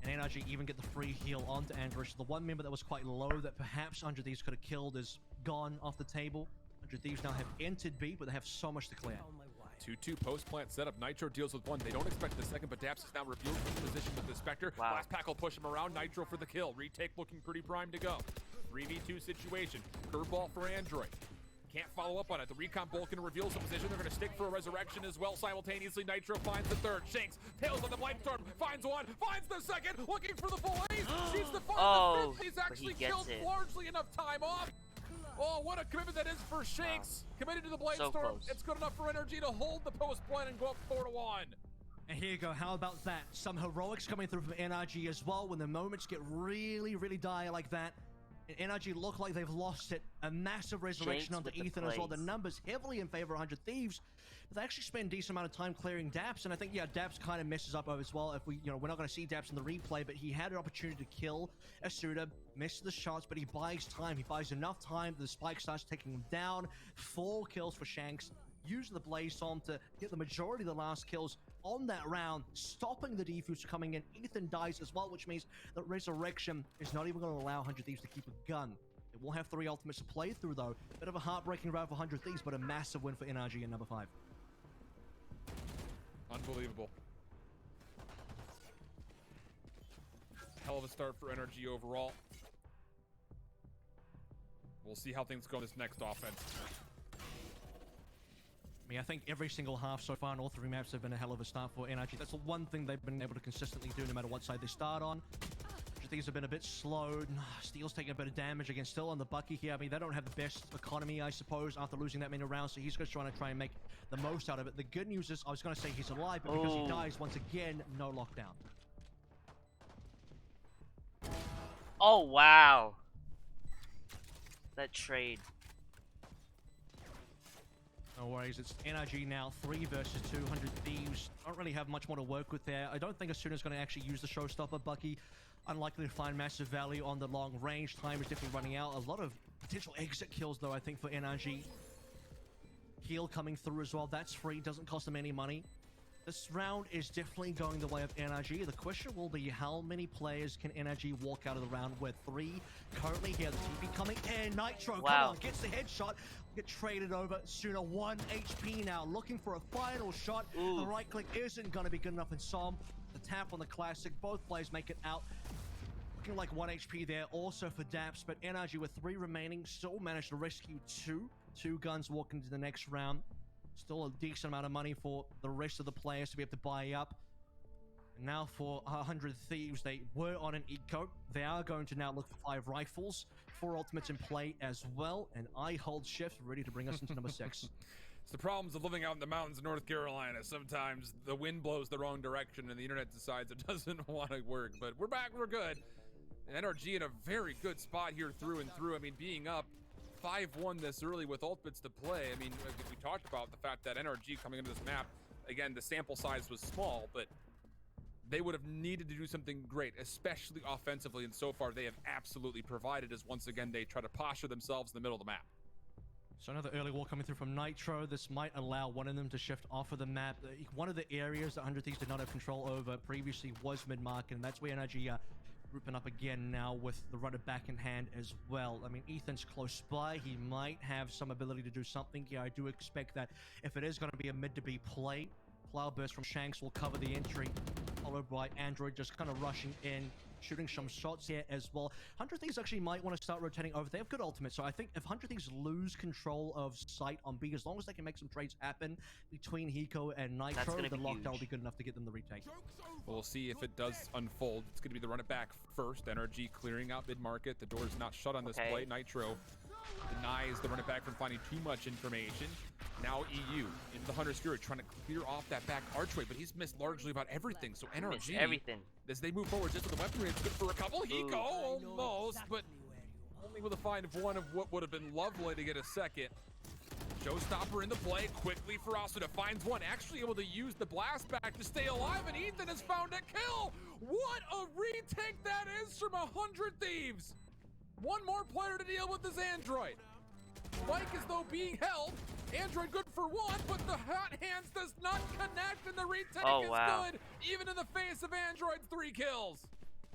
And NRG even get the free heal onto Android. So the one member that was quite low that perhaps 100 Thieves could have killed is gone off the table. 100 Thieves now have entered B, but they have so much to clear. 2-2 post-plant setup. Nitro deals with 1. They don't expect the second, but Daps is now revealed from the position with the Spectre. Last pack will push him around. Nitro for the kill. Retake looking pretty primed to go. 3v2 situation. Curveball for Android. Can't follow up on it. The recon Vulcan reveals the position. They're going to stick for a resurrection as well. Simultaneously, Nitro finds the third. Shanks tails on the Blightstorm. Finds 1. Finds the second. Looking for the full ace. She's the final. He's actually killed largely enough time off. Oh, what a commitment that is for Shanks. Committed to the Blightstorm. So it's good enough for NRG to hold the post point and go up 4-1. And here you go. How about that? Some heroics coming through from NRG as well. When the moments get really, really dire like that, And NRG look like they've lost it. A massive resurrection Jinx onto with the Ethan as well. The plays. numbers heavily in favor of 100 Thieves. But they actually spend a decent amount of time clearing Daps, and I think, yeah, Daps kind of messes up as well. If we, we're not going to see Daps in the replay, but he had an opportunity to kill Asuda, missed the shots, but he buys time. He buys enough time. The spike starts taking him down. 4 kills for Shanks. Using the Blaze Storm to get the majority of the last kills on that round, stopping the defuse coming in. Ethan dies as well, which means that Resurrection is not even going to allow 100 Thieves to keep a gun. They will have 3 ultimates to play through, though. Bit of a heartbreaking round for 100 Thieves, but a massive win for NRG in number 5. Unbelievable. Hell of a start for NRG overall. We'll see how things go in this next offense. I mean, I think every single half so far on all 3 maps have been a hell of a start for NRG. That's the one thing they've been able to consistently do no matter what side they start on. Things have been a bit slowed. Steel's taking a bit of damage again, still on the Bucky here. I mean, they don't have the best economy, I suppose, after losing that many rounds, so he's just trying to try and make the most out of it. The good news is, I was going to say he's alive, but because he dies, once again, no lockdown. Oh, wow. That trade. No worries, it's NRG now, 3 versus 200 Thieves. Don't really have much more to work with there. I don't think Asuna's going to actually use the showstopper. Bucky, unlikely to find massive value on the long range. Time is definitely running out. A lot of potential exit kills, though, I think, for NRG. Heal coming through as well. That's free. Doesn't cost them any money. This round is definitely going the way of NRG. The question will be, how many players can NRG walk out of the round with? 3 currently here. The TP coming in. Nitro, Wow. come on, gets the headshot. Get traded over. Sooner 1 HP now. Looking for a final shot. Ooh. The right click isn't going to be good enough in Psalm. The tap on the classic. Both players make it out. Looking like 1 HP there also for Daps, but NRG with 3 remaining still managed to rescue 2. 2 guns walking into the next round. Still a decent amount of money for the rest of the players to be able to buy up. And now for 100 Thieves, they were on an eco. They are going to now look for 5 rifles, 4 ultimates in play as well, and I hold shift ready to bring us into number 6. It's the problems of living out in the mountains of North Carolina. Sometimes the wind blows the wrong direction and the internet decides it doesn't want to work, but we're back, we're good. NRG in a very good spot here through and through. I mean, being up 5-1 this early with ultimates to play. I mean, we talked about the fact that NRG coming into this map, again, the sample size was small, but they would have needed to do something great, especially offensively, and so far they have absolutely provided as once again they try to posture themselves in the middle of the map. So another early wall coming through from Nitro. This might allow one of them to shift off of the map. One of the areas that 100 Thieves did not have control over previously was mid-market, and that's where NRG grouping up again now with the runner back in hand as well. I mean, Ethan's close by. He might have some ability to do something here. I do expect that if it is going to be a mid-to-B play, Cloudburst from Shanks will cover the entry, followed by Android just kind of rushing in, shooting some shots here as well. 100 Thieves actually might want to start rotating over. They have good ultimates, so I think if 100 Thieves lose control of sight on B, as long as they can make some trades happen between Hiko and Nitro, the lockdown will be good enough to get them the retake. We'll see if it does unfold. It's going to be the run it back first. NRG clearing out mid-market. The door is not shut on this play. Nitro denies the run it back from finding too much information. Now EU into the Hunter's Fury trying to clear off that back archway, but he's missed largely about everything. So NRG, everything. As they move forward just with the weaponry, it's good for a couple. Hiko almost, but only with a find of 1 of what would have been lovely to get a second. Showstopper in the play quickly for Asuda, finds 1, actually able to use the blast back to stay alive, and Ethan has found a kill. What a retake that is from 100 Thieves. 1 more player to deal with this Android. Mike as though being held. Android good for 1, but the hot hands does not connect, and the retake is good, even in the face of Android's 3 kills.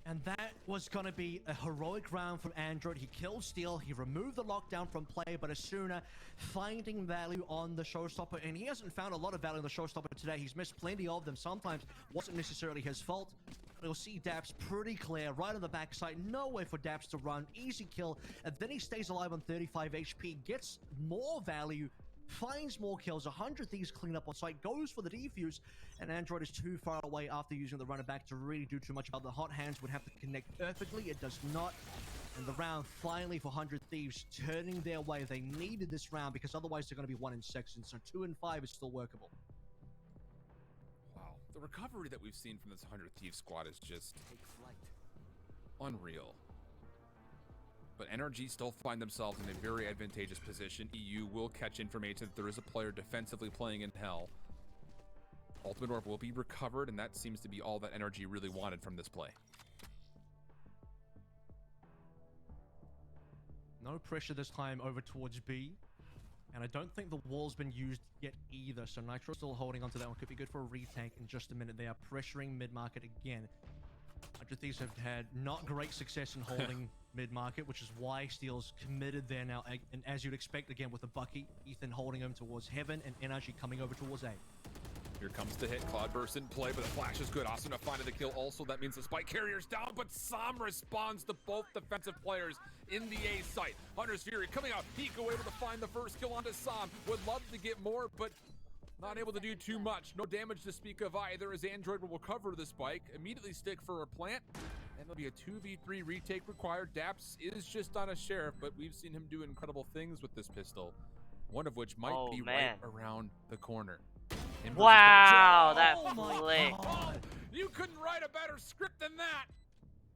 And that was going to be a heroic round from Android. He killed Steel, he removed the lockdown from play, but Asuna finding value on the showstopper, and he hasn't found a lot of value on the showstopper today. He's missed plenty of them. Sometimes wasn't necessarily his fault. You'll see Daps pretty clear, right on the backside, nowhere for Daps to run, easy kill, and then he stays alive on 35 HP, gets more value, finds more kills. 100 Thieves clean up on site, goes for the defuse, and Android is too far away after using the runner back to really do too much about the hot hands. Would have to connect perfectly, it does not. And the round finally for 100 Thieves turning their way. They needed this round because otherwise they're going to be 1 in 6, and so 2 and 5 is still workable. Wow, the recovery that we've seen from this 100 Thieves squad is just unreal. But NRG still find themselves in a very advantageous position. EU will catch information that there is a player defensively playing in hell. Ultimate Orb will be recovered, and that seems to be all that NRG really wanted from this play. No pressure this time over towards B. And I don't think the wall's been used yet either, so Nitro still holding onto that one. Could be good for a retake in just a minute. They are pressuring mid-market again. Hundred Thieves have had not great success in holding mid-market, which is why Steel's committed there now. And as you'd expect, again, with the Bucky, Ethan holding him towards Heaven, and NRG coming over towards A. Here comes the hit. Cloudburst in play, but the flash is good. Asuna finding the kill also. That means the spike carrier's down, but Sam responds to both defensive players in the A site. Hunter's Fury coming out. Hiko able to find the first kill onto Sam. Would love to get more, but not able to do too much. No damage to speak of either, as Android will recover the spike, immediately stick for a plant, and there'll be a 2v3 retake required. Daps is just on a sheriff, but we've seen him do incredible things with this pistol, one of which might be right around the corner. Wow, that flick. Oh, you couldn't write a better script than that.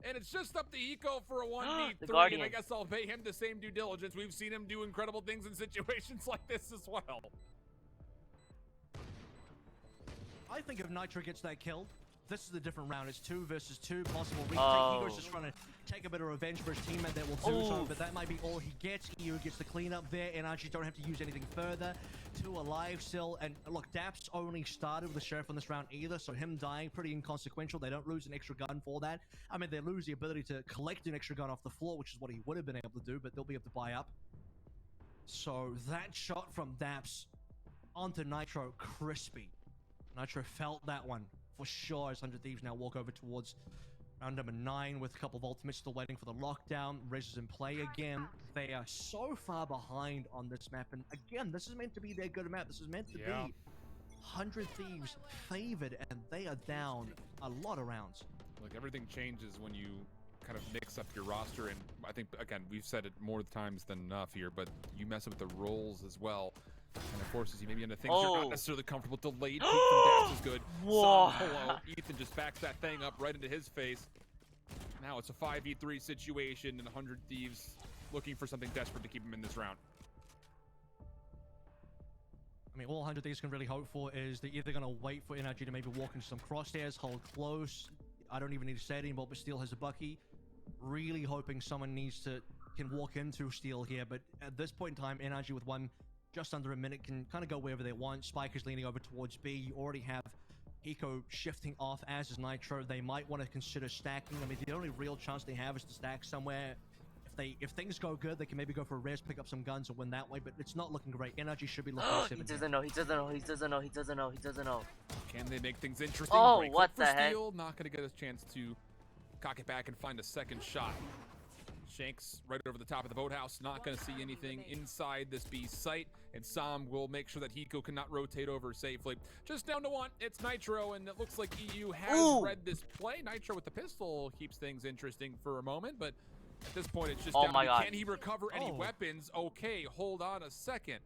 And it's just up to Hiko for a 1v3, and I guess I'll pay him the same due diligence. We've seen him do incredible things in situations like this as well. I think if Nitro gets that killed, this is a different round. It's 2 versus 2, possible retake. Hiko's just trying to take a bit of revenge for his teammate that will do so, but that might be all he gets. EU gets the cleanup there, and NRG don't have to use anything further. 2 alive still, and look, Daps only started with the Sheriff on this round either, so him dying, pretty inconsequential. They don't lose an extra gun for that. I mean, they lose the ability to collect an extra gun off the floor, which is what he would have been able to do, but they'll be able to buy up. So that shot from Daps onto Nitro, crispy. Nitro felt that one for sure, as 100 Thieves now walk over towards round number 9 with a couple of ultimates still waiting for the lockdown. Rez is in play again. They are so far behind on this map, and again, this is meant to be their good map. This is meant to be 100 Thieves favored, and they are down a lot of rounds. Look, everything changes when you kind of mix up your roster, and I think, again, we've said it more times than enough here, but you mess up with the roles as well. And it forces you maybe into things you're not necessarily comfortable. Delayed peek from Dash is good. Whoa. Hello. Ethan just backs that thing up right into his face. Now it's a 5v3 situation, and 100 Thieves looking for something desperate to keep him in this round. I mean, all 100 Thieves can really hope for is they're either going to wait for NRG to maybe walk into some crosshairs, hold close. I don't even need to say it anymore, but Steel has a Bucky. Really hoping someone can walk into Steel here, but at this point in time, NRG with just under a minute can kind of go wherever they want. Spike is leaning over towards B. You already have Hiko shifting off, as is Nitro. They might want to consider stacking. I mean, the only real chance they have is to stack somewhere. If things go good, they can maybe go for a res, pick up some guns, and win that way, but it's not looking great. NRG should be looking at 7. He doesn't know. Can they make things interesting? Oh, Break what for the heck? Steel. Not going to get a chance to cock it back and find a second shot. Shanks right over the top of the boathouse, not going to see anything inside this B site, and Sam will make sure that Hiko cannot rotate over safely. Just down to 1, it's Nitro, and it looks like EU has read this play. Nitro with the pistol keeps things interesting for a moment, but at this point it's just down to can he recover any weapons? Okay, hold on a second.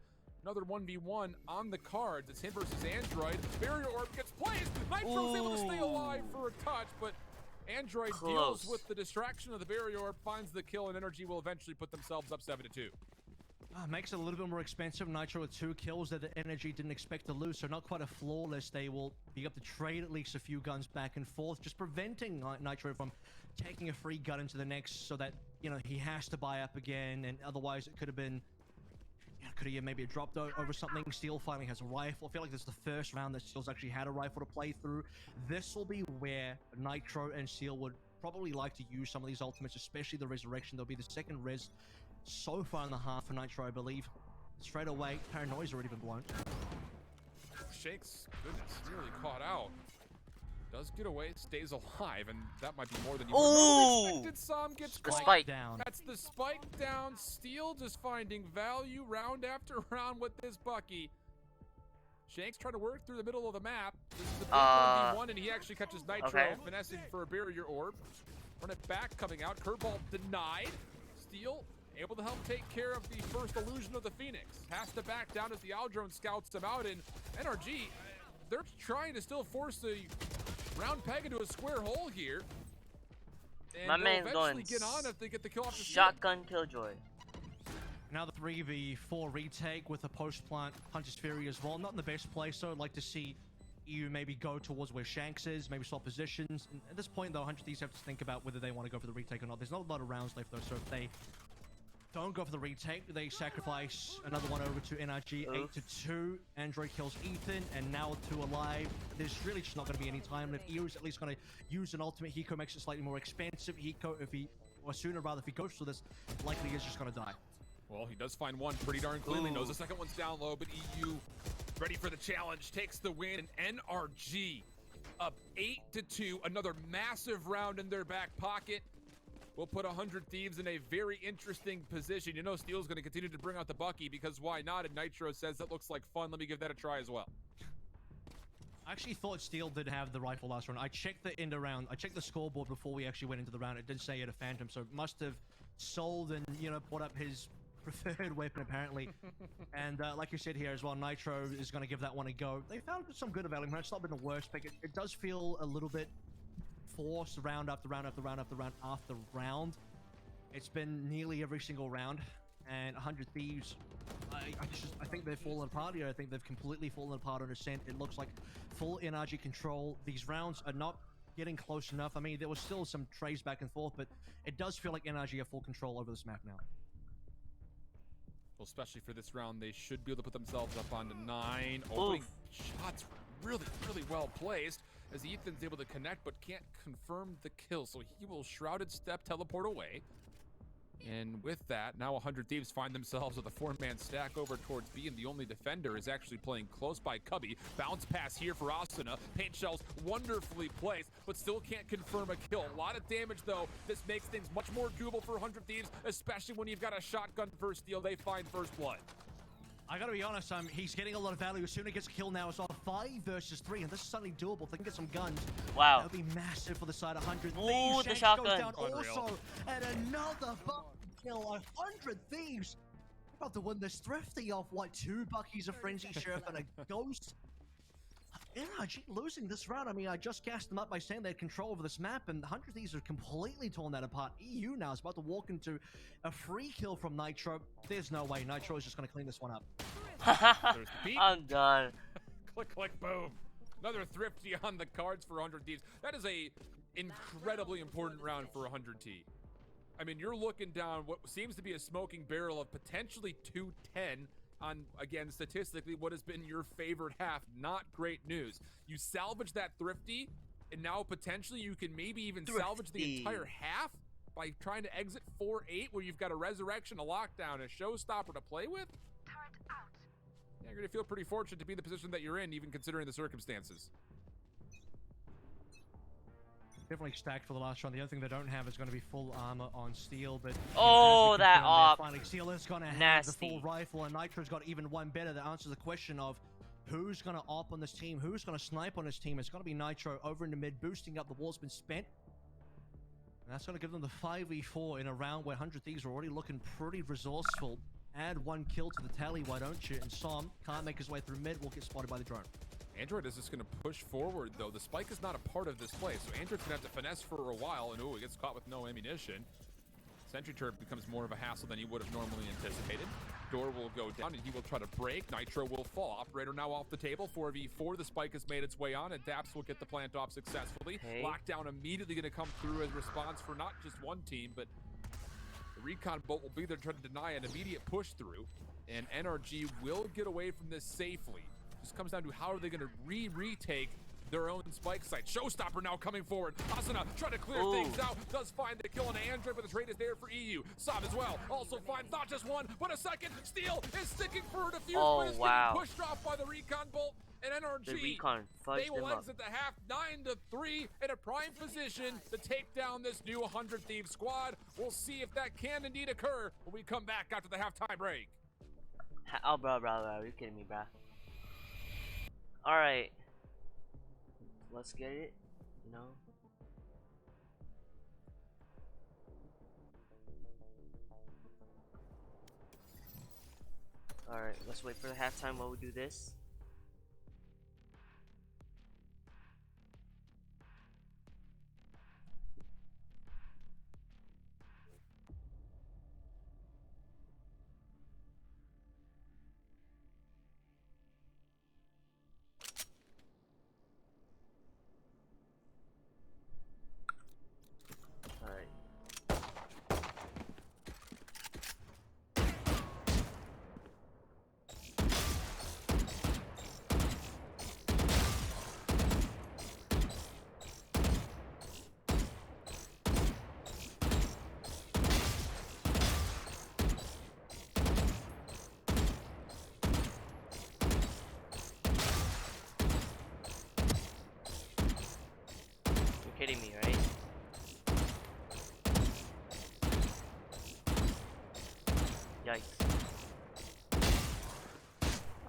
Another 1v1 on the cards. It's him versus Android. Barrier Orb gets placed. Nitro's able to stay alive for a touch, but Android deals with the distraction of the Barrier Orb, finds the kill, and NRG will eventually put themselves up 7-2. Makes it a little bit more expensive. Nitro with 2 kills that the NRG didn't expect to lose, so not quite a flawless. They will be able to trade at least a few guns back and forth, just preventing Nitro from taking a free gun into the next, so that, you know, he has to buy up again, and otherwise it could have been, could have maybe dropped over something. Steel finally has a rifle. I feel like this is the first round that Steel's actually had a rifle to play through. This will be where Nitro and Steel would probably like to use some of these ultimates, especially the Resurrection. There'll be the second res so far in the half for Nitro, I believe. Straight away, Paranoia's already been blown. Shakes, goodness, nearly caught out. Does get away, stays alive, and that might be more than you expected. Sam gets spike down. That's the spike down. Steel just finding value round after round with this Bucky. Shanks trying to work through the middle of the map. This is the big 1v1, and he actually catches Nitro, finessing for a Barrier Orb. Run it back, coming out. Curveball denied. Steel able to help take care of the first illusion of the Phoenix. Has to back down as the Aldrone scouts him out, and NRG, they're trying to still force the round peg into a square hole here. And My they'll man's eventually going get on if they get the kill off the shotgun killjoy. Now the 3v4 retake with a post-plant Hunter's Fury as well. Not in the best place, so I'd like to see you maybe go towards where Shanks is, maybe swap positions. And at this point, though, 100 Thieves have to think about whether they want to go for the retake or not. There's not a lot of rounds left, though, so if they don't go for the retake, they sacrifice another one over to NRG. Oof. 8-2. Android kills Ethan, and now 2 alive. There's really just not going to be any time. And if EO's at least going to use an ultimate, Hiko makes it slightly more expensive. Hiko, or sooner rather, if he goes for this, likely he's just going to die. Well, he does find one pretty darn cleanly. Ooh. Knows the second one's down low, but EU ready for the challenge. Takes the win. And NRG up 8-2. Another massive round in their back pocket. We'll put 100 Thieves in a very interesting position. You know Steel's going to continue to bring out the Bucky because why not? And Nitro says that looks like fun. Let me give that a try as well. I actually thought Steel did have the rifle last round. I checked the end round. I checked the scoreboard before we actually went into the round. It did say he had a Phantom, so must have sold and, you know, put up his preferred weapon apparently. And like you said here as well, Nitro is going to give that one a go. They found some good available. It's not been the worst pick. It does feel a little bit forced round after round after round after round after round. It's been nearly every single round, and 100 Thieves, I think they've fallen apart here. I think they've completely fallen apart on Ascent. It looks like full NRG control. These rounds are not getting close enough. I mean, there was still some trays back and forth, but it does feel like NRG have full control over this map now. Well, especially for this round, they should be able to put themselves up onto 9. Opening shots really, really well placed as Ethan's able to connect but can't confirm the kill. So he will Shrouded Step teleport away. And with that, now 100 Thieves find themselves with a 4-man stack over towards B, and the only defender is actually playing close by Cubby. Bounce pass here for Asuna. Paint shells wonderfully placed, but still can't confirm a kill. A lot of damage, though. This makes things much more doable for 100 Thieves, especially when you've got a shotgun first steal. They find first blood. I gotta be honest, he's getting a lot of value. As soon as he gets a kill now, it's on 5 versus 3, and this is suddenly doable. If they can get some guns, Wow. that would be massive for the side. 100 Ooh, Thieves. the Shanks shotgun. goes down Unreal. also, and another kill. 100 Thieves about to win this thrifty off what, 2 Buckies, a Frenzy Sheriff, and a Ghost. NRG losing this round. I mean, I just gassed them up by saying they had control over this map, and 100 Thieves are completely torn that apart. EU now is about to walk into a free kill from Nitro. There's no way. Nitro is just going to clean this one up. There's the peek. I'm done. Click, click, boom. Another thrifty on the cards for 100 Thieves. That is a incredibly important round for 100 T. I mean, you're looking down what seems to be a smoking barrel of potentially 210 on, again, statistically, what has been your favorite half. Not great news. You salvage that thrifty, and now potentially you can maybe even salvage the entire half by trying to exit 4-8, where you've got a resurrection, a lockdown, a showstopper to play with. Turret out. Yeah, you're going to feel pretty fortunate to be in the position that you're in, even considering the circumstances. Definitely stacked for the last round. The other thing they don't have is going to be full armor on Steel, but Oh, as we that confirmed there, op. finally Steel is going to have the Nasty. full rifle, and Nitro's got even one better that answers the question of who's going to op on this team, who's going to snipe on this team. It's going to be Nitro over in the mid, boosting up. The wall's been spent, and that's going to give them the 5v4 in a round where 100 Thieves are already looking pretty resourceful. Add 1 kill to the tally, why don't you? And Som can't make his way through mid, will get spotted by the drone. Android is just going to push forward, though. The spike is not a part of this play, so Android's going to have to finesse for a while, and ooh, he gets caught with no ammunition. Sentry turret becomes more of a hassle than he would have normally anticipated. Door will go down, and he will try to break. Nitro will fall. Operator now off the table. 4v4. The spike has made its way on, and Daps will get the plant off successfully. Okay. Lockdown immediately going to come through as response for not just one team, but the recon bolt will be there trying to deny an immediate push through, and NRG will get away from this safely. Just comes down to how are they going to retake their own spike site. Showstopper now coming forward. Asuna trying to clear things out. Does find the kill on Android, but the trade is there for EU. Som as well. Also finds not just one, but a second. Steel is sticking for a defuse, Oh, but is wow. getting pushed off by the recon bolt. And NRG, The recon they fudged will them up. exit the half 9-3 in a prime position to take down this new 100 Thieves squad. We'll see if that can indeed occur when we come back after the halftime break. Oh, bro, you kidding me, bro? Alright. Let's get it. No. Alright, let's wait for the halftime while we do this.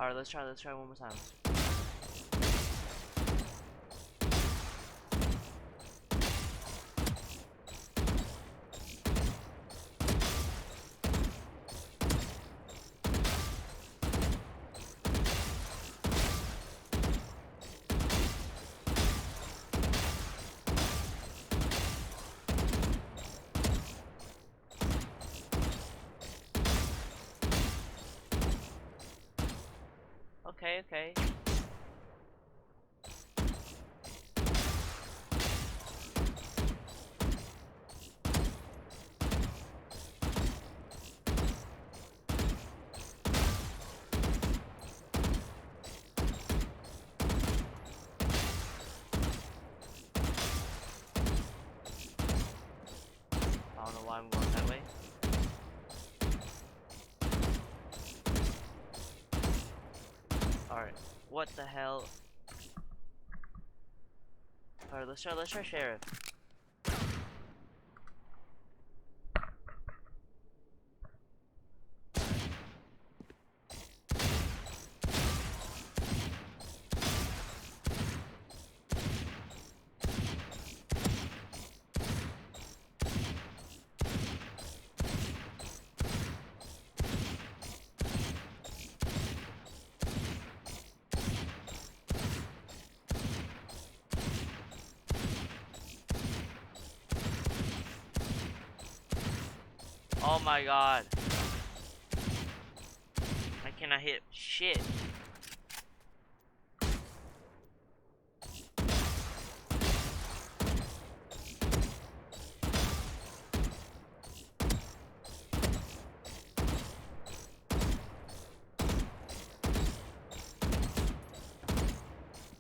Alright, let's try one more time. Okay. I don't know why I'm going that way. Alright, what the hell? Alright, let's try Sheriff. Oh my god. I cannot hit shit.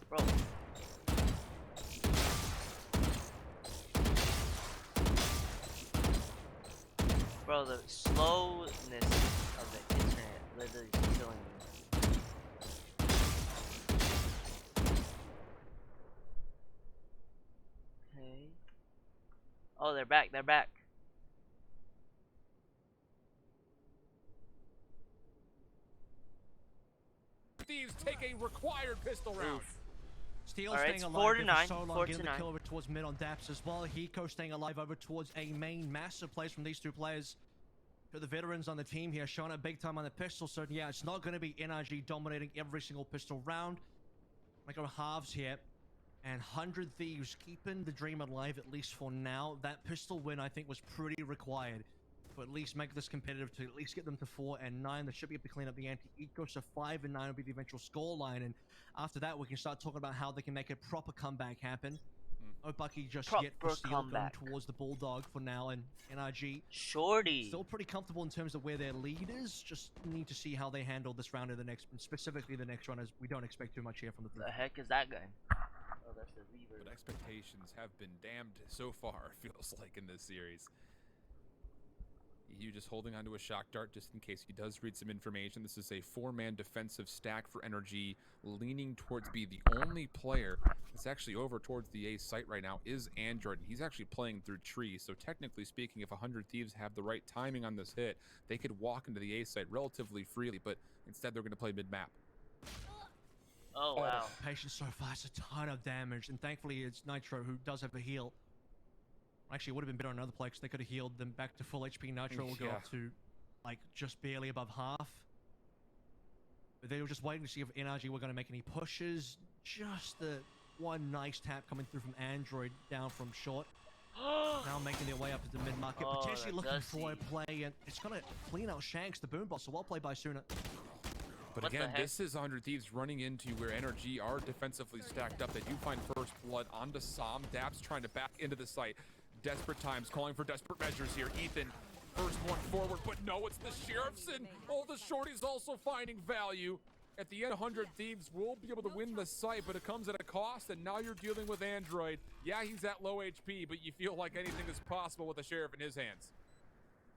Bro. Bro, the slowness of the internet literally is killing me. Okay. Oh, they're back. Thieves take a required pistol round. Oof. Steel Alright, staying it's alive 4 to there 9, for so long, 4 getting to the 9. kill over towards mid on Daps as well. Hiko staying alive over towards A main. Massive plays from these two players. To the veterans on the team here, showing up big time on the pistol. So yeah, it's not going to be NRG dominating every single pistol round. Like our halves here. And 100 Thieves keeping the dream alive, at least for now. That pistol win, I think, was pretty required to at least make this competitive, to at least get them to 4 and 9. They should be able to clean up the anti-eco, so 5 and 9 will be the eventual scoreline. And after that, we can start talking about how they can make a proper comeback happen. No Bucky just yet for Proper Steel, comeback. going towards the Bulldog for now, and NRG Shorty. still pretty comfortable in terms of where their lead is. Just need to see how they handle this round in the next, specifically the next round, as we don't expect too much here from the The group. heck is that guy? Oh, that's the reverb. But expectations have been damned so far, it feels like, in this series. You just holding onto a shock dart just in case he does read some information. This is a 4-man defensive stack for NRG, leaning towards B. The only player that's actually over towards the A site right now is Android, and he's actually playing through trees. So technically speaking, if 100 Thieves have the right timing on this hit, they could walk into the A site relatively freely, but instead they're going to play mid-map. Oh, wow. Patience so far, it's a ton of damage, and thankfully it's Nitro who does have a heal. Actually, it would have been better on another play because they could have healed them back to full HP. Nitro will go up to, like, just barely above half. But they were just waiting to see if NRG were going to make any pushes. Just the one nice tap coming through from Android down from short. Now making their way up to the mid-market, Oh, potentially that looking does for a see. play, and it's going to clean out Shanks, the boom boss. So well played by Suna. But What the again, heck? this is 100 Thieves running into where NRG are defensively stacked up. They do find first blood onto Som. Daps trying to back into the site. Desperate times, calling for desperate measures here. Ethan, first one forward, but no, it's the Sheriffs, and all the shorties also finding value. At the end, 100 Thieves will be able to win the site, but it comes at a cost, and now you're dealing with Android. Yeah, he's at low HP, but you feel like anything is possible with the Sheriff in his hands.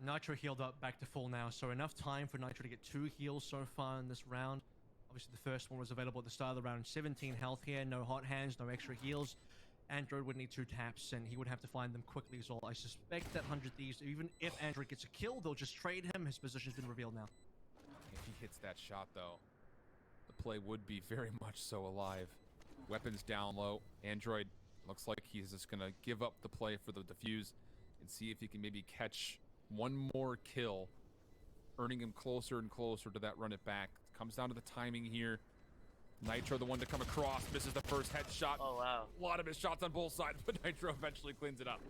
Nitro healed up back to full now, so enough time for Nitro to get 2 heals so far in this round. Obviously, the first one was available at the start of the round. 17 health here, no hot hands, no extra heals. Android would need 2 taps, and he would have to find them quickly as well. I suspect that 100 Thieves, even if Android gets a kill, they'll just trade him. His position's been revealed now. If he hits that shot, though, the play would be very much so alive. Weapons down low. Android looks like he's just gonna give up the play for the defuse and see if he can maybe catch one more kill, earning him closer and closer to that run it back. Comes down to the timing here. Nitro, the one to come across, misses the first headshot. Oh, wow. A lot of his shots on both sides, but Nitro eventually cleans it up.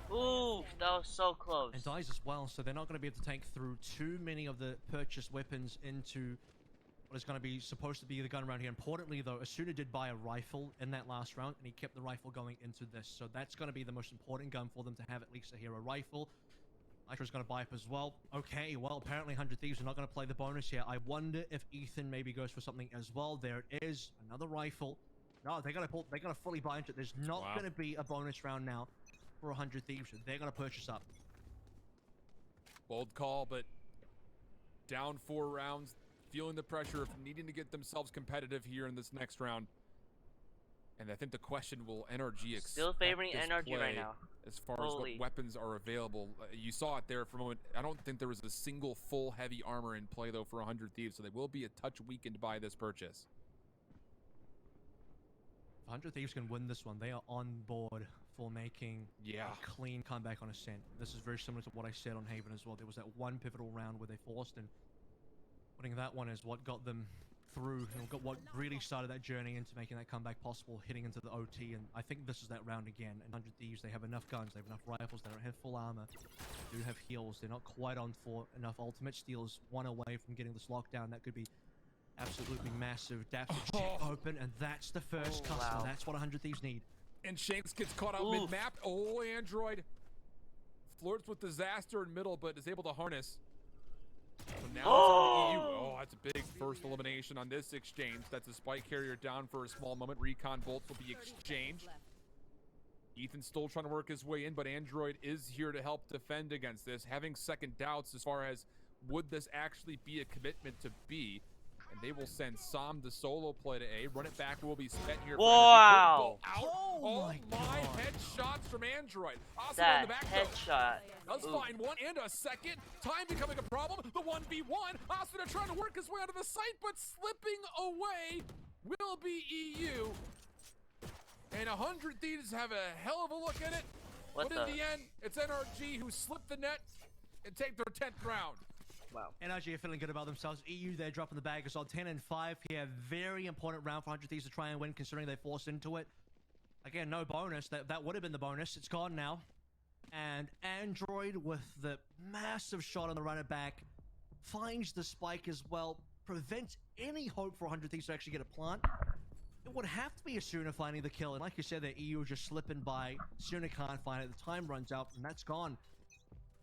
Ooh, that was so close. And dies as well, so they're not going to be able to take through too many of the purchased weapons into what is going to be supposed to be the gun round here. Importantly, though, Asuna did buy a rifle in that last round, and he kept the rifle going into this. So that's going to be the most important gun for them to have, at least a hero rifle. Nitro's going to buy up as well. Okay, well, apparently 100 Thieves are not going to play the bonus here. I wonder if Ethan maybe goes for something as well. There it is, another rifle. No, they're going to fully buy into it. There's not going to be a bonus round now for 100 Thieves. They're going to purchase up. Bold call, but down 4 rounds, feeling the pressure of needing to get themselves competitive here in this next round. And I think the question, will NRG accept Still favoring this NRG play right now. as far as what weapons are available? You saw it there for a moment. I don't think there was a single full heavy armor in play, though, for 100 Thieves, so they will be a touch weakened by this purchase. 100 Thieves can win this one. They are on board for making a clean comeback on Ascent. This is very similar to what I said on Haven as well. There was that one pivotal round where they forced, and winning that one is what got them through and what really started that journey into making that comeback possible, hitting into the OT. And I think this is that round again. And 100 Thieves, they have enough guns, they have enough rifles, they don't have full armor, they do have heals, they're not quite on for enough ultimate. Steals one away from getting this lockdown. That could be absolutely massive. Daps open, and that's the first customer. That's what 100 Thieves need. And Shanks gets caught out mid-map. Oh, Android flirts with disaster in middle, but is able to harness. So now it's on the EU. Oh, that's a big first elimination on this exchange. That's a spike carrier down for a small moment. Recon bolts will be exchanged. Ethan's still trying to work his way in, but Android is here to help defend against this, having second doubts as far as would this actually be a commitment to B. And they will send Sam the solo play to A. Run it back will be spent here. Wow! Oh my headshots from Android. Awesome That on the back headshot. Does find one and a second. Time becoming a problem. The 1v1. Asuna trying to work his way out of the site, but slipping away will be EU. And 100 Thieves have a hell of a look at it. But in the end, it's NRG who slipped the net and take their 10th round. Wow. NRG are feeling good about themselves. EU, they're dropping the bag as well. 10 and 5 here. Very important round for 100 Thieves to try and win, considering they forced into it. Again, no bonus. That would have been the bonus. It's gone now. And Android, with the massive shot on the runner back, finds the spike as well. Prevents any hope for 100 Thieves to actually get a plant. It would have to be Asuna finding the kill. And like you said, the EU just slipping by. Asuna can't find it. The time runs out, and that's gone.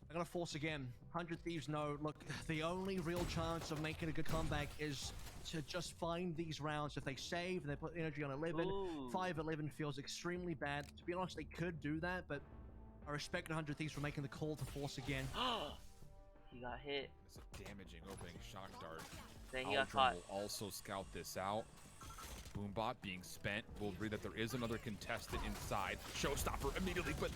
They're going to force again. 100 Thieves know, look, the only real chance of making a good comeback is to just find these rounds. If they save and they put energy on 11, 5-11 feels extremely bad. To be honest, they could do that, but I respect 100 Thieves for making the call to force again. He got hit. It's a damaging opening shock dart. Then he got caught. Will also scout this out. Boombot being spent. We'll read that there is another contestant inside. Showstopper immediately, but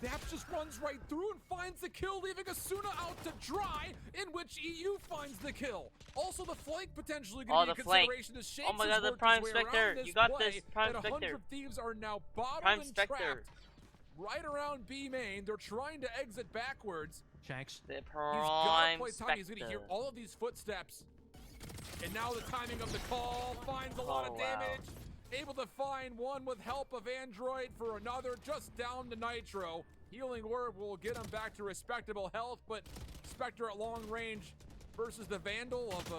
Daps just runs right through and finds the kill, leaving Asuna out to dry, in which EU finds the kill. Also, the flank potentially going to be a consideration as Shanks oh my god, the Prime Spectre. You got this, Prime Spectre. 100 Thieves are now bottled and trapped right around B main. They're trying to exit backwards. Shanks. The He's got to play time. He's going to hear Spectre. all of these footsteps. And now the timing of the call finds a lot of damage. Able to find one with help of Android for another, just down to Nitro. Healing word will get him back to respectable health, but Spectre at long range versus the Vandal of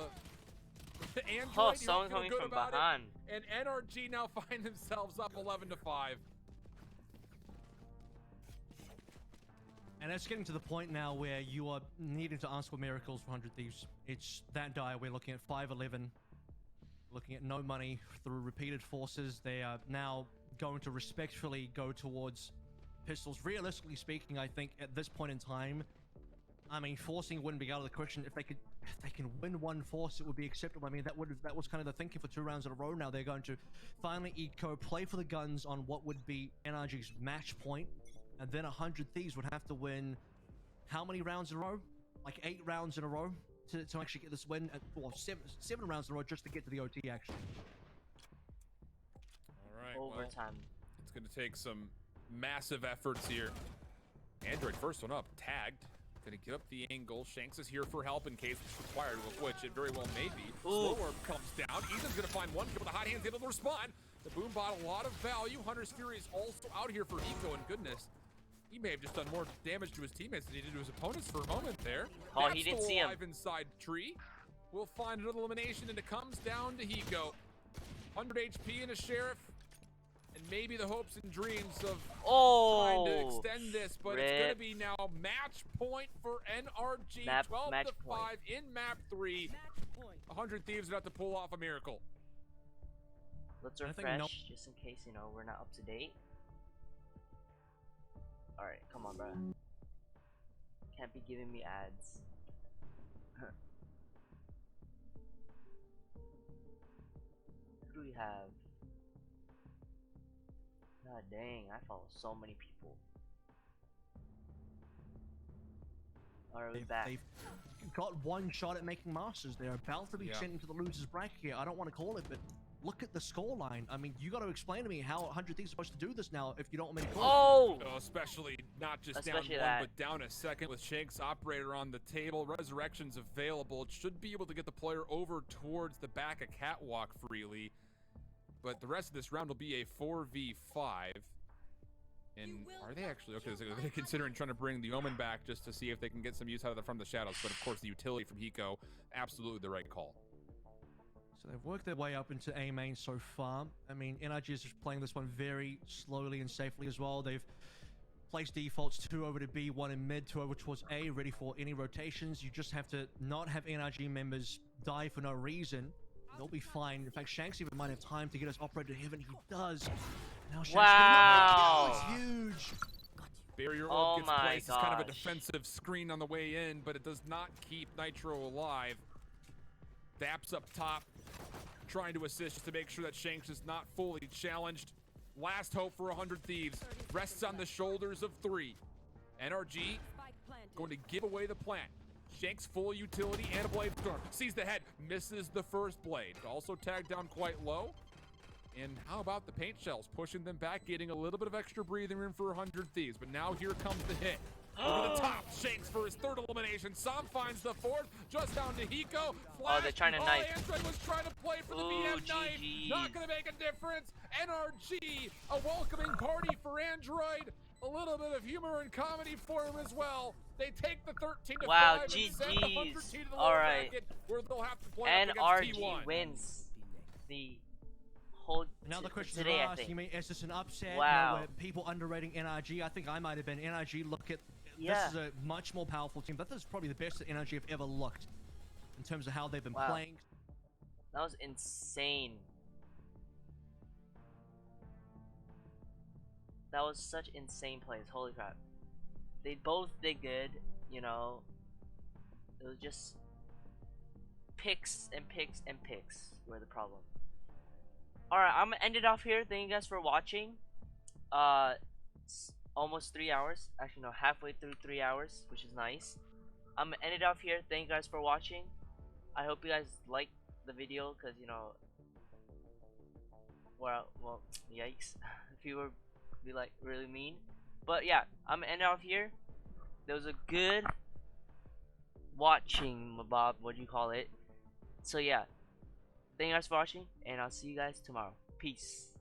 Android. Someone coming from behind. And NRG now find themselves up 11-5. And it's getting to the point now where you are needing to ask for miracles for 100 Thieves. It's that dire. We're looking at 5-11, looking at no money through repeated forces. They are now going to respectfully go towards pistols. Realistically speaking, I think at this point in time, I mean, forcing wouldn't be out of the question. If they can win one force, it would be acceptable. I mean, that was kind of the thinking for 2 rounds in a row. Now they're going to finally eco, play for the guns on what would be NRG's match point. And then 100 Thieves would have to win how many rounds in a row? Like 8 rounds in a row to actually get this win. Well, seven rounds in a row just to get to the OT action. All right. Overtime. Well, it's going to take some massive efforts here. Android first one up, tagged. Gonna get up the angle. Shanks is here for help in case it's required, with which it very well may be. Slower comes down. Ethan's gonna find one kill with the hot hands, able to respond. The boom bought a lot of value. Hunter's Fury is also out here for Eco, and goodness, he may have just done more damage to his teammates than he did to his opponents for a moment there. Oh, That's he didn't still see him. alive inside tree. We'll find an elimination, and it comes down to Hiko. 100 HP and a Sheriff. And maybe the hopes and dreams of trying to extend this, but it's going to be now match point for NRG. 12 to 5 in map 3. 100 Thieves about to pull off a miracle. Let's refresh just in case, you know, we're not up to date. Alright, come on, bro. Can't be giving me ads. Who do we have? God dang, I follow so many people. Alright, we're back. They've got one shot at making masters. They're about to be sent into the losers bracket here. I don't want to call it, but look at the scoreline. I mean, you got to explain to me how 100 Thieves are supposed to do this now if you don't want me to call it. Oh, especially not just Especially down that. one, but down a second with Shanks operator on the table. Resurrection's available. It should be able to get the player over towards the back of Catwalk freely. But the rest of this round will be a 4v5. And are they actually okay? So they're considering trying to bring the Omen back just to see if they can get some use out of from the shadows. But of course, the utility from Hiko, absolutely the right call. So they've worked their way up into A main so far. I mean, NRG is just playing this one very slowly and safely as well. They've placed defaults 2 over to B, 1 in mid, 2 over towards A, ready for any rotations. You just have to not have NRG members die for no reason. They'll be fine. In fact, Shanks even might have time to get us operator to heaven. He does. Now Shanks wow! It's huge. Barrier orb gets placed. It's kind of a defensive screen on the way in, but it does not keep Nitro alive. Daps up top, trying to assist just to make sure that Shanks is not fully challenged. Last hope for 100 Thieves. Rests on the shoulders of 3. NRG going to give away the plant. Shanks full utility and a blade storm. Sees the head, misses the first blade. Also tagged down quite low. And how about the paint shells? Pushing them back, getting a little bit of extra breathing room for 100 Thieves. But now here comes the hit. Over the top, Shanks for his 3rd elimination. Sam finds the 4th, just down to Hiko. Flash. Oh, they're trying to knife. Android was trying to play for the BM knife. Not going to make a difference. NRG, a welcoming party for Android. A little bit of humor and comedy for him as well. They take the 13 to 5 and send the 100 T to the lower bracket, where they'll have to play up against T1. NRG wins the whole Now the question today, is I think. you mean, is this an upset? Wow. You know, where people underrating NRG? I think I might have been. NRG, look at this is a much more powerful team. This is probably the best that NRG have ever looked in terms of how they've been playing. That was insane. That was such insane plays. Holy crap. They both did good, you know. It was just picks and picks and picks were the problem. Alright, I'm gonna end it off here. Thank you guys for watching. It's almost 3 hours. Actually, no, halfway through 3 hours, which is nice. I'm gonna end it off here. Thank you guys for watching. I hope you guys liked the video, because, you know, well, yikes. If you were be like really mean. But yeah, I'm gonna end it off here. There was a good watching, Bob, what do you call it? So yeah, thank you guys for watching, and I'll see you guys tomorrow. Peace.